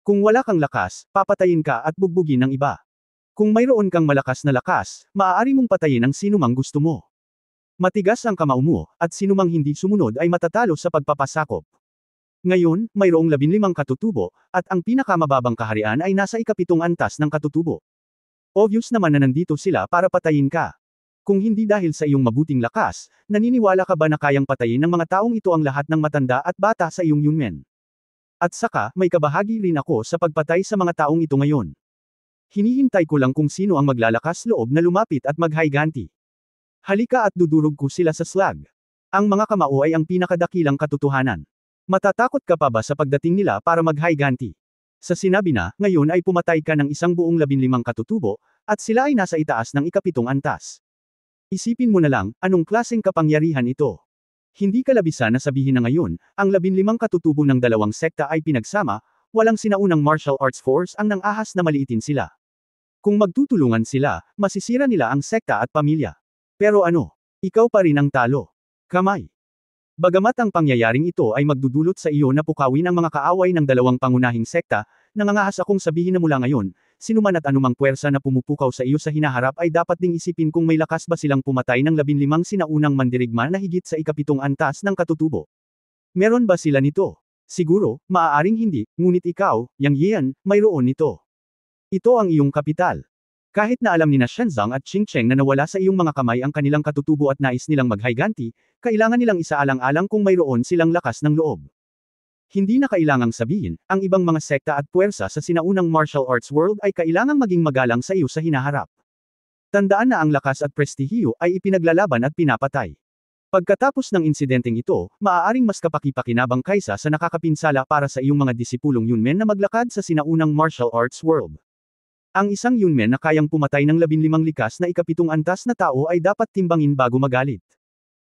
Kung wala kang lakas, papatayin ka at bugbugin ng iba. Kung mayroon kang malakas na lakas, maaari mong patayin ang sinumang gusto mo. Matigas ang kamao mo, at sinumang hindi sumunod ay matatalo sa pagpapasakop. Ngayon, mayroong 15 katutubo, at ang pinakamababang kaharian ay nasa ikapitong antas ng katutubo. Obvious naman na nandito sila para patayin ka. Kung hindi dahil sa iyong mabuting lakas, naniniwala ka ba na kayang patayin ng mga taong ito ang lahat ng matanda at bata sa iyong yunmen? At saka, may kabahagi rin ako sa pagpatay sa mga taong ito ngayon. Hinihintay ko lang kung sino ang maglalakas loob na lumapit at maghayganti. Halika at dudurog ko sila sa slag. Ang mga kamao ay ang pinakadakilang katotohanan. Matatakot ka pa ba sa pagdating nila para maghayganti? Sa sinabi na, ngayon ay pumatay ka ng isang buong 15 katutubo, at sila ay nasa itaas ng ikapitong antas. Isipin mo na lang, anong klaseng kapangyarihan ito? Hindi kalabisan na sabihin na ngayon, ang 15 katutubo ng dalawang sekta ay pinagsama, walang sinaunang martial arts force ang nang-ahas na maliitin sila. Kung magtutulungan sila, masisira nila ang sekta at pamilya. Pero ano? Ikaw pa rin ang talo. Kamay. Bagamat ang pangyayaring ito ay magdudulot sa iyo na pukawin ang mga kaaway ng dalawang pangunahing sekta, nangangahas akong sabihin na mula ngayon, sinuman at anumang puwersa na pumupukaw sa iyo sa hinaharap ay dapat ding isipin kung may lakas ba silang pumatay ng 15 sinaunang mandirigma na higit sa ikapitong antas ng katutubo. Meron ba sila nito? Siguro, maaaring hindi, ngunit ikaw, Yang Yian, mayroon nito. Ito ang iyong kapital. Kahit na alam ni na Shenzong at Ching Cheng na nawala sa iyong mga kamay ang kanilang katutubo at nais nilang maghayganti, kailangan nilang isaalang-alang kung mayroon silang lakas ng loob. Hindi na kailangang sabihin, ang ibang mga sekta at puwersa sa sinaunang martial arts world ay kailangang maging magalang sa iyo sa hinaharap. Tandaan na ang lakas at prestihiyo ay ipinaglalaban at pinapatay. Pagkatapos ng insidenteng ito, maaaring mas kapaki-pakinabang kaysa sa nakakapinsala para sa iyong mga disipulong yunmen na maglakad sa sinaunang martial arts world. Ang isang yunmen na kayang pumatay ng 15 likas na ikapitong antas na tao ay dapat timbangin bago magalit.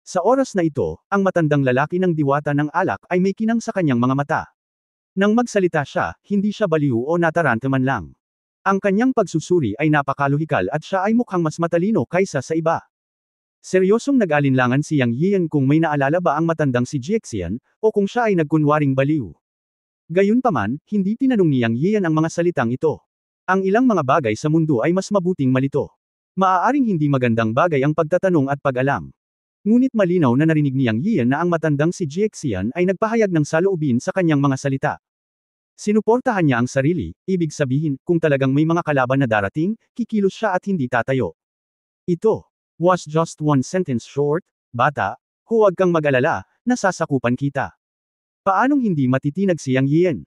Sa oras na ito, ang matandang lalaki ng diwata ng alak ay may kinang sa kanyang mga mata. Nang magsalita siya, hindi siya baliw o nataranta man lang. Ang kanyang pagsusuri ay napakalohikal at siya ay mukhang mas matalino kaysa sa iba. Seryosong nag-alinlangan si Yang Yian kung may naalala ba ang matandang si Jixian, o kung siya ay nagkunwaring baliw. Gayunpaman, hindi tinanong ni Yang Yian ang mga salitang ito. Ang ilang mga bagay sa mundo ay mas mabuting malito. Maaaring hindi magandang bagay ang pagtatanong at pag-alam. Ngunit malinaw na narinig ni Yang Yian na ang matandang si Jiaxian ay nagpahayag ng saloobin sa kanyang mga salita. Sinuportahan niya ang sarili, ibig sabihin, kung talagang may mga kalaban na darating, kikilos siya at hindi tatayo. Ito was just one sentence short, bata, huwag kang mag-alala, nasasakupan kita. Paanong hindi matitinag si Yang Yian?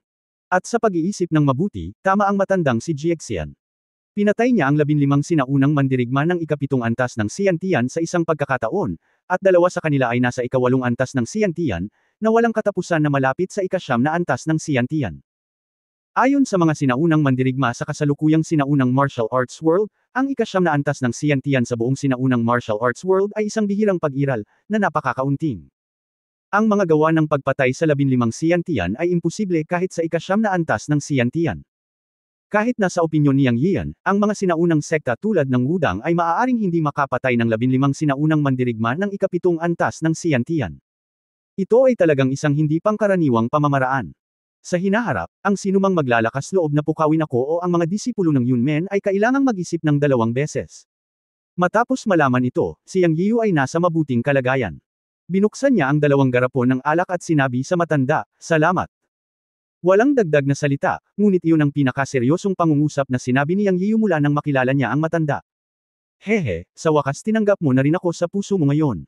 At sa pag-iisip ng mabuti, tama ang matandang si Jiaxian. Pinatay niya ang 15 sinaunang mandirigma ng ikapitong antas ng Xiantian sa isang pagkakataon, at 2 sa kanila ay nasa ika-8 antas ng Xiantian, na walang katapusan na malapit sa ika-9 na antas ng Xiantian. Ayon sa mga sinaunang mandirigma sa kasalukuyang sinaunang martial arts world, ang ika-9 na antas ng Xiantian sa buong sinaunang martial arts world ay isang bihirang pag-iral, na napakakaunting. Ang mga gawa ng pagpatay sa 15 Xiantian ay imposible kahit sa ika-9 na antas ng Xiantian. Kahit na sa opinyon ni Yang Yian, ang mga sinaunang sekta tulad ng Wudang ay maaaring hindi makapatay ng 15 sinaunang mandirigma ng ikapitong antas ng Xiantian. Ito ay talagang isang hindi pangkaraniwang pamamaraan. Sa hinaharap, ang sinumang maglalakas loob na pukawin ako o ang mga disipulo ng Yunmen ay kailangang mag-isip ng 2 beses. Matapos malaman ito, si Yang Yiu ay nasa mabuting kalagayan. Binuksan niya ang 2 garapon ng alak at sinabi sa matanda, "Salamat." Walang dagdag na salita, ngunit iyon ang pinakaseryosong pangungusap na sinabi ni Yang Yiu mula nang makilala niya ang matanda. Hehe, sa wakas tinanggap mo na rin ako sa puso mo ngayon.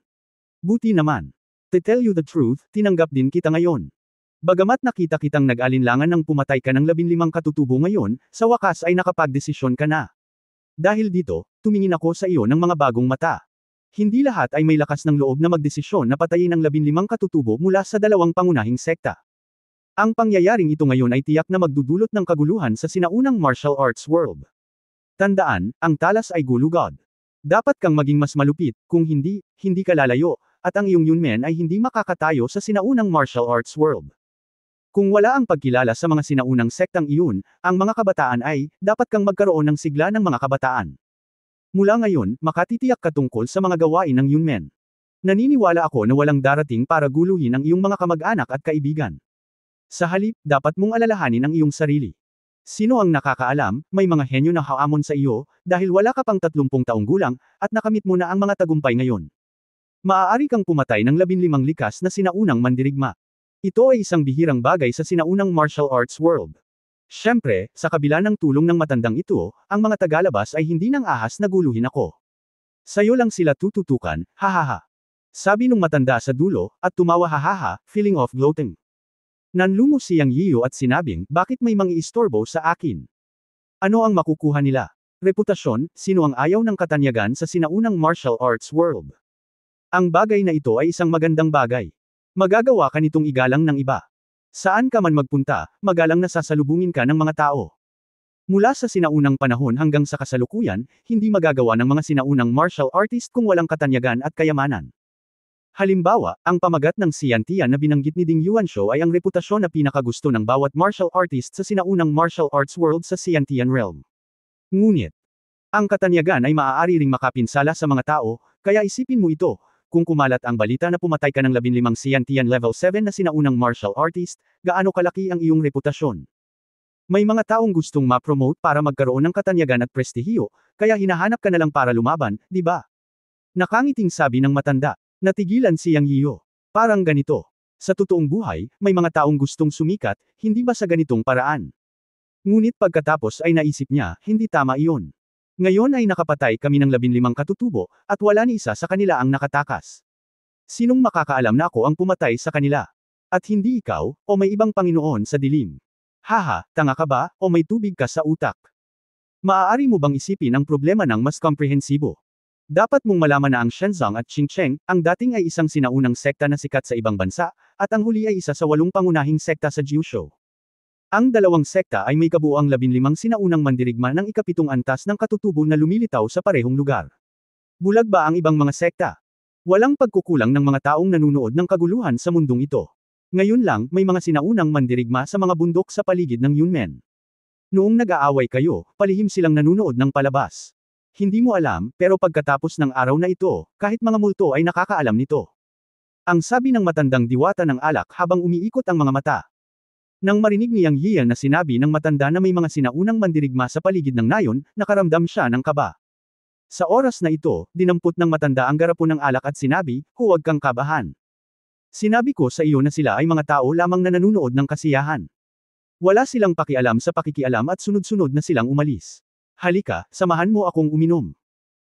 Buti naman. To tell you the truth, tinanggap din kita ngayon. Bagamat nakita kitang nag-alinlangan nang pumatay ka ng 15 katutubo ngayon, sa wakas ay nakapagdesisyon ka na. Dahil dito, tumingin ako sa iyo ng mga bagong mata. Hindi lahat ay may lakas ng loob na magdesisyon na patayin ang 15 katutubo mula sa 2 pangunahing sekta. Ang pangyayaring ito ngayon ay tiyak na magdudulot ng kaguluhan sa sinaunang martial arts world. Tandaan, ang talas ay gulugod. Dapat kang maging mas malupit, kung hindi, hindi ka lalayo, at ang iyong Yunmen ay hindi makakatayo sa sinaunang martial arts world. Kung wala ang pagkilala sa mga sinaunang sektang iyon, ang mga kabataan ay, dapat kang magkaroon ng sigla ng mga kabataan. Mula ngayon, makatitiyak ka tungkol sa mga gawain ng Yunmen. Naniniwala ako na walang darating para guluhin ang iyong mga kamag-anak at kaibigan. Sa halip, dapat mong alalahanin ang iyong sarili. Sino ang nakakaalam, may mga henyo na haamon sa iyo, dahil wala ka pang 30 taong gulang, at nakamit mo na ang mga tagumpay ngayon. Maaari kang pumatay ng 15 likas na sinaunang mandirigma. Ito ay isang bihirang bagay sa sinaunang martial arts world. Siyempre, sa kabila ng tulong ng matandang ito, ang mga tagalabas ay hindi nang ahas na guluhin ako. Sayo lang sila tututukan, hahaha. Sabi nung matanda sa dulo, at tumawa hahaha, feeling of gloating. Nanlumo si Yang Yiu at sinabing, bakit may mangiistorbo sa akin? Ano ang makukuha nila? Reputasyon, sino ang ayaw ng katanyagan sa sinaunang martial arts world? Ang bagay na ito ay isang magandang bagay. Magagawa ka nitong igalang ng iba. Saan ka man magpunta, magalang na sasalubungin ka ng mga tao. Mula sa sinaunang panahon hanggang sa kasalukuyan, hindi magagawa ng mga sinaunang martial artist kung walang katanyagan at kayamanan. Halimbawa, ang pamagat ng Xiantian na binanggit ni Ding Yuanshou ay ang reputasyon na pinakagusto ng bawat martial artist sa sinaunang martial arts world sa Xiantian realm. Ngunit, ang katanyagan ay maaari ring makapinsala sa mga tao, kaya isipin mo ito. Kung kumalat ang balita na pumatay ka ng 15 Xiantian level 7 na sinaunang martial artist, gaano kalaki ang iyong reputasyon? May mga taong gustong ma-promote para magkaroon ng katanyagan at prestihiyo, kaya hinahanap ka na lang para lumaban, di ba? Nakangiting sabi ng matanda. Natigilan si Yang Yiu. Parang ganito. Sa totoong buhay, may mga taong gustong sumikat, hindi ba sa ganitong paraan? Ngunit pagkatapos ay naisip niya, hindi tama iyon. Ngayon ay nakapatay kami ng 15 katutubo, at wala ni isa sa kanila ang nakatakas. Sinong makakaalam na ako ang pumatay sa kanila? At hindi ikaw, o may ibang Panginoon sa dilim? Haha, tanga ka ba, o may tubig ka sa utak? Maaari mo bang isipin ang problema ng mas komprehensibo? Dapat mong malaman na ang Shenzong at Qingcheng, ang dating ay isang sinaunang sekta na sikat sa ibang bansa, at ang huli ay isa sa 8 pangunahing sekta sa Jiuzhou. Ang dalawang sekta ay may kabuuang 15 sinaunang mandirigma ng ikapitong antas ng katutubo na lumilitaw sa parehong lugar. Bulag ba ang ibang mga sekta? Walang pagkukulang ng mga taong nanunood ng kaguluhan sa mundong ito. Ngayon lang, may mga sinaunang mandirigma sa mga bundok sa paligid ng Yunmen. Noong nag-aaway kayo, palihim silang nanunood ng palabas. Hindi mo alam, pero pagkatapos ng araw na ito, kahit mga multo ay nakakaalam nito. Ang sabi ng matandang diwata ng alak habang umiikot ang mga mata. Nang marinig ni Yang Yian na sinabi ng matanda na may mga sinaunang mandirigma sa paligid ng nayon, nakaramdam siya ng kaba. Sa oras na ito, dinampot ng matanda ang garapon ng alak at sinabi, huwag kang kabahan. Sinabi ko sa iyo na sila ay mga tao lamang na nanunood ng kasiyahan. Wala silang pakialam sa pakikialam at sunod-sunod na silang umalis. Halika, samahan mo akong uminom.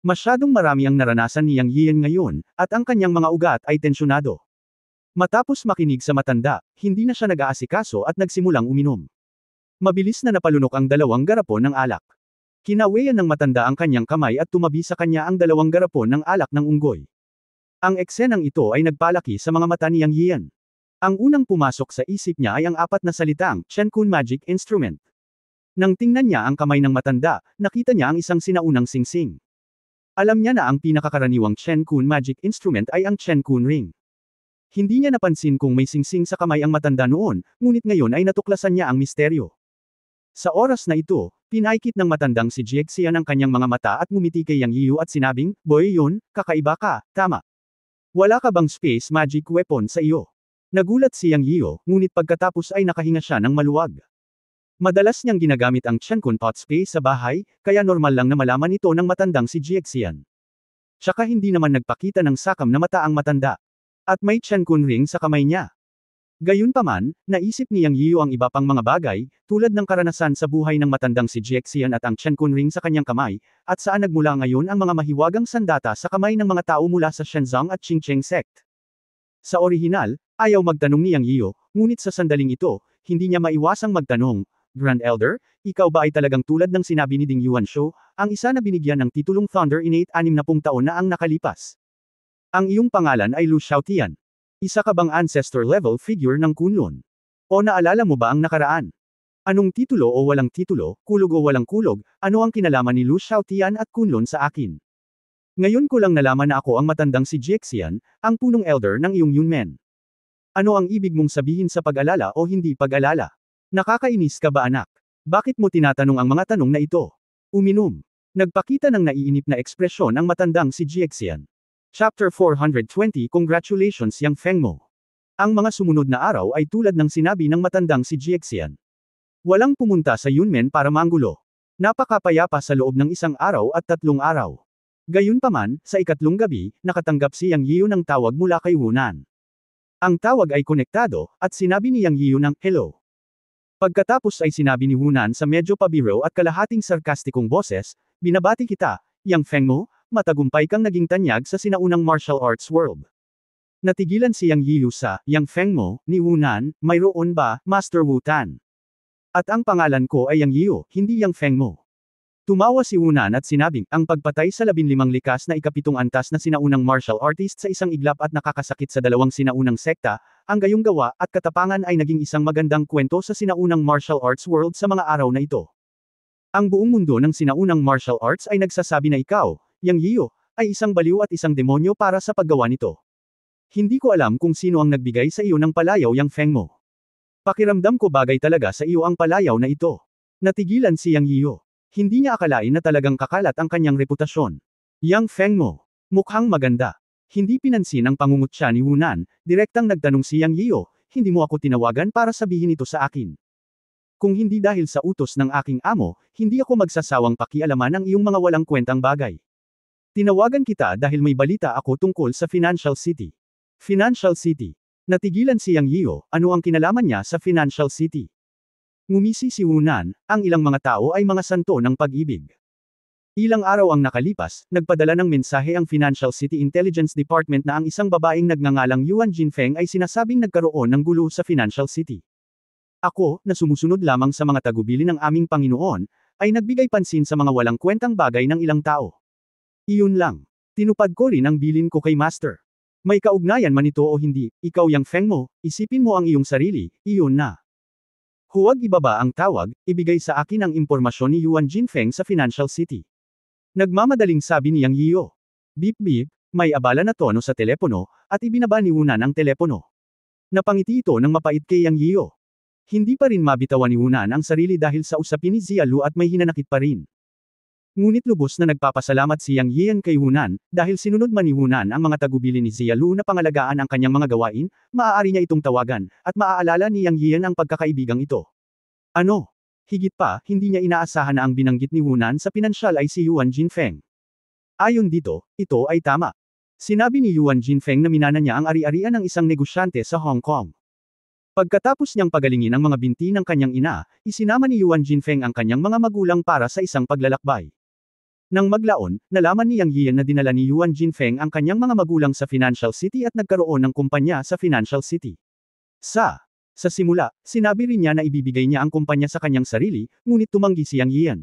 Masyadong marami ang naranasan ni Yang Yian ngayon, at ang kanyang mga ugat ay tensyonado. Matapos makinig sa matanda, hindi na siya nag-aasikaso at nagsimulang uminom. Mabilis na napalunok ang dalawang garapon ng alak. Kinaweyan ng matanda ang kanyang kamay at tumabi sa kanya ang dalawang garapon ng alak ng unggoy. Ang eksenang ito ay nagpalaki sa mga mata ni Yang Yian. Ang unang pumasok sa isip niya ay ang apat na salitang, Chen Kun Magic Instrument. Nang tingnan niya ang kamay ng matanda, nakita niya ang isang sinaunang singsing. Alam niya na ang pinakakaraniwang Chen Kun Magic Instrument ay ang Chen Kun Ring. Hindi niya napansin kung may singsing sa kamay ang matanda noon, ngunit ngayon ay natuklasan niya ang misteryo. Sa oras na ito, pinaikit ng matandang si Jiaxian ang kanyang mga mata at ngumiti kay Yang Yiu at sinabing, Boy yun, kakaiba ka, tama. Wala ka bang space magic weapon sa iyo? Nagulat si Yang Yiu, ngunit pagkatapos ay nakahinga siya ng maluwag. Madalas niyang ginagamit ang Chenkun Pot Space sa bahay, kaya normal lang na malaman ito ng matandang si Jiaxian. Tsaka hindi naman nagpakita ng sakam na mata ang matanda. At may Chenkun Ring sa kamay niya. Gayunpaman, naisip ni Yang Yiu ang iba pang mga bagay, tulad ng karanasan sa buhay ng matandang si Jiaxian at ang Chenkun Ring sa kanyang kamay, at saan nagmula ngayon ang mga mahiwagang sandata sa kamay ng mga tao mula sa Shenzong at Qingcheng sect. Sa orihinal, ayaw magtanong ni Yang Yiu, ngunit sa sandaling ito, hindi niya maiwasang magtanong, Grand Elder, ikaw ba ay talagang tulad ng sinabi ni Ding Yuanshu, ang isa na binigyan ng titulong Thunder Innate 60 taon na ang nakalipas? Ang iyong pangalan ay Lu Xiaotian. Isa ka bang ancestor-level figure ng Kunlun? O naalala mo ba ang nakaraan? Anong titulo o walang titulo, kulog o walang kulog, ano ang kinalaman ni Lu Xiaotian at Kunlun sa akin? Ngayon ko lang nalaman na ako ang matandang si Jiaxian, ang punong elder ng iyong Yunmen. Ano ang ibig mong sabihin sa pag-alala o hindi pag-alala? Nakakainis ka ba anak? Bakit mo tinatanong ang mga tanong na ito? Uminom. Nagpakita ng naiinip na ekspresyon ang matandang si Jiaxian. Chapter 420 Congratulations Yang Fengmo. Ang mga sumunod na araw ay tulad ng sinabi ng matandang si Jiaxian. Walang pumunta sa Yunmen para manggulo. Napakapayapa sa loob ng isang araw at 3 araw. Gayunpaman, sa ikatlong gabi, nakatanggap si Yang Yiu ng tawag mula kay Wunan. Ang tawag ay konektado, at sinabi ni Yang Yiu ng hello. Pagkatapos ay sinabi ni Wunan sa medyo pabiro at kalahating sarkastikong boses, binabati kita, Yang Fengmo, matagumpay kang naging tanyag sa sinaunang martial arts world. Natigilan si Yang Yiu sa, Yang Fengmo, ni Wunan, mayroon ba, Master Wu Tan? At ang pangalan ko ay Yang Yiu, hindi Yang Fengmo. Tumawa si Wunan at sinabing, ang pagpatay sa 15 likas na ikapitong antas na sinaunang martial artist sa isang iglap at nakakasakit sa 2 sinaunang sekta, ang gayong gawa at katapangan ay naging isang magandang kwento sa sinaunang martial arts world sa mga araw na ito. Ang buong mundo ng sinaunang martial arts ay nagsasabi na ikaw, Yang Yiu, ay isang baliw at isang demonyo para sa paggawa nito. Hindi ko alam kung sino ang nagbigay sa iyo ng palayaw Yang Fengmo. Pakiramdam ko bagay talaga sa iyo ang palayaw na ito. Natigilan si Yang Yiu. Hindi niya akalain na talagang kakalat ang kanyang reputasyon. Yang Fengmo. Mukhang maganda. Hindi pinansin ang pangungutya ni Wunan, direktang nagtanong si Yang Yiu, hindi mo ako tinawagan para sabihin ito sa akin. Kung hindi dahil sa utos ng aking amo, hindi ako magsasawang pakialaman ang iyong mga walang kwentang bagay. Tinawagan kita dahil may balita ako tungkol sa Financial City. Financial City. Natigilan si Yang Yiu, ano ang kinalaman niya sa Financial City? Ngumisi si Wunan, ang ilang mga tao ay mga santo ng pag-ibig. Ilang araw ang nakalipas, nagpadala ng mensahe ang Financial City Intelligence Department na ang isang babaeng nagngangalang Yuan Jinfeng ay sinasabing nagkaroon ng gulo sa Financial City. Ako, na sumusunod lamang sa mga tagubilin ng aming Panginoon, ay nagbigay pansin sa mga walang kwentang bagay ng ilang tao. Iyon lang. Tinupad ko rin ang bilin ko kay Master. May kaugnayan man ito o hindi, ikaw Yang Fengmo, isipin mo ang iyong sarili, iyon na. Huwag ibaba ang tawag, ibigay sa akin ang impormasyon ni Yuan Jinfeng sa Financial City. Nagmamadaling sabi ni Yang Yiu. Beep beep, may abala na tono sa telepono, at ibinaba ni Wunan ang telepono. Napangiti ito ng mapait kay Yang Yiu. Hindi pa rin mabitawan ni Wunan ang sarili dahil sa usapin ni Zialu at may hinanakit pa rin. Ngunit lubos na nagpapasalamat si Yang Yian kay Wunan, dahil sinunod man ni Wunan ang mga tagubilin ni Zialu na pangalagaan ang kanyang mga gawain, maaari niya itong tawagan, at maaalala ni Yang Yian ang pagkakaibigang ito. Ano? Higit pa, hindi niya inaasahan na ang binanggit ni Wunan sa pinansyal ay si Yuan Jinfeng. Ayon dito, ito ay tama. Sinabi ni Yuan Jinfeng na minana niya ang ari-arian ng isang negosyante sa Hong Kong. Pagkatapos niyang pagalingin ang mga binti ng kanyang ina, isinama ni Yuan Jinfeng ang kanyang mga magulang para sa isang paglalakbay. Nang maglaon, nalaman ni Yang Yian na dinala ni Yuan Jinfeng ang kanyang mga magulang sa Financial City at nagkaroon ng kumpanya sa Financial City. Sa simula, sinabi rin niya na ibibigay niya ang kumpanya sa kanyang sarili, ngunit tumanggi si Yang Yian.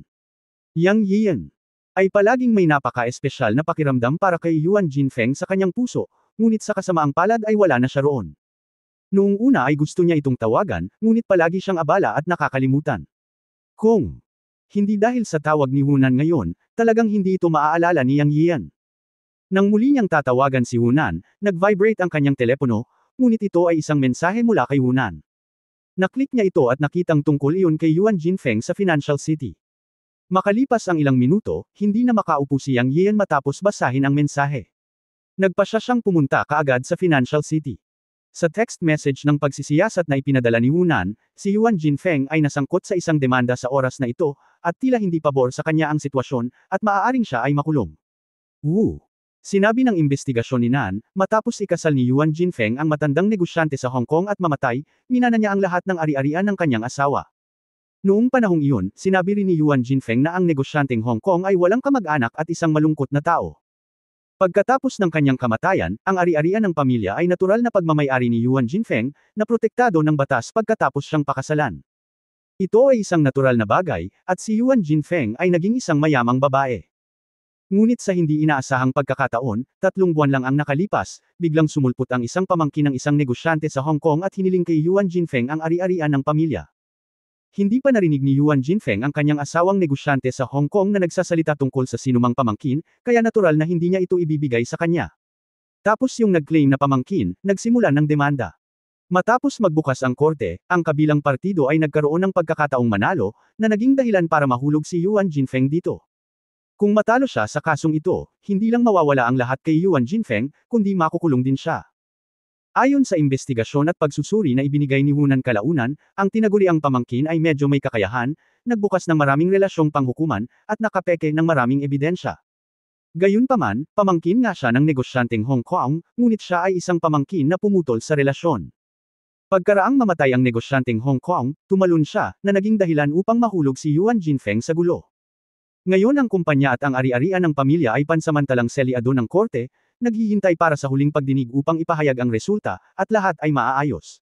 Yang Yian ay palaging may napaka-espesyal na pakiramdam para kay Yuan Jinfeng sa kanyang puso, ngunit sa kasamaang palad ay wala na siya roon. Noong una ay gusto niya itong tawagan, ngunit palagi siyang abala at nakakalimutan. Kung hindi dahil sa tawag ni Hunan ngayon, talagang hindi ito maaalala ni Yang Yian. Nang muli niyang tatawagan si Hunan, nag-vibrate ang kanyang telepono, ngunit ito ay isang mensahe mula kay Hunan. Naklik niya ito at nakitang tungkol iyon kay Yuan Jinfeng sa Financial City. Makalipas ang ilang minuto, hindi na makaupo si Yang Yian matapos basahin ang mensahe. Nagpasya siyang pumunta kaagad sa Financial City. Sa text message ng pagsisiyasat na ipinadala ni Hunan, si Yuan Jinfeng ay nasangkot sa isang demanda sa oras na ito, at tila hindi pabor sa kanya ang sitwasyon, at maaaring siya ay makulong. Sinabi ng investigasyon ni Nan, matapos ikasal ni Yuan Jinfeng ang matandang negosyante sa Hong Kong at mamatay, minana niya ang lahat ng ari-arian ng kanyang asawa. Noong panahong iyon, sinabi rin ni Yuan Jinfeng na ang negosyanteng Hong Kong ay walang kamag-anak at isang malungkot na tao. Pagkatapos ng kanyang kamatayan, ang ari-arian ng pamilya ay natural na pagmamay-ari ni Yuan Jinfeng, na protektado ng batas pagkatapos siyang pakasalan. Ito ay isang natural na bagay, at si Yuan Jinfeng ay naging isang mayamang babae. Ngunit sa hindi inaasahang pagkakataon, 3 buwan lang ang nakalipas, biglang sumulpot ang isang pamangkin ng isang negosyante sa Hong Kong at hiniling kay Yuan Jinfeng ang ari-arian ng pamilya. Hindi pa narinig ni Yuan Jinfeng ang kanyang asawang negosyante sa Hong Kong na nagsasalita tungkol sa sinumang pamangkin, kaya natural na hindi niya ito ibibigay sa kanya. Tapos yung nag-claim na pamangkin, nagsimula ng demanda. Matapos magbukas ang korte, ang kabilang partido ay nagkaroon ng pagkakataong manalo, na naging dahilan para mahulog si Yuan Jinfeng dito. Kung matalo siya sa kasong ito, hindi lang mawawala ang lahat kay Yuan Jinfeng, kundi makukulong din siya. Ayon sa investigasyon at pagsusuri na ibinigay ni Hunan kalaunan, ang tinaguriang pamangkin ay medyo may kakayahan, nagbukas ng maraming relasyong panghukuman, at nakapeke ng maraming ebidensya. Gayunpaman, pamangkin nga siya ng negosyanteng Hong Kong, ngunit siya ay isang pamangkin na pumutol sa relasyon. Pagkaraang mamatay ang negosyanteng Hong Kong, tumalon siya, na naging dahilan upang mahulog si Yuan Jinfeng sa gulo. Ngayon ang kumpanya at ang ari-arian ng pamilya ay pansamantalang selyado ng korte, naghihintay para sa huling pagdinig upang ipahayag ang resulta, at lahat ay maaayos.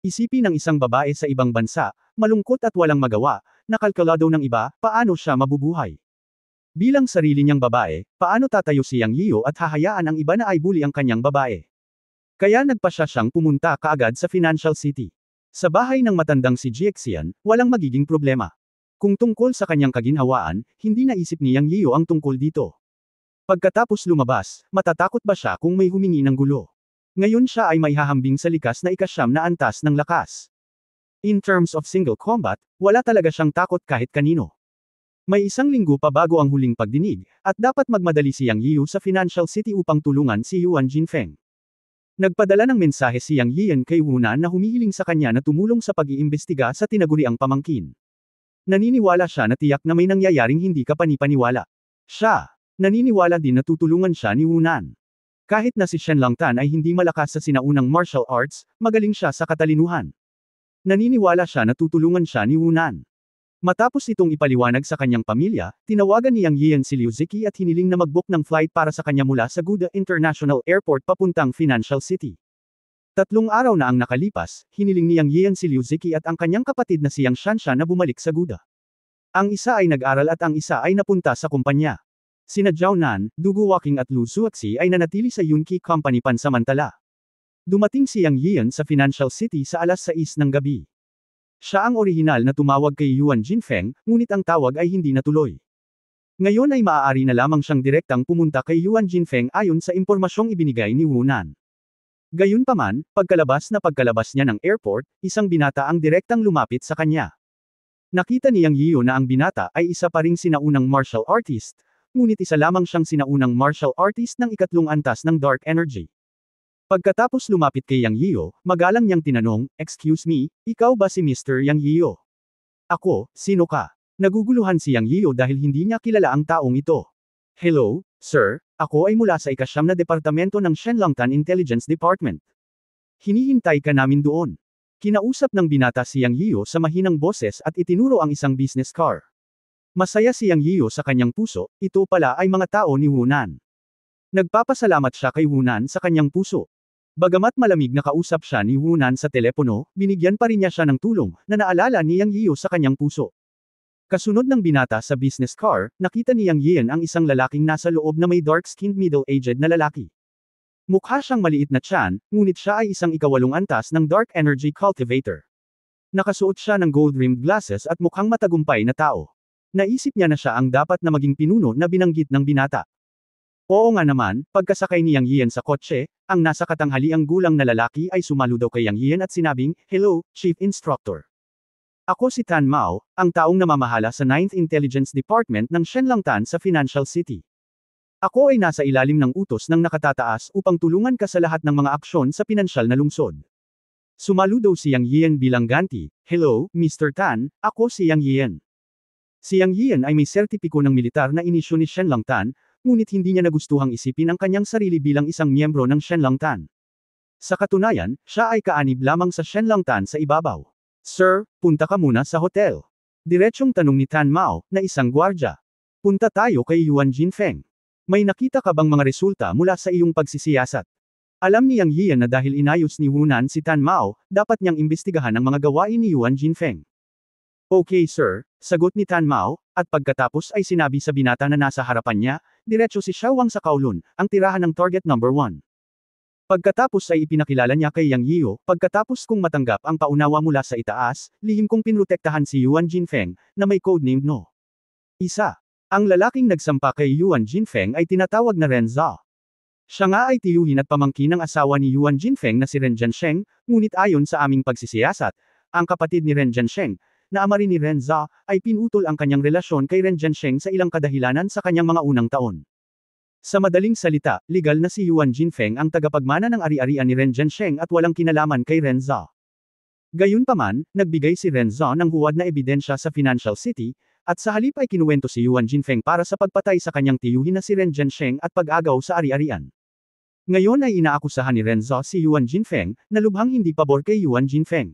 Isipin ng isang babae sa ibang bansa, malungkot at walang magawa, nakalkalado ng iba, paano siya mabubuhay? Bilang sarili niyang babae, paano tatayo si Yang Yiu at hahayaan ang iba na ay bully ang kanyang babae? Kaya nagpasya siyang pumunta kaagad sa Financial City. Sa bahay ng matandang si Jiexian, walang magiging problema. Kung tungkol sa kanyang kaginhawaan, hindi naisip ni Yang Yiu ang tungkol dito. Pagkatapos lumabas, matatakot ba siya kung may humingi ng gulo? Ngayon siya ay maihahambing sa likas na ika-9 na antas ng lakas. In terms of single combat, wala talaga siyang takot kahit kanino. May 1 linggo pa bago ang huling pagdinig, at dapat magmadali si Yang Yiu sa Financial City upang tulungan si Yuan Jinfeng. Nagpadala ng mensahe si Yang Yian kay Hunan na humihiling sa kanya na tumulong sa pag-iimbestiga sa tinaguriang pamangkin. Naniniwala siya na tiyak na may nangyayaring hindi kapani-paniwala. Siya naniniwala din na tutulungan siya ni Hunan. Kahit na si Shen Longtan ay hindi malakas sa sinaunang martial arts, magaling siya sa katalinuhan. Naniniwala siya na tutulungan siya ni Hunan. Matapos itong ipaliwanag sa kanyang pamilya, tinawagan ni Yang Yian si Liu Ziki at hiniling na mag-book ng flight para sa kanya mula sa Guda International Airport papuntang Financial City. 3 araw na ang nakalipas, hiniling ni Yang Yian si Liu Ziki at ang kanyang kapatid na si Yang Shanshan na bumalik sa Guda. Ang isa ay nag-aral at ang isa ay napunta sa kumpanya. Sina Zhao Nan, Dugu Walking at Lu Zuoxi ay nanatili sa Yunqi Company pansamantala. Dumating si Yang Yian sa Financial City sa alas 6 ng gabi. Siya ang orihinal na tumawag kay Yuan Jinfeng, ngunit ang tawag ay hindi natuloy. Ngayon ay maaari na lamang siyang direktang pumunta kay Yuan Jinfeng ayon sa impormasyong ibinigay ni Hunan. Gayunpaman, pagkalabas niya ng airport, isang binata ang direktang lumapit sa kanya. Nakita ni Yang Yiu na ang binata ay isa pa ring sinaunang martial artist, ngunit isa lamang siyang sinaunang martial artist ng 3 antas ng Dark Energy. Pagkatapos lumapit kay Yang Yiu, magalang niyang tinanong, "Excuse me, ikaw ba si Mr. Yang Yiu?" "Ako, sino ka?" Naguguluhan si Yang Yiu dahil hindi niya kilala ang taong ito. Hello, sir, ako ay mula sa ikasyam na departamento ng Shenlongtan Intelligence Department. Hinihintay ka namin doon. Kinausap ng binata si Yang Yiyo sa mahinang boses at itinuro ang isang business car. Masaya si Yang Yiyo sa kanyang puso, ito pala ay mga tao ni Hunan. Nagpapasalamat siya kay Hunan sa kanyang puso. Bagamat malamig na kausap siya ni Hunan sa telepono, binigyan pa rin niya siya ng tulong, na naalala ni Yang Yiyo sa kanyang puso. Kasunod ng binata sa business car, nakita ni Yang Yian ang isang lalaking nasa loob na may dark-skinned middle-aged na lalaki. Mukha siyang maliit na tiyan, ngunit siya ay isang ikawalong antas ng dark energy cultivator. Nakasuot siya ng gold-rimmed glasses at mukhang matagumpay na tao. Naisip niya na siya ang dapat na maging pinuno na binanggit ng binata. Oo nga naman, pagkasakay ni Yang Yian sa kotse, ang nasa katanghaliang gulang na lalaki ay sumalo daw kay Yang Yian at sinabing, "Hello, Chief Instructor. Ako si Tan Mao, ang taong namamahala sa 9th Intelligence Department ng Shenlongtan sa Financial City. Ako ay nasa ilalim ng utos ng nakatataas upang tulungan ka sa lahat ng mga aksyon sa pinansyal na lungsod." Sumalo daw si Yang Yian bilang ganti, "Hello, Mr. Tan, ako si Yang Yian." Si Yang Yian ay may sertipiko ng militar na inisyu ni Shenlongtan, ngunit hindi niya nagustuhang isipin ang kanyang sarili bilang isang miyembro ng Shenlongtan. Sa katunayan, siya ay kaanib lamang sa Shenlongtan sa ibabaw. "Sir, punta ka muna sa hotel." Diretsyong tanong ni Tan Mao, na isang gwardya. "Punta tayo kay Yuan Jinfeng. May nakita ka bang mga resulta mula sa iyong pagsisiyasat?" Alam ni Yang Yian na dahil inayos ni Hunan si Tan Mao, dapat niyang imbestigahan ang mga gawain ni Yuan Jinfeng. "Okay sir," sagot ni Tan Mao, at pagkatapos ay sinabi sa binata na nasa harapan niya, diretso si Xiao Wang sa Kowloon, ang tirahan ng target number 1. Pagkatapos ay ipinakilala niya kay Yang Yiyo, pagkatapos kong matanggap ang paunawa mula sa itaas, lihim kong pinrotektahan si Yuan Jinfeng, na may codename No. 1. Ang lalaking nagsampa kay Yuan Jinfeng ay tinatawag na Ren Zha. Siya nga ay tiyuhin at pamangkin ng asawa ni Yuan Jinfeng na si Ren Jiansheng, ngunit ayon sa aming pagsisiyasat, ang kapatid ni Ren Jiansheng, na ama rin ni Ren Zha, ay pinutol ang kanyang relasyon kay Ren Jiansheng sa ilang kadahilanan sa kanyang mga unang taon. Sa madaling salita, legal na si Yuan Jinfeng ang tagapagmana ng ari-arian ni Ren Jiansheng at walang kinalaman kay Ren Zha. Gayunpaman, nagbigay si Ren Zha ng huwad na ebidensya sa Financial City, at sa halip ay kinuwento si Yuan Jinfeng para sa pagpatay sa kanyang tiyuhin na si Ren Jiansheng at pag-agaw sa ari-arian. Ngayon ay inaakusahan ni Ren Zha si Yuan Jinfeng, na lubhang hindi pabor kay Yuan Jinfeng.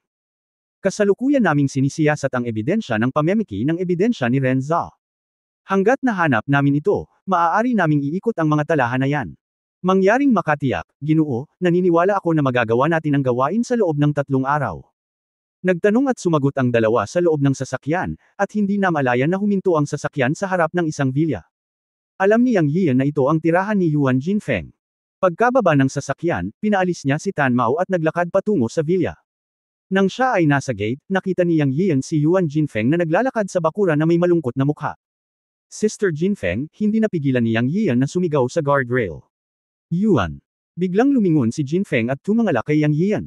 Kasalukuyan naming sinisiyasat ang ebidensya ng pamemeki ng ebidensya ni Ren Zha. Hanggat nahanap namin ito, maaari naming iikot ang mga talahan na yan. Mangyaring makatiyak, Ginoo, naniniwala ako na magagawa natin ang gawain sa loob ng 3 araw. Nagtanong at sumagot ang dalawa sa loob ng sasakyan, at hindi namalayan na huminto ang sasakyan sa harap ng isang vilya. Alam ni Yang Yian na ito ang tirahan ni Yuan Jinfeng. Pagkababa ng sasakyan, pinaalis niya si Tan Mao at naglakad patungo sa vilya. Nang siya ay nasa gate, nakita ni Yang Yian si Yuan Jinfeng na naglalakad sa bakuran na may malungkot na mukha. Sister Jinfeng, hindi napigilan ni Yang Yian na sumigaw sa guardrail. "Yuan!" Biglang lumingon si Jinfeng at tumangala kay Yang Yian.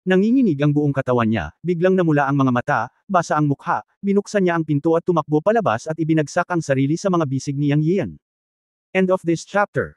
Nanginginig ang buong katawan niya, biglang namula ang mga mata, basa ang mukha, binuksan niya ang pinto at tumakbo palabas at ibinagsak ang sarili sa mga bisig ni Yang Yian. End of this chapter.